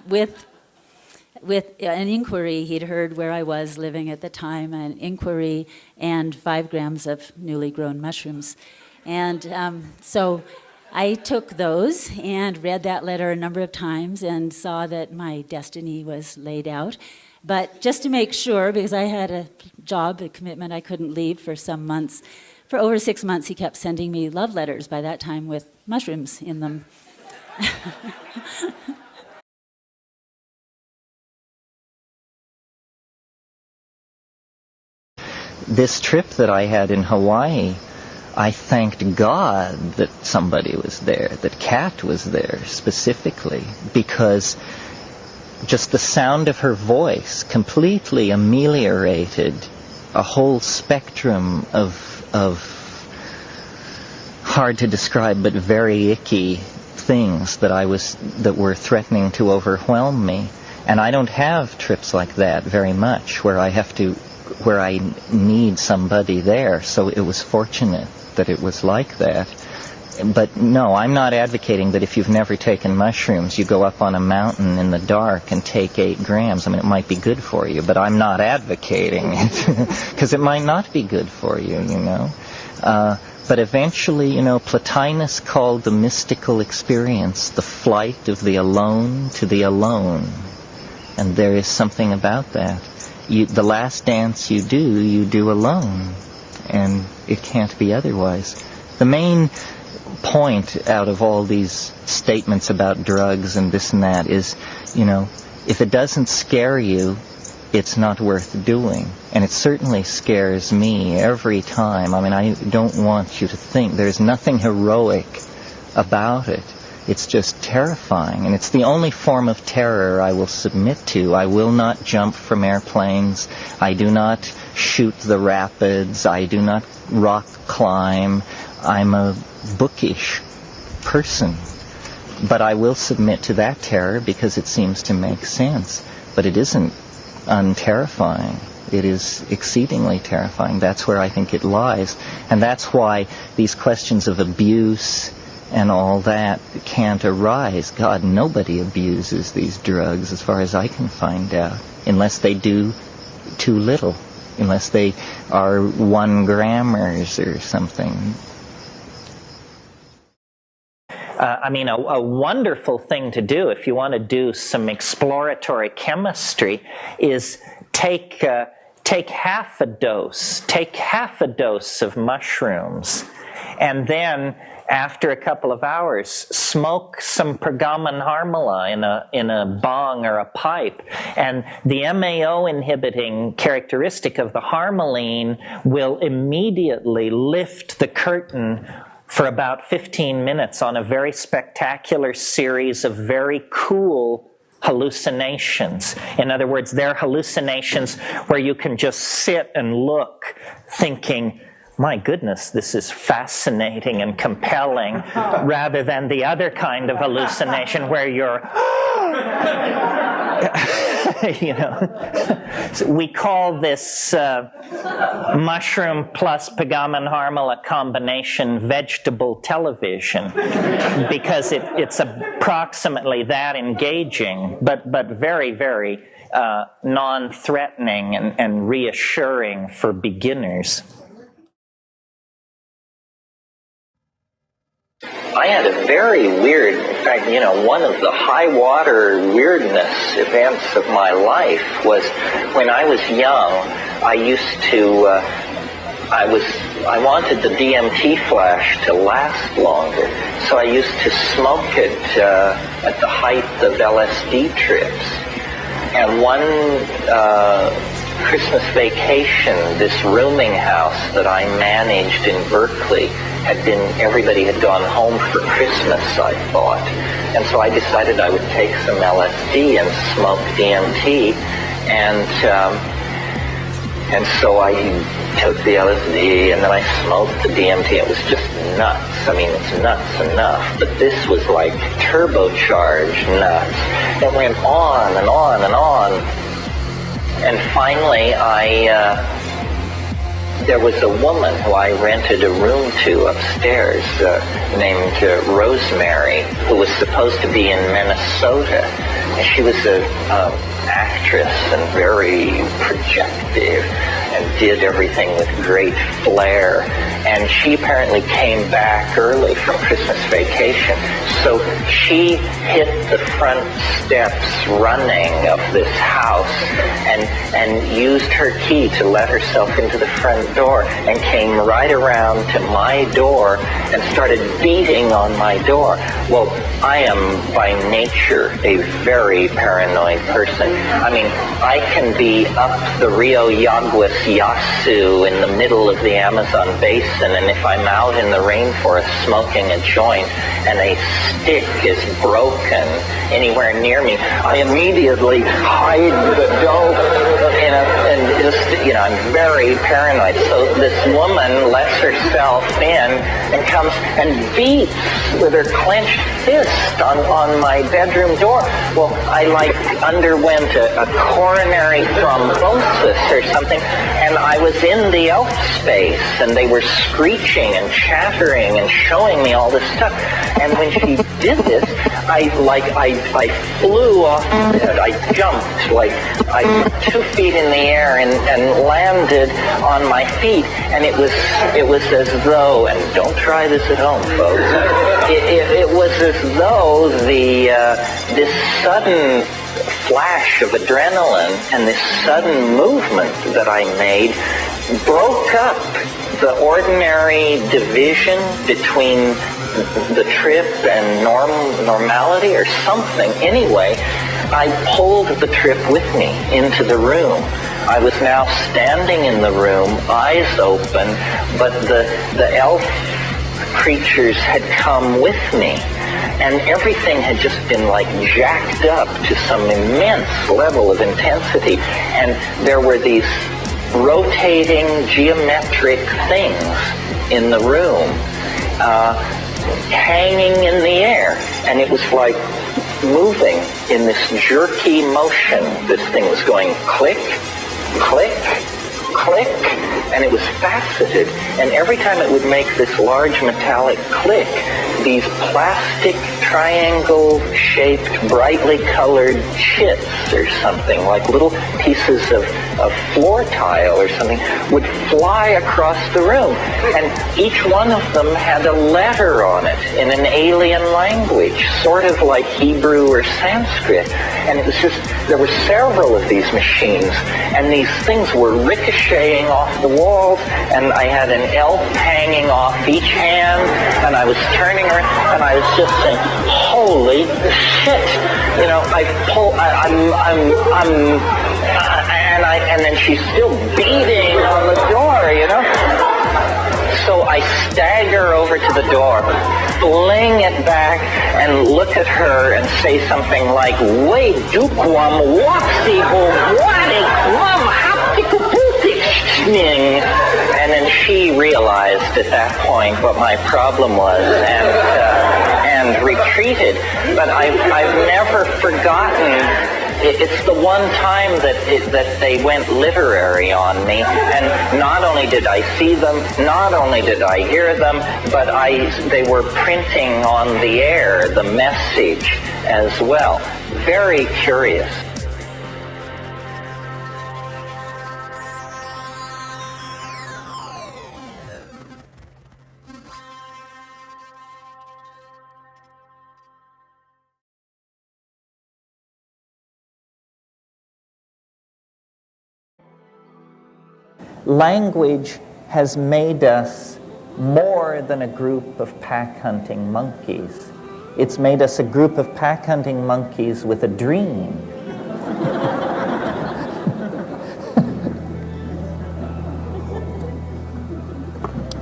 with an inquiry, he'd heard where I was living at the time, an inquiry and 5 grams of newly grown mushrooms. And so I took those and read that letter a number of times and saw that my destiny was laid out. But just to make sure, because I had a job, a commitment I couldn't leave for some months, for over 6 months he kept sending me love letters by that time with mushrooms in them. This trip that I had in Hawaii, I thanked God that somebody was there, that Kat was there specifically, because just the sound of her voice completely ameliorated a whole spectrum of hard to describe but very icky things that were threatening to overwhelm me. And I don't have trips like that very much where I need somebody there, so it was fortunate that it was like that. But no, I'm not advocating that if you've never taken mushrooms, you go up on a mountain in the dark and take 8 grams. I mean, it might be good for you, but I'm not advocating it, because it might not be good for you, you know. But eventually, you know, Plotinus called the mystical experience the flight of the alone to the alone. And there is something about that. The last dance you do alone. And it can't be otherwise. The main point out of all these statements about drugs and this and that is, you know, if it doesn't scare you, it's not worth doing. And it certainly scares me every time. I mean, I don't want you to think there's nothing heroic about it. It's just terrifying, and it's the only form of terror I will submit to. I will not jump from airplanes. I do not shoot the rapids. I do not rock climb. I'm a bookish person. But I will submit to that terror because it seems to make sense. But it isn't unterrifying. It is exceedingly terrifying. That's where I think it lies. And that's why these questions of abuse and all that can't arise. God, nobody abuses these drugs as far as I can find out, unless they do too little, unless they are 1 grammers or something. I mean, a wonderful thing to do if you want to do some exploratory chemistry is take half a dose of mushrooms, and then after a couple of hours, smoke some pergamon harmala in a bong or a pipe. And the MAO inhibiting characteristic of the harmaline will immediately lift the curtain for about 15 minutes on a very spectacular series of very cool hallucinations. In other words, they're hallucinations where you can just sit and look, thinking, my goodness, this is fascinating and compelling, rather than the other kind of hallucination where you're, you know. So we call this mushroom plus Pagaman-Harmala combination vegetable television, because it's approximately that engaging, but very, very non-threatening and reassuring for beginners. I had a very weird, in fact, you know, one of the high water weirdness events of my life was when I was young. I used to, I wanted the DMT flash to last longer, so I used to smoke it at the height of LSD trips. And one Christmas vacation, this rooming house that I managed in Berkeley everybody had gone home for Christmas, I thought. And so I decided I would take some LSD and smoke DMT. And so I took the LSD and then I smoked the DMT. It was just nuts. I mean, it's nuts enough. But this was like turbocharged nuts. It went on and on and on. And finally, there was a woman who I rented a room to upstairs named Rosemary, who was supposed to be in Minnesota. And she was an actress and very projective and did everything with great flair. And she apparently came back early from Christmas vacation. So she hit the front steps running of this house and used her key to let herself into the front door and came right around to my door and started beating on my door. Well, I am by nature a very paranoid person. I mean, I can be up the Rio Yaguas Yasu in the middle of the Amazon basin, and if I'm out in the rainforest smoking a joint and a stick is broken anywhere near me, I immediately hide the dope, and just, you know, I'm very paranoid. So this woman lets herself in and comes and beats with her clenched fist on my bedroom door. Well, I underwent a coronary thrombosis or something, and I was in the elf space, and they were screeching and chattering and showing me all this stuff. And when she did this, I flew off the bed. I jumped, I 2 feet in the air and landed on my feet, and it was as though, and don't try this at home, folks, it was as though this sudden flash of adrenaline and this sudden movement that I made broke up the ordinary division between the trip and normality or something. Anyway, I pulled the trip with me into the room. I was now standing in the room, eyes open, but the elf creatures had come with me. And everything had just been jacked up to some immense level of intensity. And there were these rotating geometric things in the room, hanging in the air. And it was like moving in this jerky motion. This thing was going click, click, click, and it was faceted. And every time it would make this large metallic click, these plastic triangle-shaped, brightly colored chits or something, like little pieces of floor tile or something, would fly across the room. And each one of them had a letter on it in an alien language, sort of like Hebrew or Sanskrit. And it was just, there were several of these machines, and these things were ricocheting off the walls, and I had an elf hanging off each hand, and I was turning around, and I was just saying, holy shit, you know, and then she's still beating on the door, you know. So I stagger over to the door, fling it back, and look at her and say something like, "Wait, dukwam waxi bo wadi kwam haptikuputik." And then she realized at that point what my problem was and retreated. But I've never forgotten. It's the one time that they went literary on me, and not only did I see them, not only did I hear them, but they were printing on the air the message as well. Very curious. Language has made us more than a group of pack-hunting monkeys. It's made us a group of pack-hunting monkeys with a dream.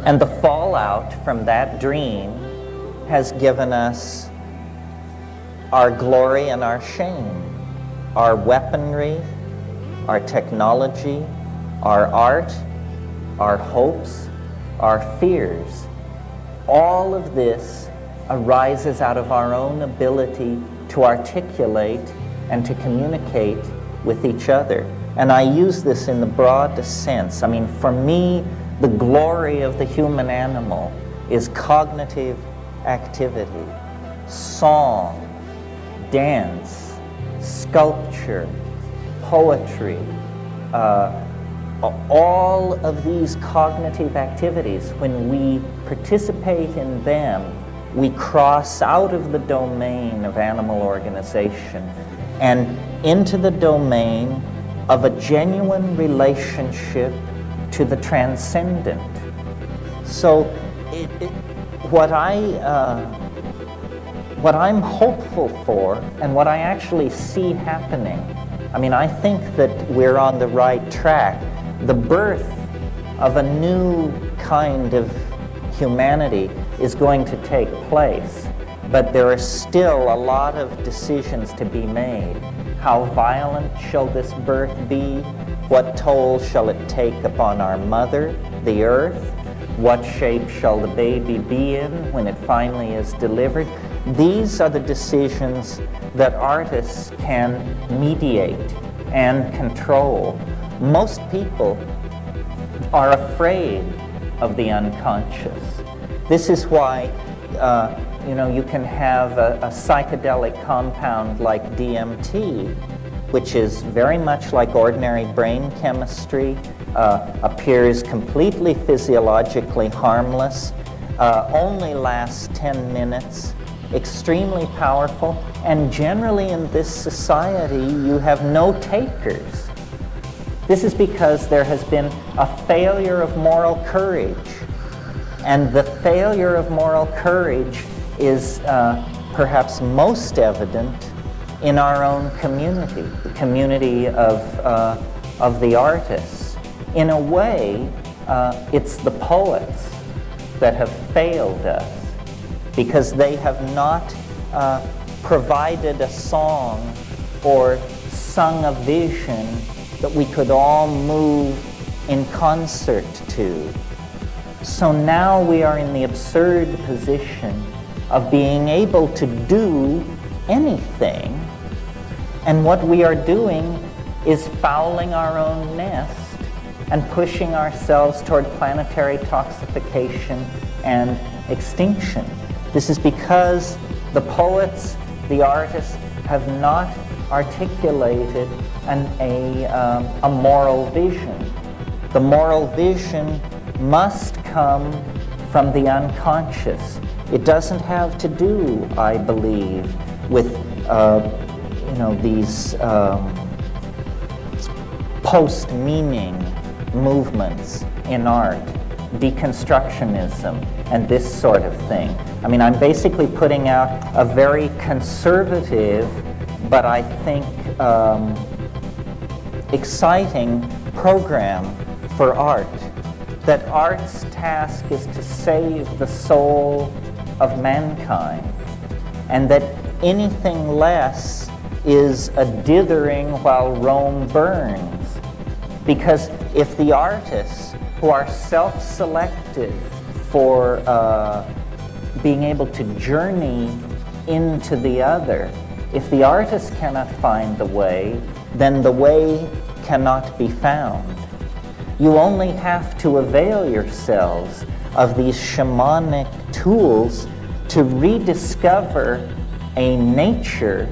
And the fallout from that dream has given us our glory and our shame, our weaponry, our technology, our art, our hopes, our fears. All of this arises out of our own ability to articulate and to communicate with each other. And I use this in the broadest sense. I mean, for me, the glory of the human animal is cognitive activity, song, dance, sculpture, poetry, all of these cognitive activities, when we participate in them, we cross out of the domain of animal organization and into the domain of a genuine relationship to the transcendent. So what I'm hopeful for, and what I actually see happening, I mean, I think that we're on the right track. The birth of a new kind of humanity is going to take place, but there are still a lot of decisions to be made. How violent shall this birth be? What toll shall it take upon our mother, the earth? What shape shall the baby be in when it finally is delivered? These are the decisions that artists can mediate and control. Most people are afraid of the unconscious. This is why you can have a psychedelic compound like DMT, which is very much like ordinary brain chemistry, appears completely physiologically harmless, only lasts 10 minutes, extremely powerful, and generally in this society you have no takers. This is because there has been a failure of moral courage. And the failure of moral courage is perhaps most evident in our own community, the community of the artists. In a way, it's the poets that have failed us because they have not provided a song or sung a vision that we could all move in concert to. So now we are in the absurd position of being able to do anything, and what we are doing is fouling our own nest and pushing ourselves toward planetary toxification and extinction. This is because the poets, the artists, have not articulated a moral vision. The moral vision must come from the unconscious. It doesn't have to do, I believe, with these post-meaning movements in art, deconstructionism, and this sort of thing. I mean, I'm basically putting out a very conservative, but I think exciting program for art. That art's task is to save the soul of mankind, and that anything less is a dithering while Rome burns. Because if the artists who are self-selected for being able to journey into the other, if the artists cannot find the way, then the way cannot be found. You only have to avail yourselves of these shamanic tools to rediscover a nature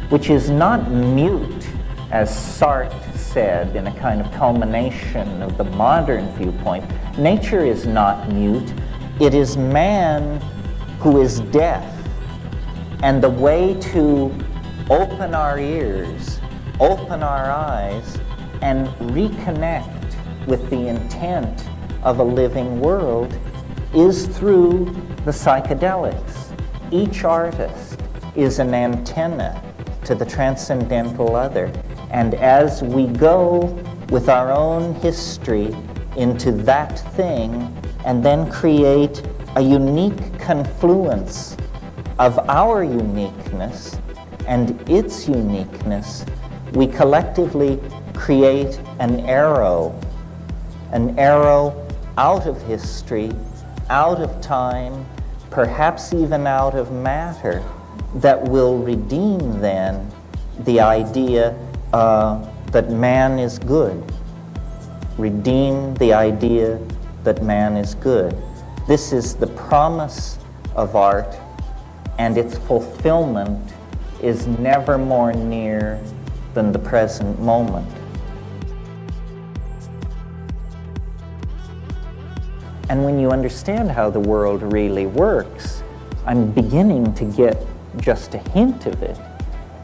which is not mute, as Sartre said in a kind of culmination of the modern viewpoint. Nature is not mute. It is man who is deaf. And the way to open our ears, open our eyes, and reconnect with the intent of a living world is through the psychedelics. Each artist is an antenna to the transcendental other. And as we go with our own history into that thing and then create a unique confluence of our uniqueness and its uniqueness, we collectively create an arrow out of history, out of time, perhaps even out of matter, that will redeem then the idea that man is good. Redeem the idea that man is good. This is the promise of art, and its fulfillment is never more near than the present moment. And when you understand how the world really works, I'm beginning to get just a hint of it.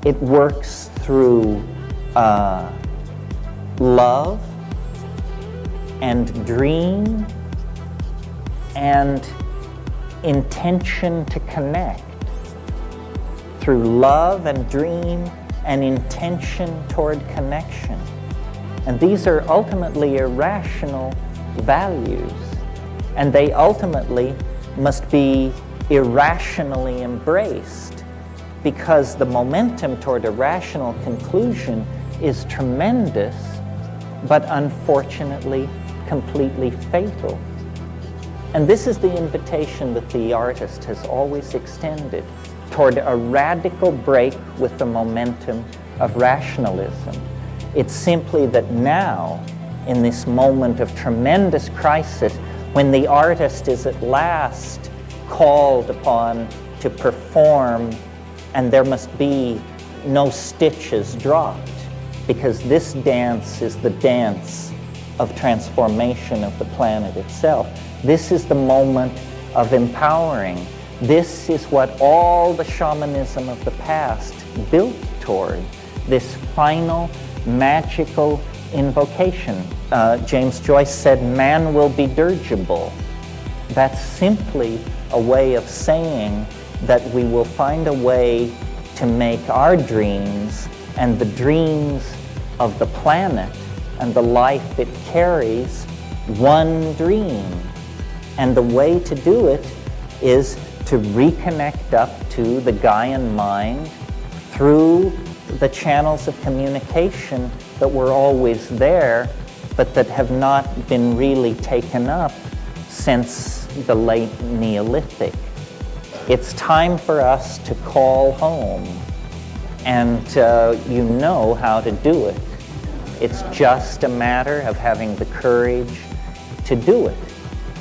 It works through love and dream and intention to connect. Through love and dream and intention toward connection. And these are ultimately irrational values. And they ultimately must be irrationally embraced, because the momentum toward a rational conclusion is tremendous, but unfortunately completely fatal. And this is the invitation that the artist has always extended toward a radical break with the momentum of rationalism. It's simply that now, in this moment of tremendous crisis, when the artist is at last called upon to perform, and there must be no stitches dropped, because this dance is the dance of transformation of the planet itself. This is the moment of empowering. This is what all the shamanism of the past built toward, this final magical invocation. James Joyce said, man will be dirigible. That's simply a way of saying that we will find a way to make our dreams and the dreams of the planet and the life it carries one dream. And the way to do it is to reconnect up to the Gaian mind through the channels of communication that were always there, but that have not been really taken up since the late Neolithic. It's time for us to call home, and you know how to do it. It's just a matter of having the courage to do it,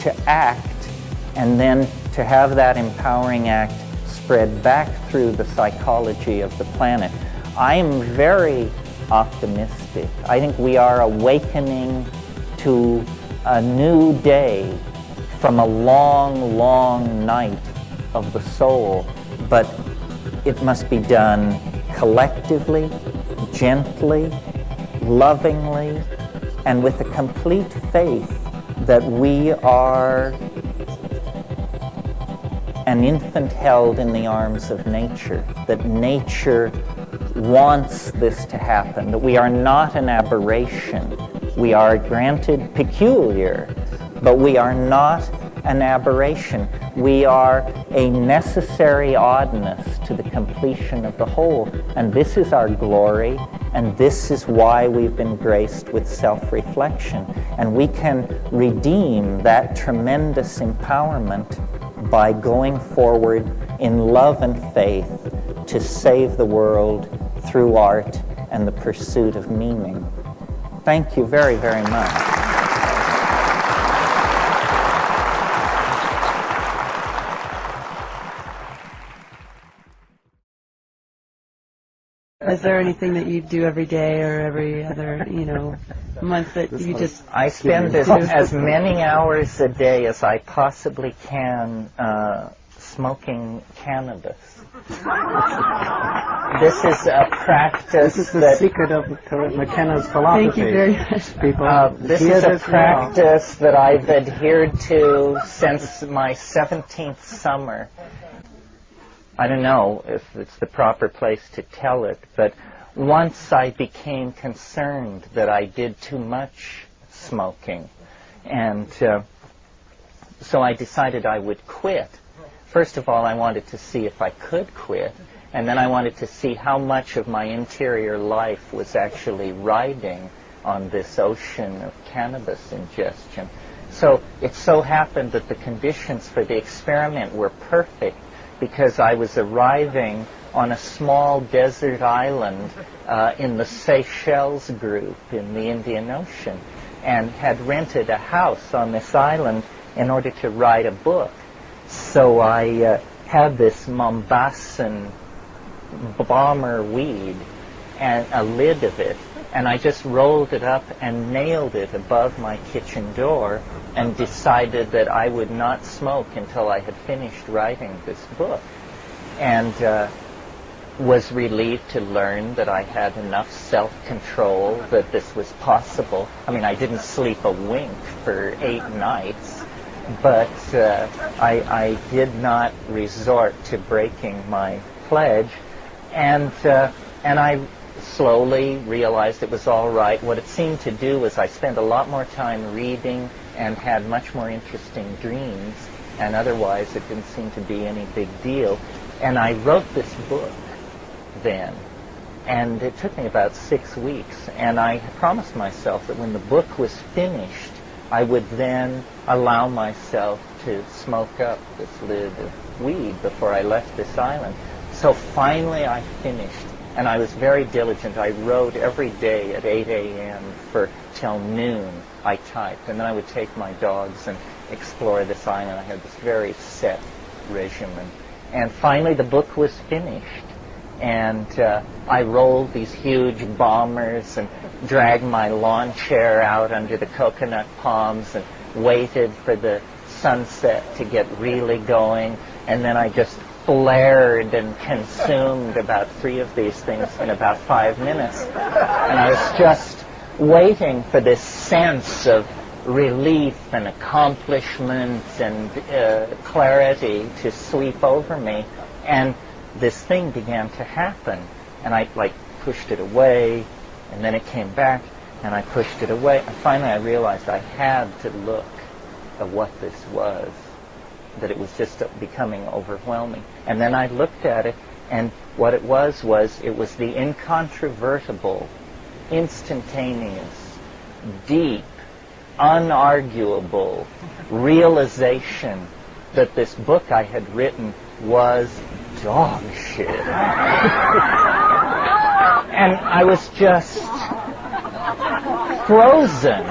to act, and then to have that empowering act spread back through the psychology of the planet. I am very optimistic. I think we are awakening to a new day from a long, long night of the soul, but it must be done collectively, gently, lovingly, and with a complete faith that we are an infant held in the arms of nature, that nature wants this to happen, that we are not an aberration. We are granted peculiar, but we are not an aberration. We are a necessary oddness to the completion of the whole. And this is our glory, And this is why we've been graced with self-reflection. And we can redeem that tremendous empowerment by going forward in love and faith to save the world through art and the pursuit of meaning. Thank you very, very much. Is there anything that you do every day or every other, month that you just... I spend as many hours a day as I possibly can smoking cannabis. This is a practice. This is the secret of Terence McKenna's philosophy. Thank you very much. This is a practice that I've adhered to since my 17th summer. I don't know if it's the proper place to tell it, but once I became concerned that I did too much smoking, and so I decided I would quit. First of all, I wanted to see if I could quit, and then I wanted to see how much of my interior life was actually riding on this ocean of cannabis ingestion. So it so happened that the conditions for the experiment were perfect, because I was arriving on a small desert island in the Seychelles group in the Indian Ocean, and had rented a house on this island in order to write a book. So I had this Mombassan bomber weed and a lid of it, and I just rolled it up and nailed it above my kitchen door and decided that I would not smoke until I had finished writing this book. And was relieved to learn that I had enough self-control that this was possible. I mean, I didn't sleep a wink for 8 nights, but I did not resort to breaking my pledge, and I slowly realized it was all right. What it seemed to do was I spent a lot more time reading and had much more interesting dreams, and otherwise it didn't seem to be any big deal. And I wrote this book then, and it took me about 6 weeks, and I promised myself that when the book was finished, I would then allow myself to smoke up this lid of weed before I left this island. So finally I finished, and I was very diligent. I wrote every day at 8 a.m. for till noon. I typed, and then I would take my dogs and explore this island. I had this very set regimen. And finally the book was finished, and I rolled these huge bombers and dragged my lawn chair out under the coconut palms and waited for the sunset to get really going, and then I just flared and consumed about 3 of these things in about 5 minutes. And I was just waiting for this sense of relief and accomplishment and clarity to sweep over me, and this thing began to happen, and I pushed it away, and then it came back, and I pushed it away, and finally I realized I had to look at what this was, that it was just becoming overwhelming. And then I looked at it, and what it was it was the incontrovertible, instantaneous, deep, unarguable realization that this book I had written was dog shit. And I was just frozen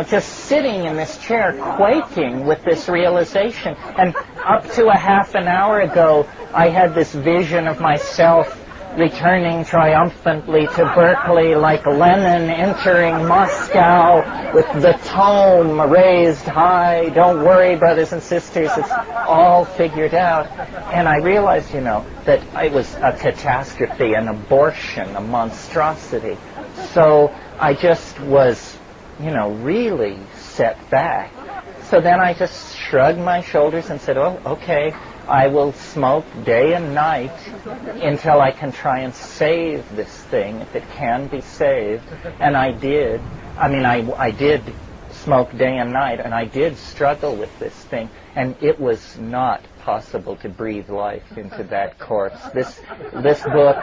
just sitting in this chair quaking with this realization. And up to a half an hour ago, I had this vision of myself returning triumphantly to Berkeley like Lenin entering Moscow with the tome raised high. Don't worry, brothers and sisters, it's all figured out. And I realized, that it was a catastrophe, an abortion, a monstrosity. So I just was, really set back. So then I just shrugged my shoulders and said, oh, okay, I will smoke day and night until I can try and save this thing, if it can be saved. And I did. I did smoke day and night, and I did struggle with this thing, and it was not possible to breathe life into that corpse. This book,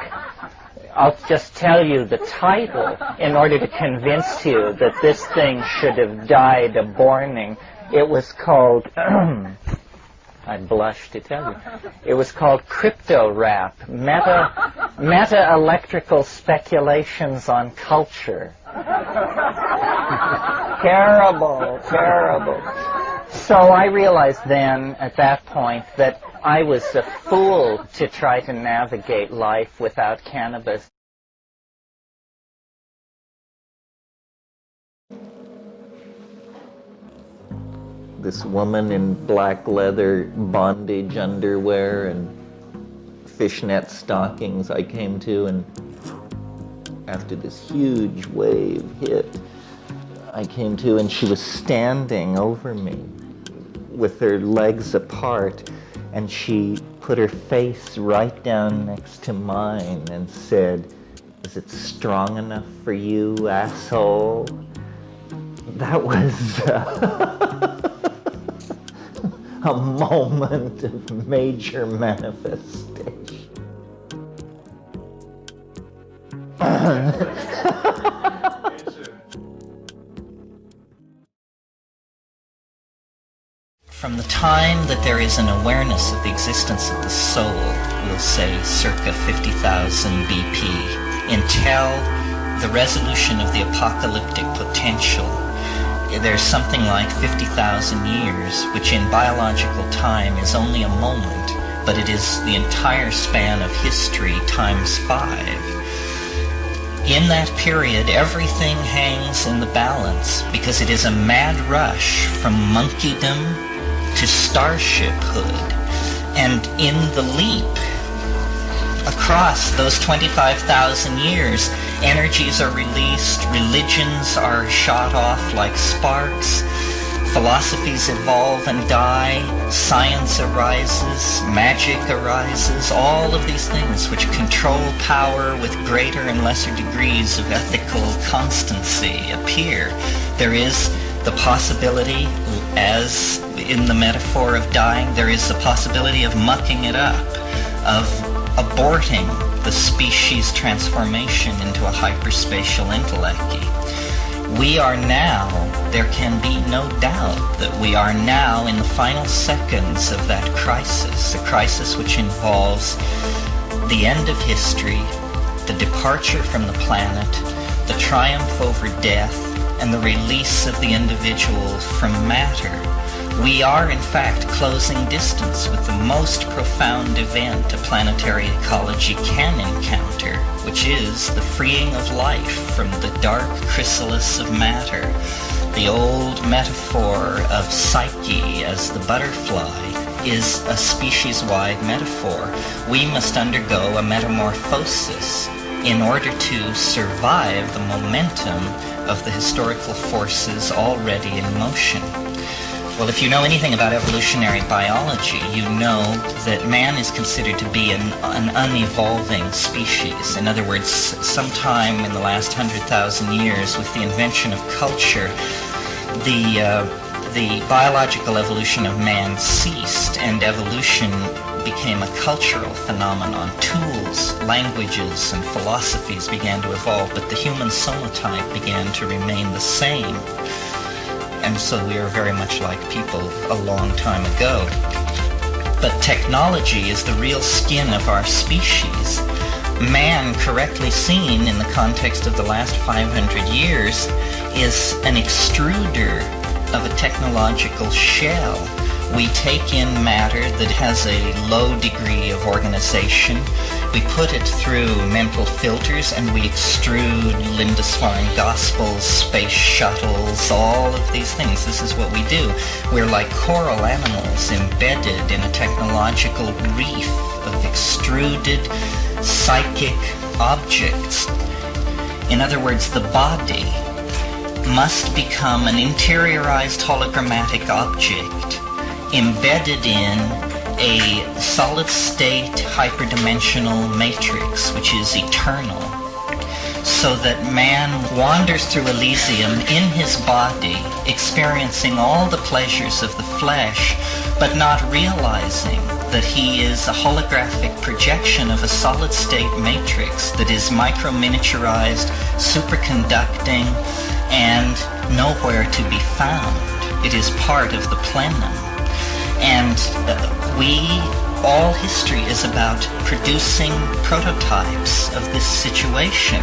I'll just tell you the title in order to convince you that this thing should have died a borning. It was called, I blush to tell you, it was called Crypto Rap, Meta-Electrical Speculations on Culture. Terrible, terrible. So I realized then, at that point, that I was a fool to try to navigate life without cannabis. This woman in black leather bondage underwear and fishnet stockings I came to, and after this huge wave hit, I came to, and she was standing over me with her legs apart, and she put her face right down next to mine and said, "Is it strong enough for you, asshole?" That was a moment of major manifestation. From the time that there is an awareness of the existence of the soul, we'll say circa 50,000 BP, until the resolution of the apocalyptic potential, there's something like 50,000 years, which in biological time is only a moment, but it is the entire span of history times 5. In that period, everything hangs in the balance, because it is a mad rush from monkeydom to starshiphood. And in the leap across those 25,000 years, energies are released, religions are shot off like sparks, philosophies evolve and die, science arises, magic arises, all of these things which control power with greater and lesser degrees of ethical constancy appear. There is the possibility, as in the metaphor of dying, there is the possibility of mucking it up, of aborting the species transformation into a hyperspatial intellecty. We are now, there can be no doubt that we are now in the final seconds of that crisis, a crisis which involves the end of history, the departure from the planet, the triumph over death, and the release of the individual from matter. We are, in fact, closing distance with the most profound event a planetary ecology can encounter, which is the freeing of life from the dark chrysalis of matter. The old metaphor of psyche as the butterfly is a species-wide metaphor. We must undergo a metamorphosis in order to survive the momentum of the historical forces already in motion. Well, if you know anything about evolutionary biology, you know that man is considered to be an unevolving species. In other words, sometime in the last 100,000 years, with the invention of culture, the biological evolution of man ceased, and evolution became a cultural phenomenon. Tools, languages, and philosophies began to evolve, but the human sonotype began to remain the same. And so we are very much like people a long time ago. But technology is the real skin of our species. Man, correctly seen in the context of the last 500 years, is an extruder of a technological shell. We take in matter that has a low degree of organization. We put it through mental filters, and we extrude Lindisfarne Gospels, space shuttles, all of these things. This is what we do. We're like coral animals embedded in a technological reef of extruded psychic objects. In other words, the body must become an interiorized hologrammatic object embedded in a solid-state hyperdimensional matrix which is eternal, so that man wanders through Elysium in his body, experiencing all the pleasures of the flesh but not realizing that he is a holographic projection of a solid-state matrix that is micro-miniaturized, superconducting, and nowhere to be found. It is part of the plenum. And all history is about producing prototypes of this situation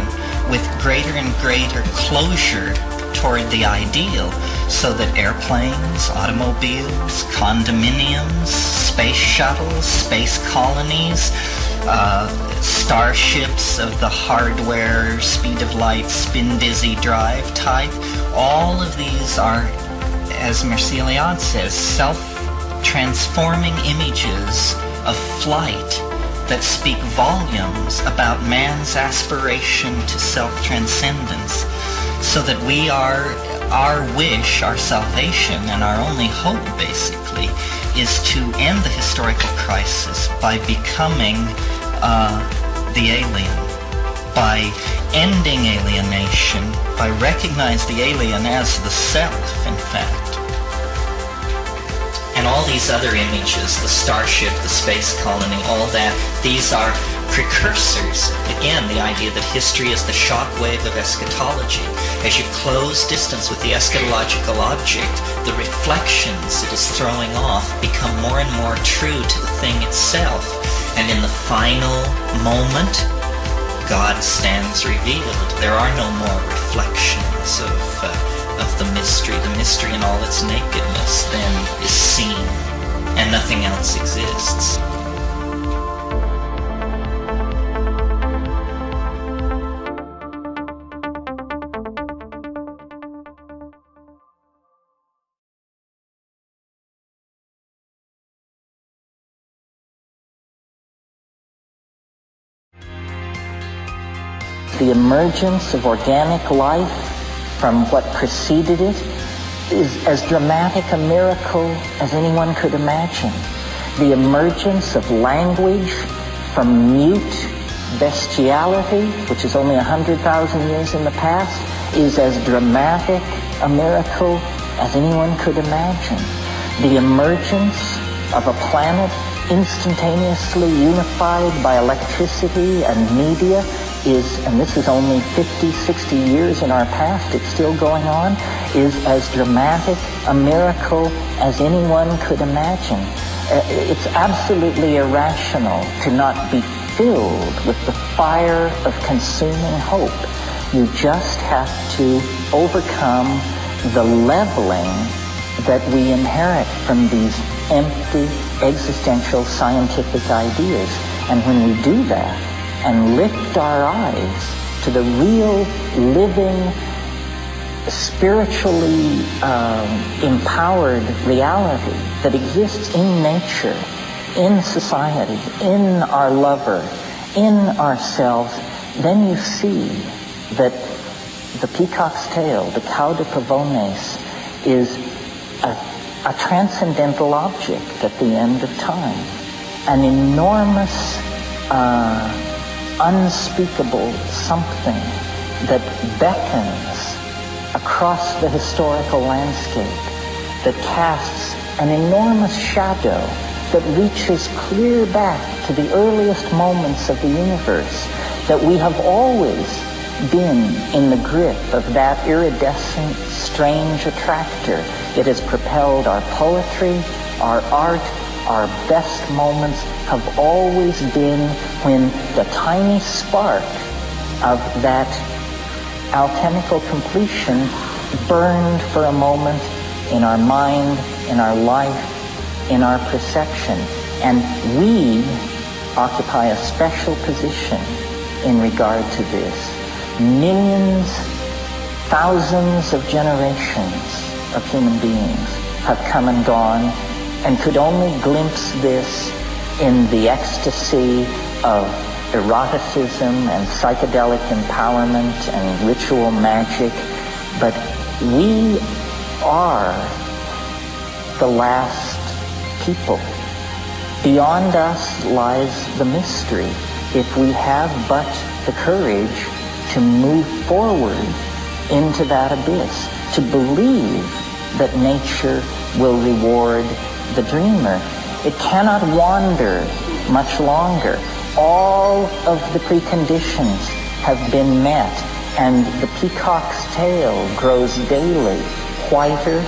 with greater and greater closure toward the ideal, so that airplanes, automobiles, condominiums, space shuttles, space colonies, starships of the hardware, speed of light, spin dizzy drive type, all of these are, as Merceliade says, self-transforming images of flight that speak volumes about man's aspiration to self-transcendence, so that our wish, our salvation, and our only hope, basically, is to end the historical crisis by becoming the alien, by ending alienation, by recognizing the alien as the self, in fact. And all these other images, the starship, the space colony, all that, these are precursors. Again, the idea that history is the shockwave of eschatology. As you close distance with the eschatological object, the reflections it is throwing off become more and more true to the thing itself. And in the final moment, God stands revealed. There are no more reflections of the mystery. The mystery in all its nakedness then is seen, and nothing else exists. The emergence of organic life from what preceded it is as dramatic a miracle as anyone could imagine. The emergence of language from mute bestiality, which is only 100,000 years in the past, is as dramatic a miracle as anyone could imagine. The emergence of a planet instantaneously unified by electricity and media is, and this is only 50, 60 years in our past, it's still going on, is as dramatic a miracle as anyone could imagine. It's absolutely irrational to not be filled with the fire of consuming hope. You just have to overcome the leveling that we inherit from these empty existential scientific ideas. And when we do that and lift our eyes to the real, living, spiritually empowered reality that exists in nature, in society, in our lover, in ourselves, then you see that the peacock's tail, the cauda pavones, is a transcendental object at the end of time. An enormous, unspeakable something that beckons across the historical landscape, that casts an enormous shadow that reaches clear back to the earliest moments of the universe, that we have always been in the grip of that iridescent, strange attractor. It has propelled our poetry, our art, our best moments have always been when the tiny spark of that alchemical completion burned for a moment in our mind, in our life, in our perception. And we occupy a special position in regard to this. Millions, thousands of generations of human beings have come and gone and could only glimpse this in the ecstasy of eroticism and psychedelic empowerment and ritual magic. But we are the last people. Beyond us lies the mystery. If we have but the courage to move forward into that abyss, to believe that nature will reward the dreamer. It cannot wander much longer. All of the preconditions have been met, and the peacock's tail grows daily whiter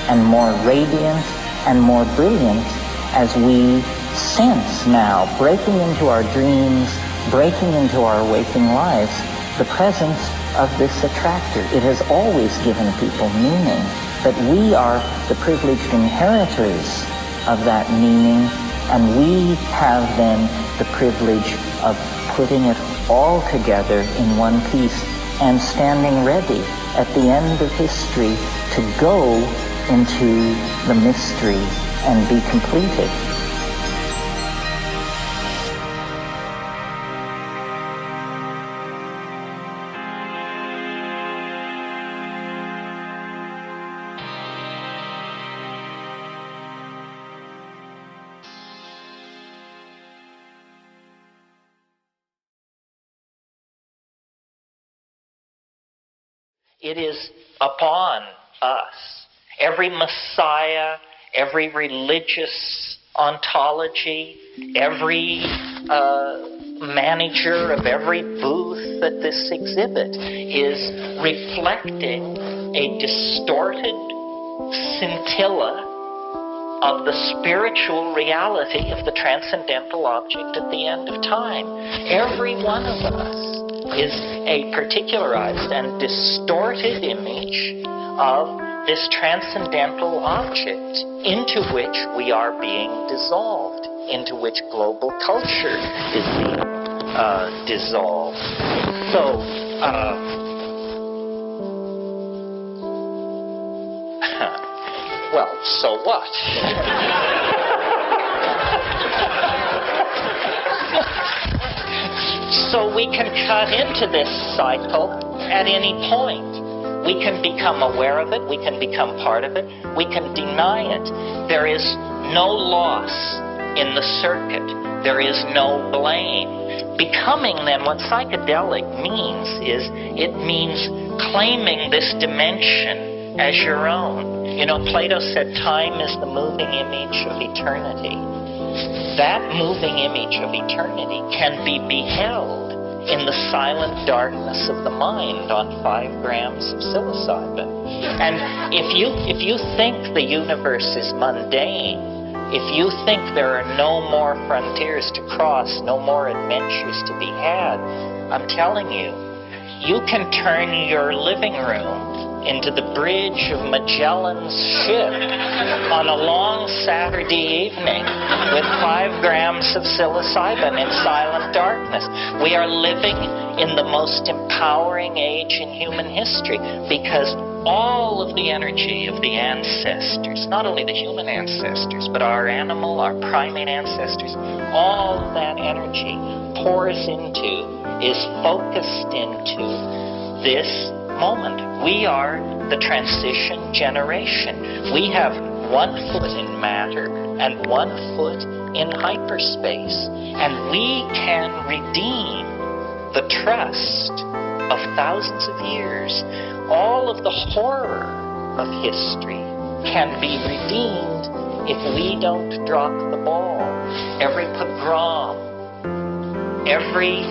and more radiant and more brilliant as we sense now, breaking into our dreams, breaking into our waking lives, the presence of this attractor. It has always given people meaning, but we are the privileged inheritors of that meaning, and we have then the privilege of putting it all together in one piece and standing ready at the end of history to go into the mystery and be completed. It is upon us. Every Messiah, every religious ontology, every manager of every booth at this exhibit is reflecting a distorted scintilla of the spiritual reality of the transcendental object at the end of time. Every one of us is a particularized and distorted image of this transcendental object into which we are being dissolved, into which global culture is being dissolved. So, well, so what? So we can cut into this cycle at any point. We can become aware of it. We can become part of it. We can deny it. There is no loss in the circuit. There is no blame. Becoming, then, what psychedelic means is it means claiming this dimension as your own. You know, Plato said time is the moving image of eternity. That moving image of eternity can be beheld in the silent darkness of the mind on 5 grams of psilocybin. And if you think the universe is mundane, if you think there are no more frontiers to cross, no more adventures to be had, I'm telling you, you can turn your living room into the bridge of Magellan's ship on a long Saturday evening with 5 grams of psilocybin in silent darkness. We are living in the most empowering age in human history because all of the energy of the ancestors, not only the human ancestors, but our animal, our primate ancestors, all of that energy pours into, is focused into this moment. We are the transition generation. We have 1 foot in matter and 1 foot in hyperspace. And we can redeem the trust of thousands of years. All of the horror of history can be redeemed if we don't drop the ball. Every pogrom, every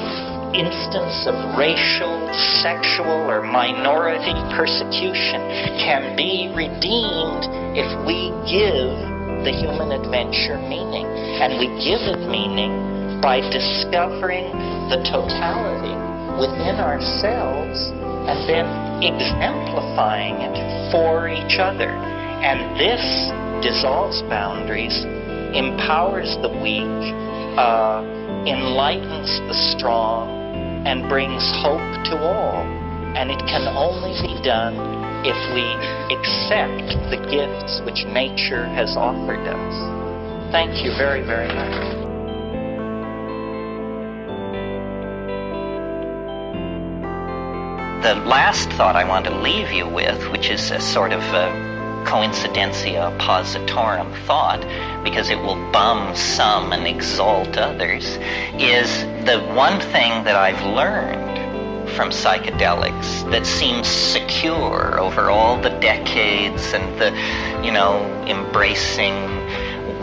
instance of racial, sexual, or minority persecution can be redeemed if we give the human adventure meaning. And we give it meaning by discovering the totality within ourselves and then exemplifying it for each other. And this dissolves boundaries, empowers the weak, enlightens the strong, and brings hope to all. And it can only be done if we accept the gifts which nature has offered us. Thank you very, very much. The last thought I want to leave you with, which is a sort of coincidentia oppositorum thought, because it will bum some and exalt others, is the one thing that I've learned from psychedelics that seems secure over all the decades and the, embracing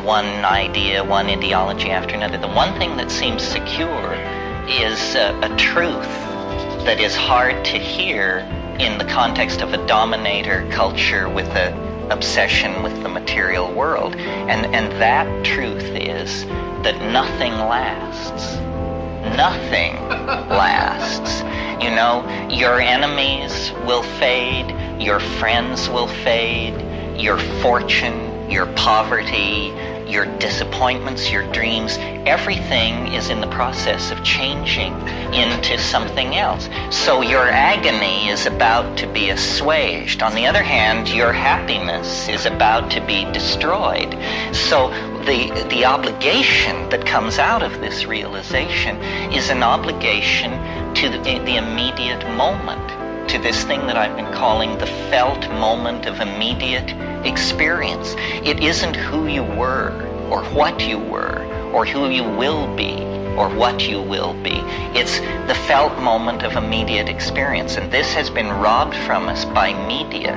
one idea, one ideology after another. The one thing that seems secure is a truth that is hard to hear in the context of a dominator culture with an obsession with the material world. And that truth is that nothing lasts. Nothing lasts. You know, your enemies will fade, your friends will fade, your fortune, your poverty, your disappointments, your dreams, everything is in the process of changing into something else. So your agony is about to be assuaged. On the other hand, your happiness is about to be destroyed. So the obligation that comes out of this realization is an obligation to the immediate moment, to this thing that I've been calling the felt moment of immediate experience. It isn't who you were, or what you were, or who you will be, or what you will be. It's the felt moment of immediate experience. And this has been robbed from us by media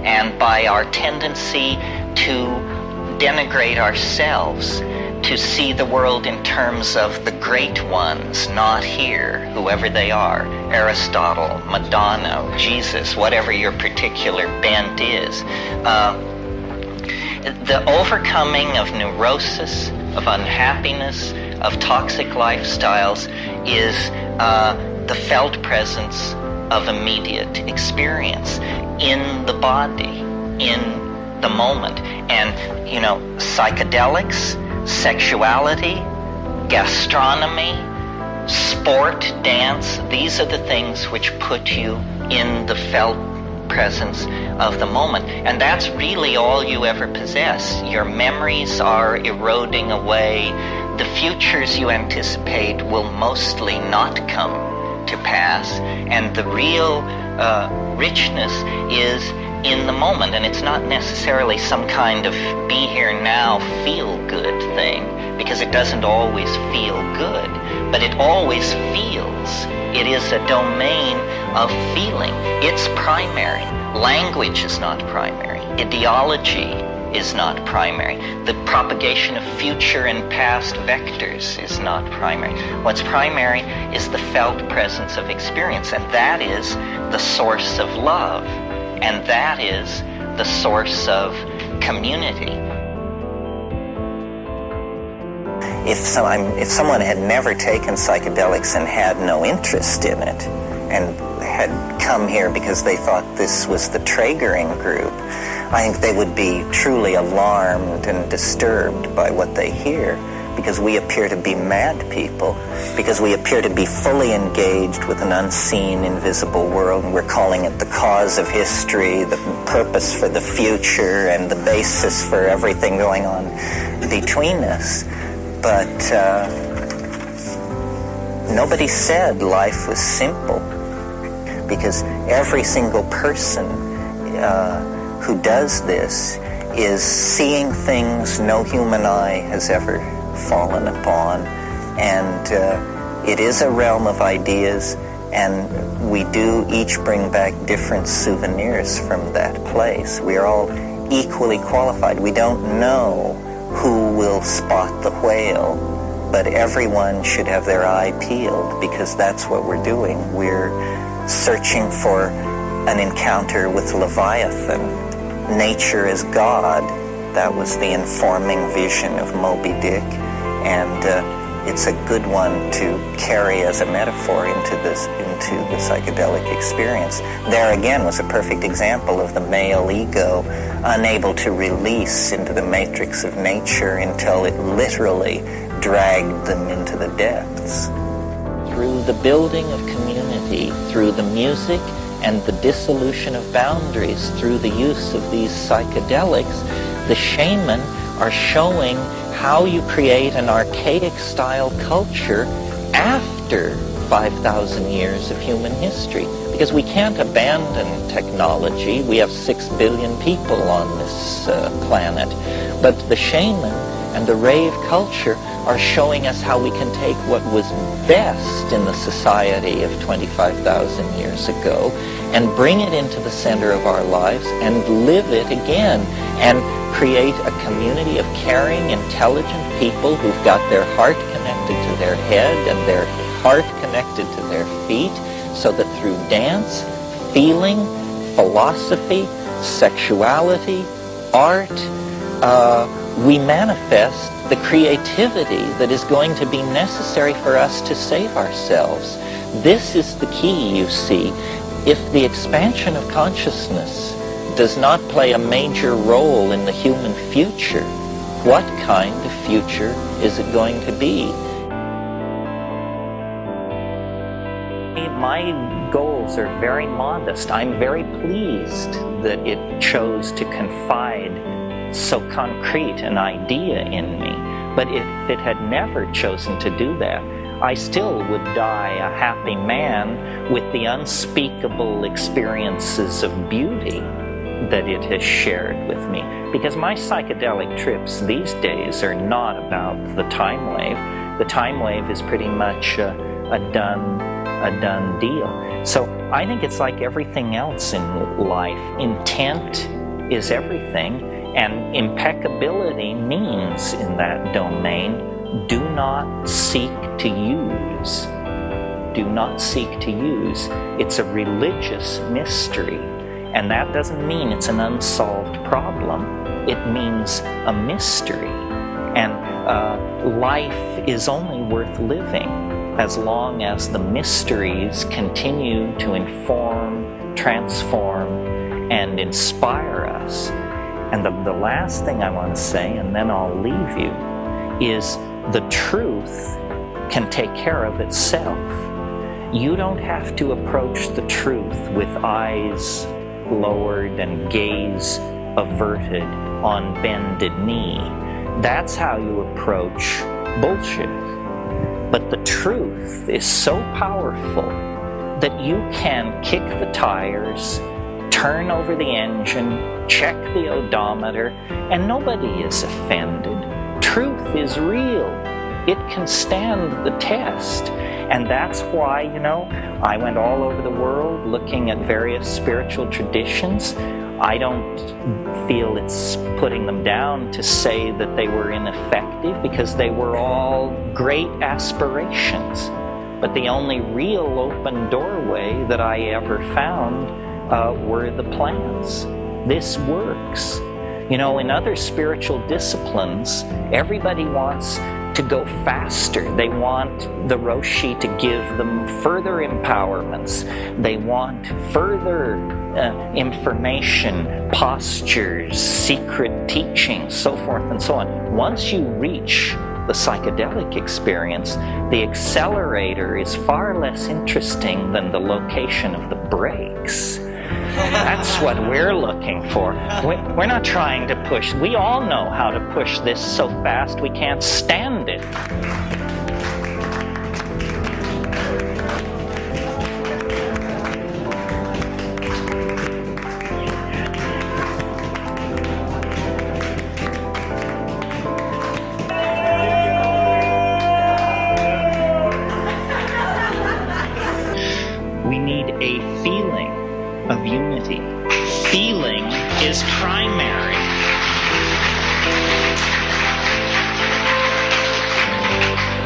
and by our tendency to denigrate ourselves, to see the world in terms of the great ones, not here, whoever they are. Aristotle, Madonna, Jesus, whatever your particular bent is. The overcoming of neurosis, of unhappiness, of toxic lifestyles is the felt presence of immediate experience in the body, in the moment. And, you know, psychedelics, sexuality, gastronomy, sport, dance, these are the things which put you in the felt presence of the moment. And that's really all you ever possess. Your memories are eroding away. The futures you anticipate will mostly not come to pass. And the real richness is in the moment. And it's not necessarily some kind of be here now, feel good thing, because it doesn't always feel good, but it always feels. It is a domain of feeling. It's primary. Language is not primary. Ideology is not primary. The propagation of future and past vectors is not primary. What's primary is the felt presence of experience, and that is the source of love, and that is the source of community. If someone had never taken psychedelics and had no interest in it, and had come here because they thought this was the Traegering group, I think they would be truly alarmed and disturbed by what they hear, because we appear to be mad people, because we appear to be fully engaged with an unseen, invisible world, and we're calling it the cause of history, the purpose for the future, and the basis for everything going on between us. But nobody said life was simple, because every single person who does this is seeing things no human eye has ever fallen upon, and it is a realm of ideas, and we do each bring back different souvenirs from that place. We are all equally qualified. We don't know who will spot the whale, but everyone should have their eye peeled, because that's what we're doing. We're searching for an encounter with Leviathan. Nature is God. That was the informing vision of Moby Dick, and it's a good one to carry as a metaphor into the psychedelic experience. There again was a perfect example of the male ego unable to release into the matrix of nature until it literally dragged them into the depths. Through the building of community, through the music and the dissolution of boundaries, through the use of these psychedelics, the shaman are showing how you create an archaic style culture after 5,000 years of human history. Because we can't abandon technology. We have 6 billion people on this planet. But the shaman and the rave culture are showing us how we can take what was best in the society of 25,000 years ago and bring it into the center of our lives and live it again, and create a community of caring, intelligent people who've got their heart connected to their head and their heart connected to their feet, so that through dance, feeling, philosophy, sexuality, art, we manifest the creativity that is going to be necessary for us to save ourselves. This is the key, you see. If the expansion of consciousness does not play a major role in the human future, what kind of future is it going to be? My goals are very modest. I'm very pleased that it chose to confide so concrete an idea in me. But if it had never chosen to do that, I still would die a happy man with the unspeakable experiences of beauty that it has shared with me. Because my psychedelic trips these days are not about the time wave. The time wave is pretty much a done deal. So I think it's like everything else in life. Intent is everything, and impeccability means in that domain, do not seek to use. Do not seek to use. It's a religious mystery, and that doesn't mean it's an unsolved problem. It means a mystery. And life is only worth living as long as the mysteries continue to inform, transform, and inspire us. And the last thing I want to say, and then I'll leave you, is the truth can take care of itself. You don't have to approach the truth with eyes lowered and gaze averted on bended knee. That's how you approach bullshit. But the truth is so powerful that you can kick the tires, turn over the engine, check the odometer, and nobody is offended. Truth is real. It can stand the test. And that's why, I went all over the world looking at various spiritual traditions. I don't feel it's putting them down to say that they were ineffective, because they were all great aspirations. But the only real open doorway that I ever found were the plants. This works. In other spiritual disciplines, everybody wants to go faster. They want the Roshi to give them further empowerments. They want further information, postures, secret teachings, so forth and so on. Once you reach the psychedelic experience, the accelerator is far less interesting than the location of the brakes. That's what we're looking for. We're not trying to push. We all know how to push this so fast we can't stand it. We need a feeling of unity. Feeling is primary.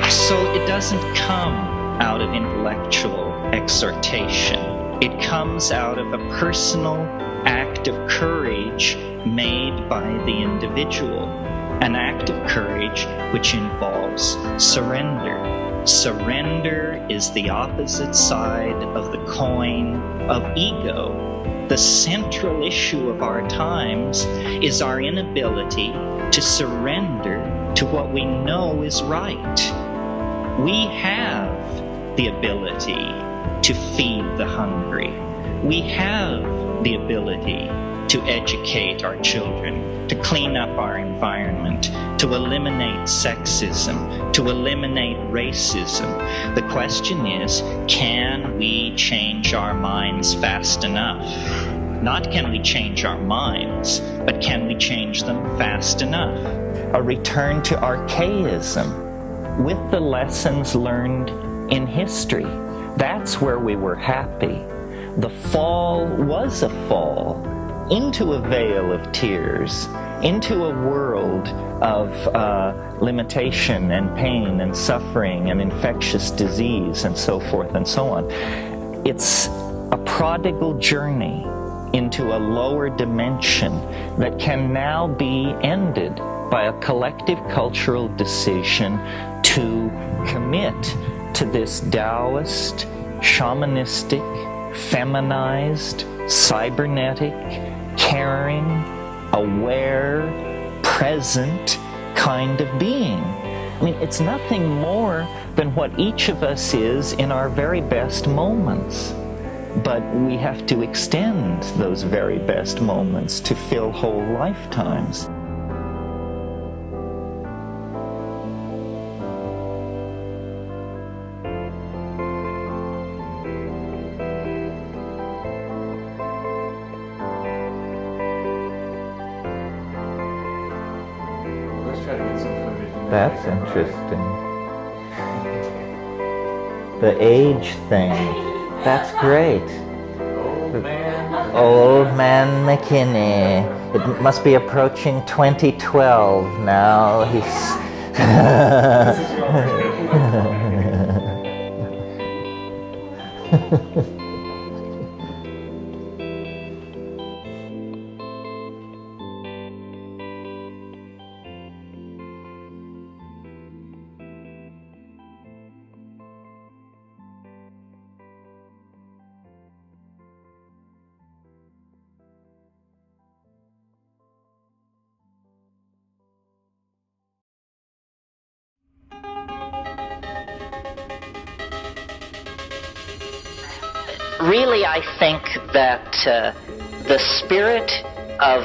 So it doesn't come out of intellectual exhortation. It comes out of a personal act of courage made by the individual. An act of courage which involves surrender. Surrender is the opposite side of the coin of ego. The central issue of our times is our inability to surrender to what we know is right. We have the ability to feed the hungry. We have the ability to educate our children, to clean up our environment, to eliminate sexism, to eliminate racism. The question is, can we change our minds fast enough? Not can we change our minds, but can we change them fast enough? A return to archaism with the lessons learned in history. That's where we were happy. The fall was a fall into a vale of tears, into a world of limitation and pain and suffering and infectious disease and so forth and so on. It's a prodigal journey into a lower dimension that can now be ended by a collective cultural decision to commit to this Taoist, shamanistic, feminized, cybernetic, caring, aware, present kind of being. I mean, it's nothing more than what each of us is in our very best moments. But we have to extend those very best moments to fill whole lifetimes. That's interesting. The age thing. That's great. Old Man McKinney. It must be approaching 2012 now. He's... Really, I think that the spirit of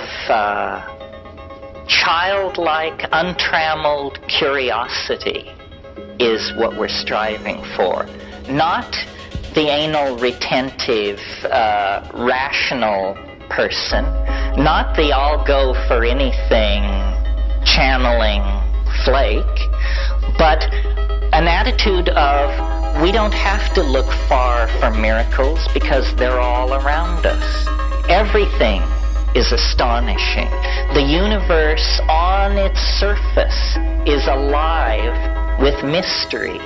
childlike, untrammeled curiosity is what we're striving for. Not the anal retentive, rational person, not the I'll go for anything channeling flake, but an attitude of we don't have to look far for miracles because they're all around us. Everything is astonishing. The universe on its surface is alive with mystery.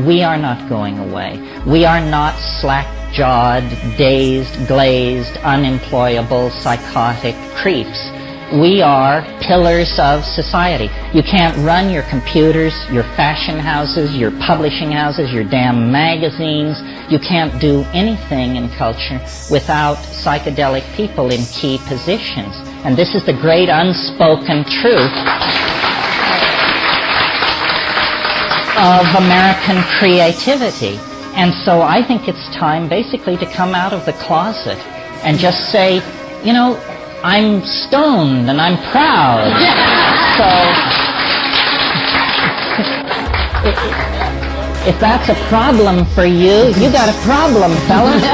We are not going away. We are not slack-jawed, dazed, glazed, unemployable, psychotic creeps. We are pillars of society. You can't run your computers, your fashion houses, your publishing houses, your damn magazines. You can't do anything in culture without psychedelic people in key positions. And this is the great unspoken truth of American creativity. And so I think it's time basically to come out of the closet and just say, you know, I'm stoned and I'm proud. So, if that's a problem for you, you got a problem, fellas.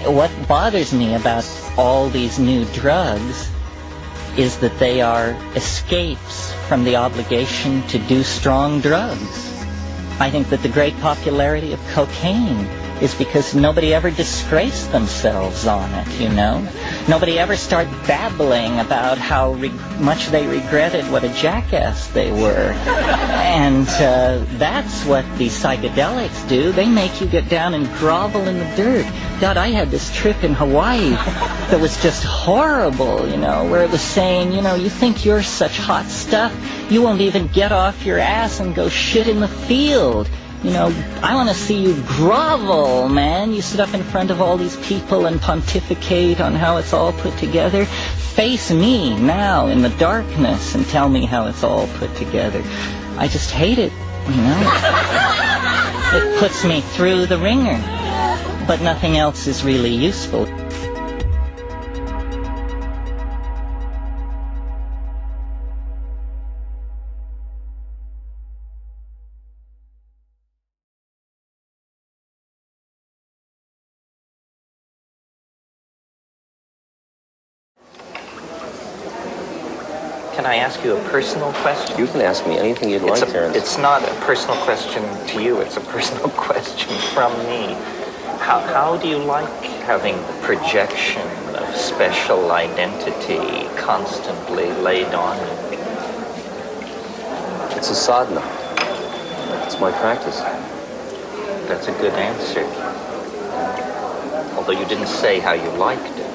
What bothers me about all these new drugs is that they are escapes from the obligation to do strong drugs. I think that the great popularity of cocaine is because nobody ever disgraced themselves on it, you know? Nobody ever started babbling about how much they regretted what a jackass they were. And that's what these psychedelics do. They make you get down and grovel in the dirt. God, I had this trip in Hawaii that was just horrible, you know, where it was saying, you know, you think you're such hot stuff, you won't even get off your ass and go shit in the field. You know, I want to see you grovel, man. You sit up in front of all these people and pontificate on how it's all put together. Face me now in the darkness and tell me how it's all put together. I just hate it, you know. It puts me through the ringer. but nothing else is really useful. Can I ask you a personal question? You can ask me anything you'd like, Terence. It's not a personal question to you, it's a personal question from me. How do you like having the projection of special identity constantly laid on you? It's a sadhana. It's my practice. That's a good answer. Although you didn't say how you liked it.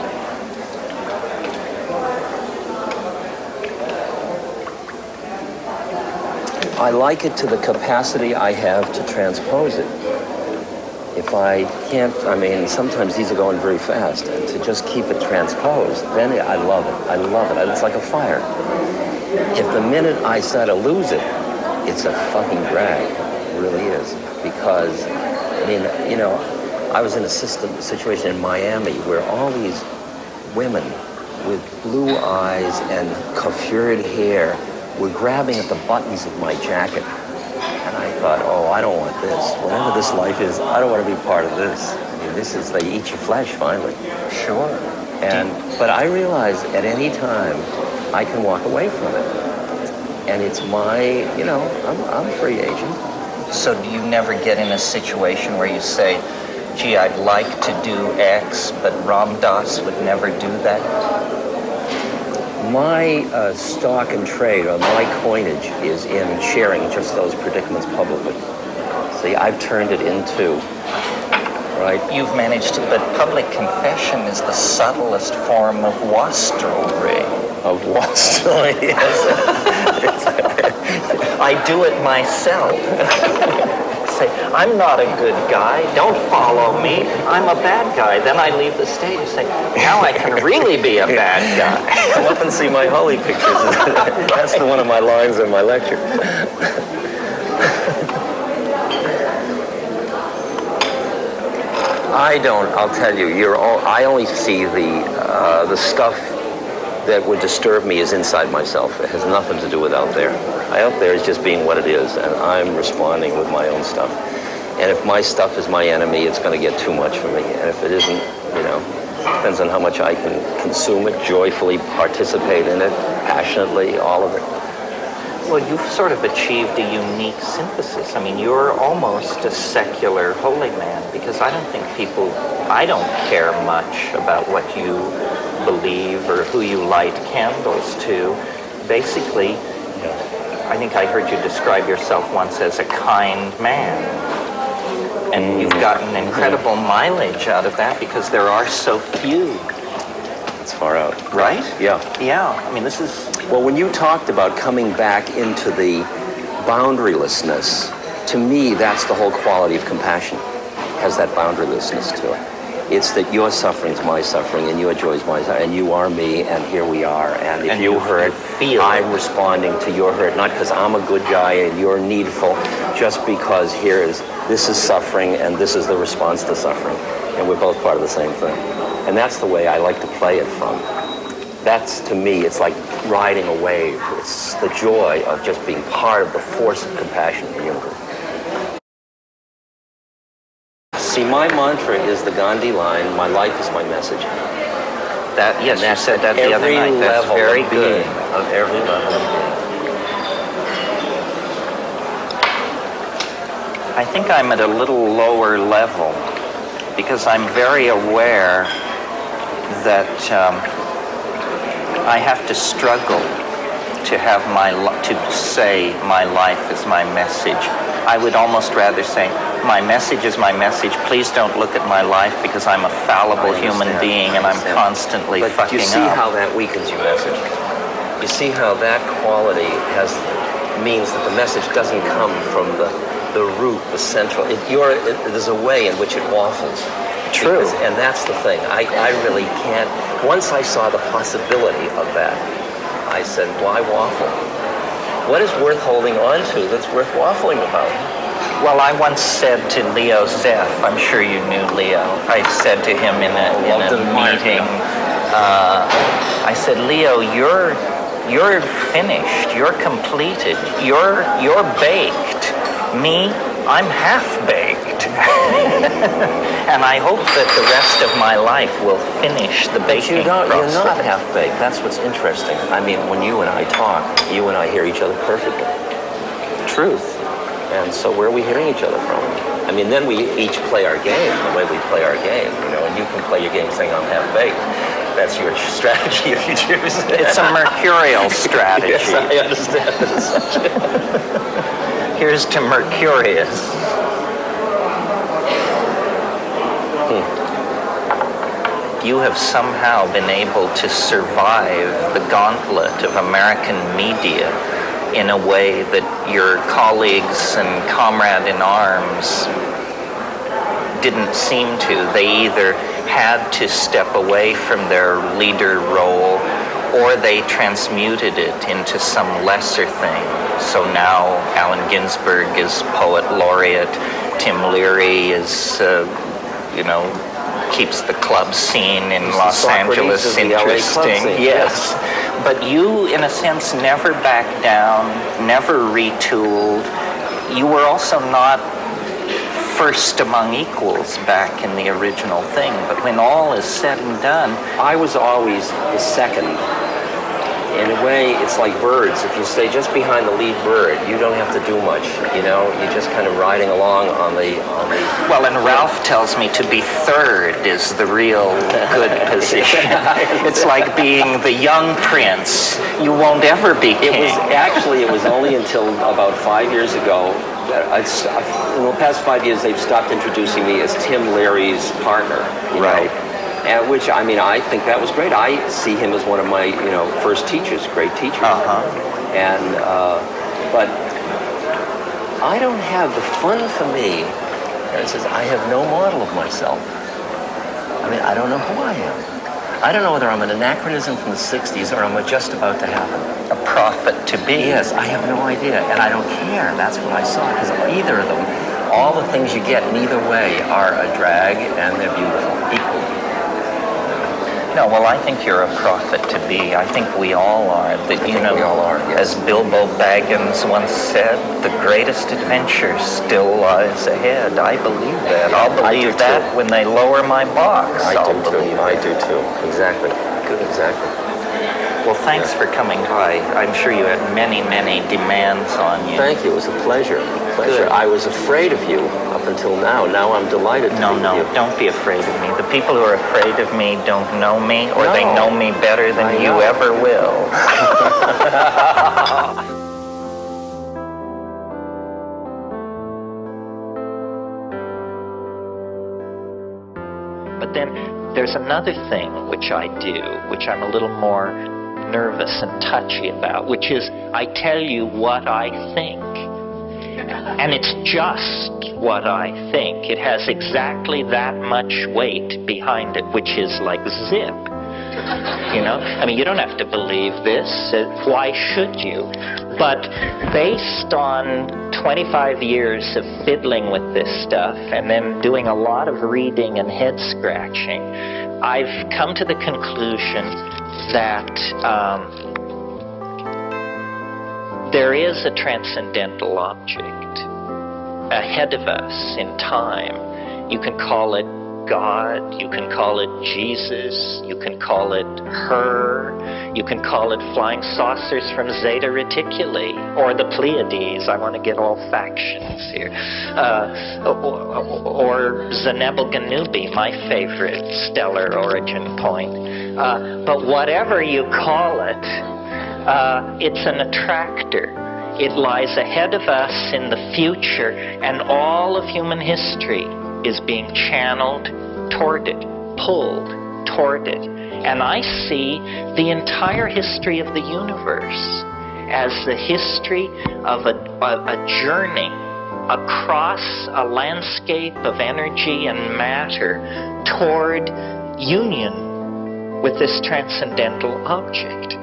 I like it to the capacity I have to transpose it. If I can't, I mean, sometimes these are going very fast, and to just keep it transposed, then I love it. I love it. It's like a fire. If the minute I start to lose it, it's a fucking drag. It really is. Because, I mean, you know, I was in a situation in Miami where all these women with blue eyes and coiffured hair were grabbing at the buttons of my jacket. And I thought, oh, I don't want this. Whatever this life is, I don't want to be part of this. I mean, this is, they eat your flesh, finally. Sure. But I realize at any time, I can walk away from it. And it's my, you know, I'm a free agent. So do you never get in a situation where you say, gee, I'd like to do X, but Ram Dass would never do that? My stock and trade, or my coinage, is in sharing just those predicaments publicly. See, I've turned it into, right? You've managed to, but public confession is the subtlest form of wastrelry. Of wastrelry, yes. I do it myself. Say, I'm not a good guy, don't follow me, I'm a bad guy. Then I leave the stage and say, now I can really be a bad guy. Come up and see my holy pictures. That's one of my lines in my lecture. I'll tell you, I only see the stuff that would disturb me is inside myself. It has nothing to do with out there. Out there is just being what it is, and I'm responding with my own stuff. And if my stuff is my enemy, it's going to get too much for me. And if it isn't, you know, depends on how much I can consume it, joyfully participate in it, passionately, all of it. Well, you've sort of achieved a unique synthesis. I mean, you're almost a secular holy man, because I don't care much about what you believe or who you light candles to. Basically, I think I heard you describe yourself once as a kind man. And you've gotten incredible mileage out of that because there are so few. It's far out. Right? Yeah. Yeah. I mean, this is... Well, when you talked about coming back into the boundarylessness, to me, that's the whole quality of compassion. It has that boundarylessness to it. It's that your suffering's my suffering, and your joy's my suffering, and you are me, and here we are. And if you hurt, I'm responding to your hurt, not because I'm a good guy and you're needful, just because this is suffering, and this is the response to suffering. And we're both part of the same thing. And that's the way I like to play it from. That's, to me, it's like riding a wave. It's the joy of just being part of the force of compassion in the universe. See, my mantra is the Gandhi line, my life is my message. That, yes, you said that the other night. That's very good. Of every level of being. I think I'm at a little lower level because I'm very aware that I have to struggle to say my life is my message. I would almost rather say, my message is my message. Please don't look at my life because I'm a fallible human being and I'm constantly fucking up. But you see how that weakens your message. You see how that quality means that the message doesn't come from the root, the central. There's a way in which it waffles. True. And that's the thing. I really can't. Once I saw the possibility of that, I said, why waffle? What is worth holding on to that's worth waffling about? Well, I once said to Leo Zeff, I'm sure you knew Leo, I said to him in a meeting, I said, Leo, you're finished, you're completed, you're baked. Me, I'm half-baked. And I hope that the rest of my life will finish the baking process. You're not half-baked. That's what's interesting. I mean, when you and I talk, you and I hear each other perfectly. Truth. And so where are we hearing each other from? I mean, then we each play our game the way we play our game, you know, and you can play your game saying I'm half-baked. That's your strategy if you choose. It's a mercurial strategy. Yes, I understand that as such. Here's to Mercurius. You have somehow been able to survive the gauntlet of American media in a way that your colleagues and comrade in arms didn't seem to. They either had to step away from their leader role or they transmuted it into some lesser thing. So now Allen Ginsberg is poet laureate, Tim Leary is, keeps the club scene in Los Angeles interesting. Yes. But you, in a sense, never backed down, never retooled. You were also not first among equals back in the original thing. But when all is said and done, I was always the second. In a way, it's like birds. If you stay just behind the lead bird, you don't have to do much. You know, you're just kind of riding along on the. Well, and Ralph tells me to be third is the real good position. It's like being the young prince. You won't ever be king. It was only until about 5 years ago. In the past 5 years, they've stopped introducing me as Tim Leary's partner. Right. And which, I mean, I think that was great. I see him as one of my, first teachers, great teachers. And, but I don't have the fun for me. Terence says, I have no model of myself. I mean, I don't know who I am. I don't know whether I'm an anachronism from the 60s or I'm just about to happen. A prophet to be. Yes, I have no idea. And I don't care. That's what I saw. Because either of them, all the things you get in either way are a drag and they're beautiful, equally. No, well, I think you're a prophet to be. I think we all are. We all are, yes. As Bilbo Baggins once said, the greatest adventure still lies ahead. I believe that. I'll believe that when they lower my box. I do too. Exactly. Good. Exactly. Well, thanks for coming by. I'm sure you had many, many demands on you. Thank you. It was a pleasure. Good. I was afraid of you up until now. Now I'm delighted to meet you. Don't be afraid of me. The people who are afraid of me don't know me, or they know me better than you ever will. But then there's another thing which I do, which I'm a little more nervous and touchy about, which is I tell you what I think. And it's just what I think. It has exactly that much weight behind it, which is like zip. I mean, you don't have to believe this. Why should you? But based on 25 years of fiddling with this stuff and then doing a lot of reading and head scratching, I've come to the conclusion that there is a transcendental object ahead of us in time. You can call it God, you can call it Jesus, you can call it her, you can call it flying saucers from Zeta Reticuli, or the Pleiades. I want to get all factions here. Or Zenebel Ganubi, my favorite stellar origin point. But whatever you call it, it's an attractor. It lies ahead of us in the future, and all of human history is being channeled toward it, pulled toward it. And I see the entire history of the universe as the history of a journey across a landscape of energy and matter toward union with this transcendental object.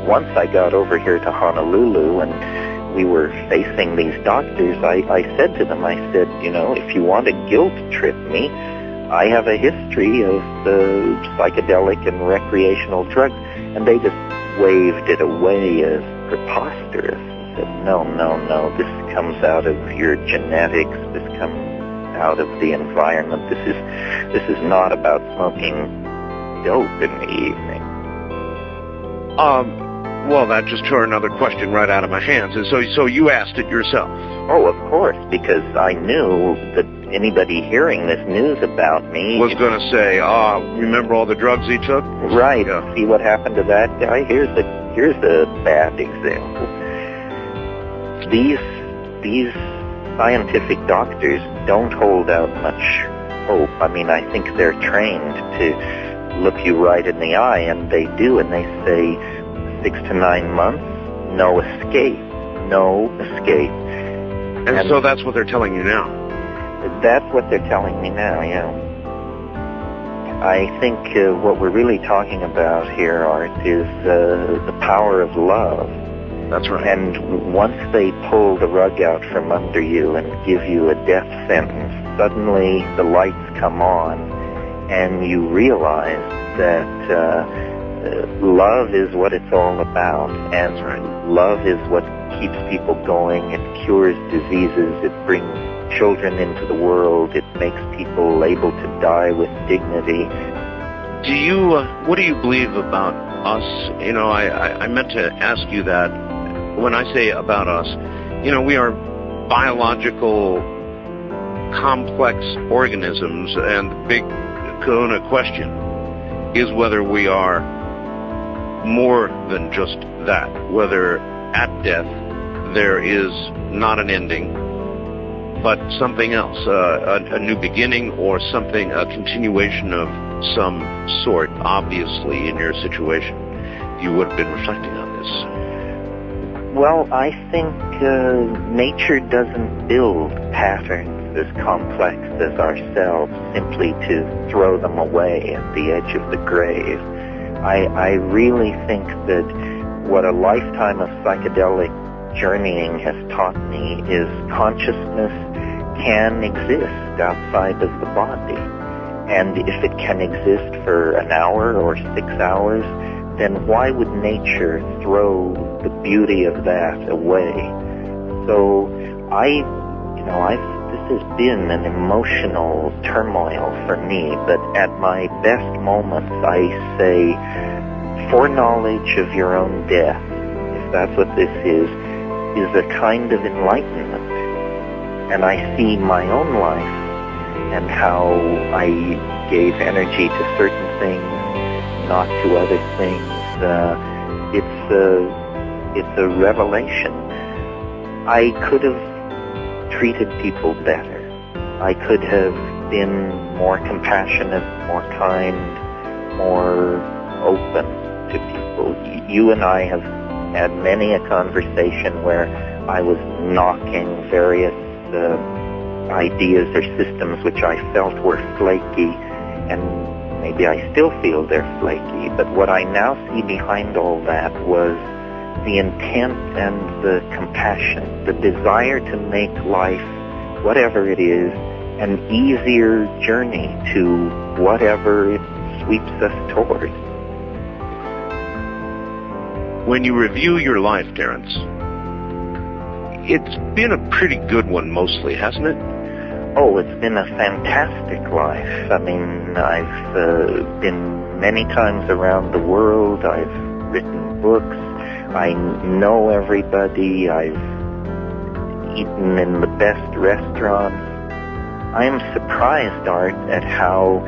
once I got over here to Honolulu and we were facing these doctors, I said to them, I said, you know, if you want to guilt trip me, I have a history of psychedelic and recreational drugs. And they just waved it away as preposterous and said, no, this comes out of your genetics, this comes out of the environment, this is not about smoking dope in the evening. Well, that just tore another question right out of my hands. And so you asked it yourself? Oh, of course, because I knew that anybody hearing this news about me was going to say, remember all the drugs he took? Right. Yeah. See what happened to that guy? Here's a bad example. These scientific doctors don't hold out much hope. I mean, I think they're trained to look you right in the eye, and they do, and they say 6 to 9 months, no escape. And so that's what they're telling you now? That's what they're telling me now, yeah. I think what we're really talking about here, Art, is the power of love. That's right. And once they pull the rug out from under you and give you a death sentence, suddenly the lights come on and you realize that love is what it's all about. And love is what keeps people going. It cures diseases. It brings children into the world. It makes people able to die with dignity. What do you believe about us? You know, I meant to ask you that. When I say about us, you know, we are biological, complex organisms, and the big kahuna question is whether we are more than just that, whether at death there is not an ending, but something else, a new beginning, or something, a continuation of some sort. Obviously, in your situation, you would have been reflecting on this. Well, I think nature doesn't build patterns as complex as ourselves simply to throw them away at the edge of the grave. I really think that what a lifetime of psychedelic journeying has taught me is consciousness can exist outside of the body. And if it can exist for an hour or 6 hours, then why would nature throw the beauty of that away? So this has been an emotional turmoil for me, but at my best moments I say, foreknowledge of your own death, if that's what this is a kind of enlightenment. And I see my own life and how I gave energy to certain things, not to other things. It's a revelation. I could have treated people better. I could have been more compassionate, more kind, more open to people. You and I have had many a conversation where I was knocking various ideas or systems which I felt were flaky, and maybe I still feel they're flaky, but what I now see behind all that was the intent and the compassion, the desire to make life, whatever it is, an easier journey to whatever it sweeps us toward. When you review your life, Terence, it's been a pretty good one mostly, hasn't it? Oh, it's been a fantastic life. I mean, I've been many times around the world. I've written books. I know everybody. I've eaten in the best restaurants. I am surprised, Art, at how,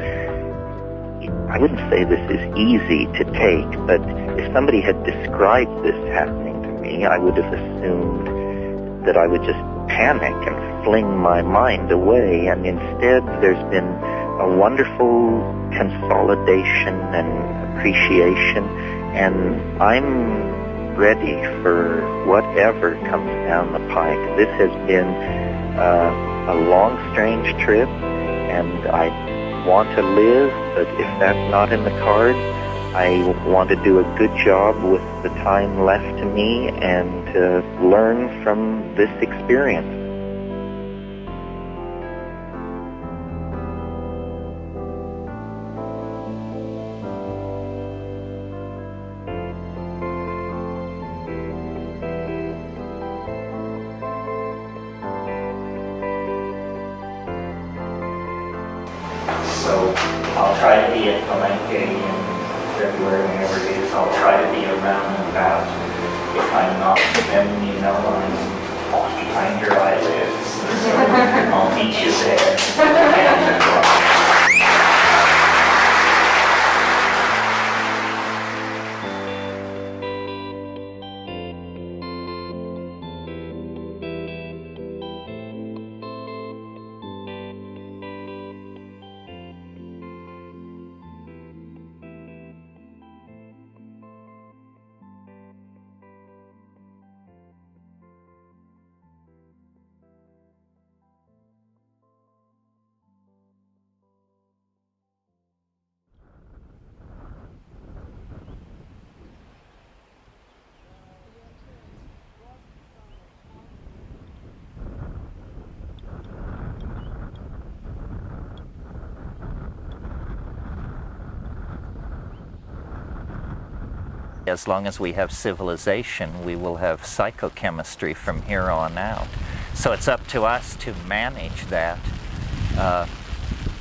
I wouldn't say this is easy to take, but if somebody had described this happening to me, I would have assumed that I would just panic and fling my mind away, and instead there's been a wonderful consolidation and appreciation, and I'm ready for whatever comes down the pike. This has been a long, strange trip, and I want to live, but if that's not in the cards, I want to do a good job with the time left to me and to learn from this experience. So I'll try to be at Palenque in February, whenever it is. I'll try to be around and about. If I'm not, then you know I'm off behind your eyelids. So I'll meet you there. As long as we have civilization, we will have psychochemistry from here on out. So it's up to us to manage that.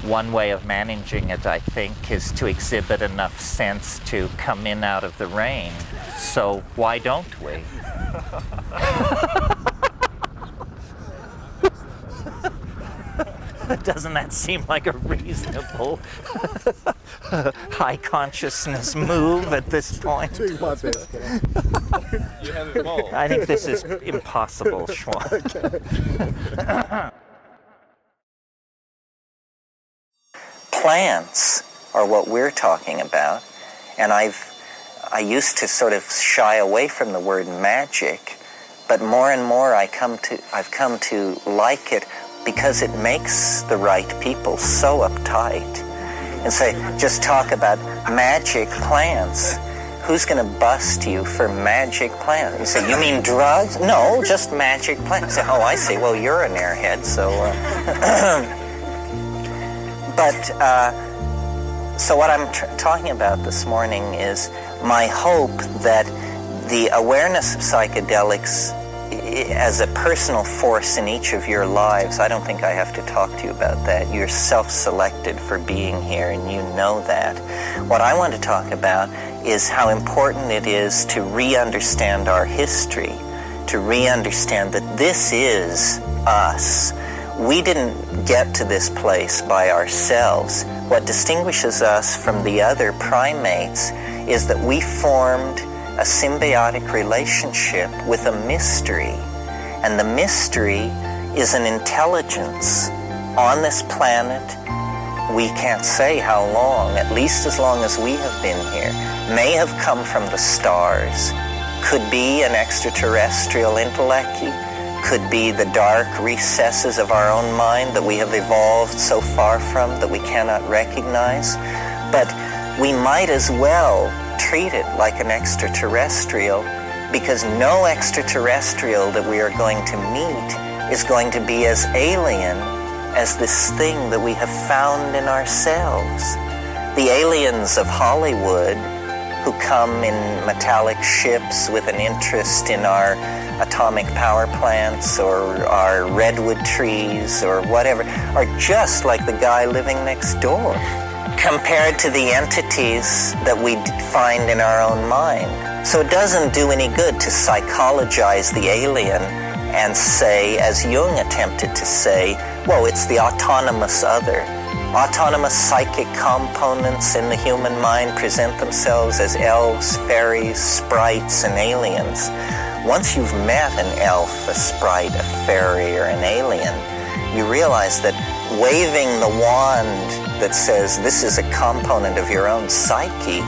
One way of managing it, I think, is to exhibit enough sense to come in out of the rain. So why don't we? Doesn't that seem like a reasonable high consciousness move at this point? Doing my best. You have evolved. I think this is impossible, Schwan. Plants are what we're talking about, and I used to sort of shy away from the word magic, but more and more I've come to like it, because it makes the right people so uptight. And say, just talk about magic plants. Who's going to bust you for magic plants? You say, you mean drugs? No, just magic plants. Say, oh, I see. Well, you're an airhead, so... So what I'm talking about this morning is my hope that the awareness of psychedelics as a personal force in each of your lives, I don't think I have to talk to you about that. You're self-selected for being here, and you know that. What I want to talk about is how important it is to re-understand our history, to re-understand that this is us. We didn't get to this place by ourselves. What distinguishes us from the other primates is that we formed a symbiotic relationship with a mystery. And the mystery is an intelligence on this planet. We can't say how long, at least as long as we have been here, may have come from the stars, could be an extraterrestrial intellect, could be the dark recesses of our own mind that we have evolved so far from that we cannot recognize. But we might as well treat it like an extraterrestrial, because no extraterrestrial that we are going to meet is going to be as alien as this thing that we have found in ourselves. The aliens of Hollywood who come in metallic ships with an interest in our atomic power plants or our redwood trees or whatever are just like the guy living next door compared to the entities that we find in our own mind. So it doesn't do any good to psychologize the alien and say, as Jung attempted to say, well, it's the autonomous other. Autonomous psychic components in the human mind present themselves as elves, fairies, sprites, and aliens. Once you've met an elf, a sprite, a fairy, or an alien, you realize that waving the wand that says this is a component of your own psyche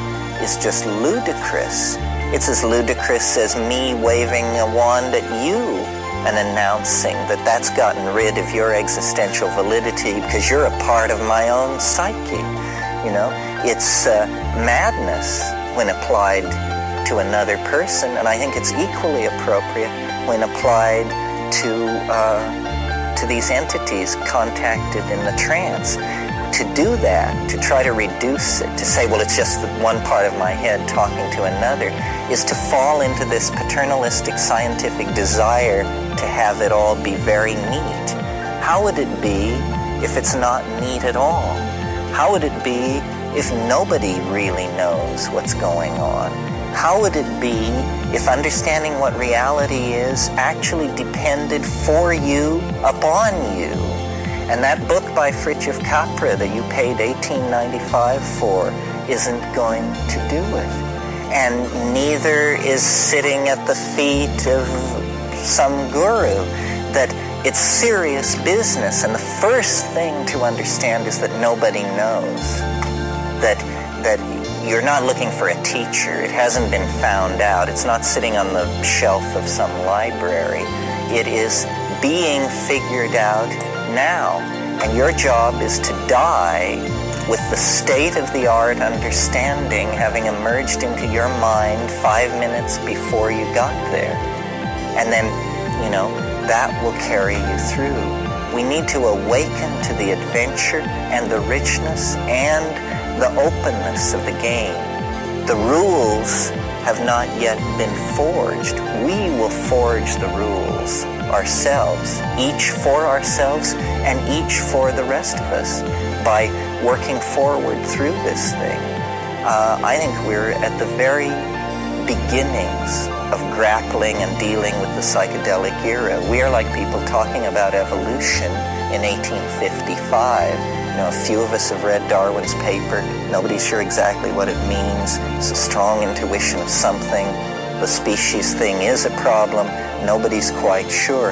is just ludicrous. It's as ludicrous as me waving a wand at you and announcing that that's gotten rid of your existential validity because you're a part of my own psyche. You know, it's madness when applied to another person, and I think it's equally appropriate when applied to these entities contacted in the trance. To do that, to try to reduce it, to say, well, it's just one part of my head talking to another, is to fall into this paternalistic scientific desire to have it all be very neat. How would it be if it's not neat at all? How would it be if nobody really knows what's going on? How would it be if understanding what reality is actually depended for you upon you? And that book by Fritjof Capra that you paid $18.95 for isn't going to do it. And neither is sitting at the feet of some guru. That it's serious business. And the first thing to understand is that nobody knows. That you're not looking for a teacher. It hasn't been found out. It's not sitting on the shelf of some library. It is being figured out now. And your job is to die with the state-of-the-art understanding having emerged into your mind 5 minutes before you got there. And then, you know, that will carry you through. We need to awaken to the adventure and the richness and the openness of the game. The rules have not yet been forged. We will forge the rules ourselves, each for ourselves and each for the rest of us, by working forward through this thing. I think we're at the very beginnings of grappling and dealing with the psychedelic era. We are like people talking about evolution in 1855. You know, a few of us have read Darwin's paper. Nobody's sure exactly what it means. It's a strong intuition of something. The species thing is a problem. Nobody's quite sure.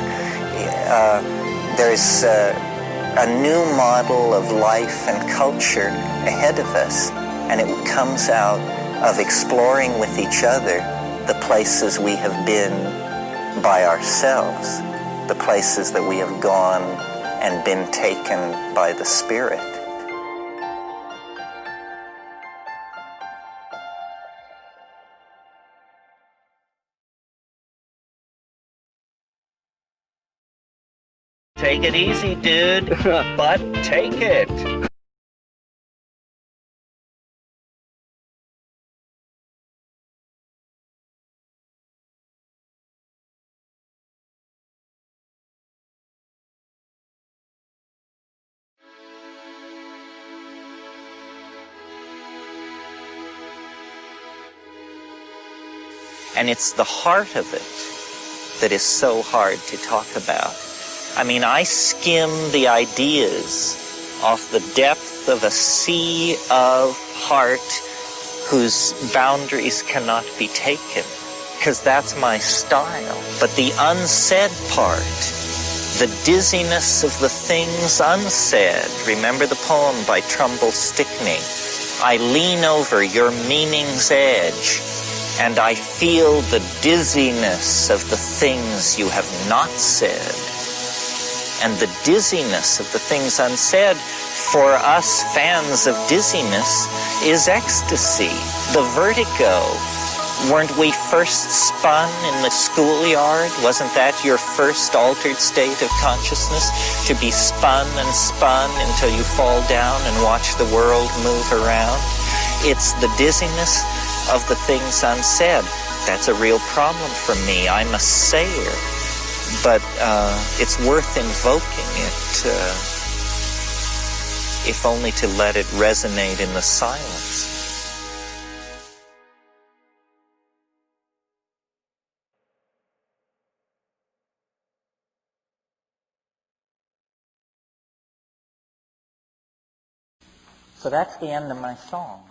There's a new model of life and culture ahead of us, and it comes out of exploring with each other the places we have been by ourselves, the places that we have gone and been taken by the Spirit. Take it easy, dude, but take it. And it's the heart of it that is so hard to talk about. I mean, I skim the ideas off the depth of a sea of heart whose boundaries cannot be taken, because that's my style. But the unsaid part, the dizziness of the things unsaid. Remember the poem by Trumbull Stickney? I lean over your meaning's edge, and I feel the dizziness of the things you have not said. And the dizziness of the things unsaid, for us fans of dizziness, is ecstasy, the vertigo. Weren't we first spun in the schoolyard? Wasn't that your first altered state of consciousness? To be spun and spun until you fall down and watch the world move around? It's the dizziness of the things unsaid. That's a real problem for me. I'm a sayer. But it's worth invoking it, if only to let it resonate in the silence. So that's the end of my song.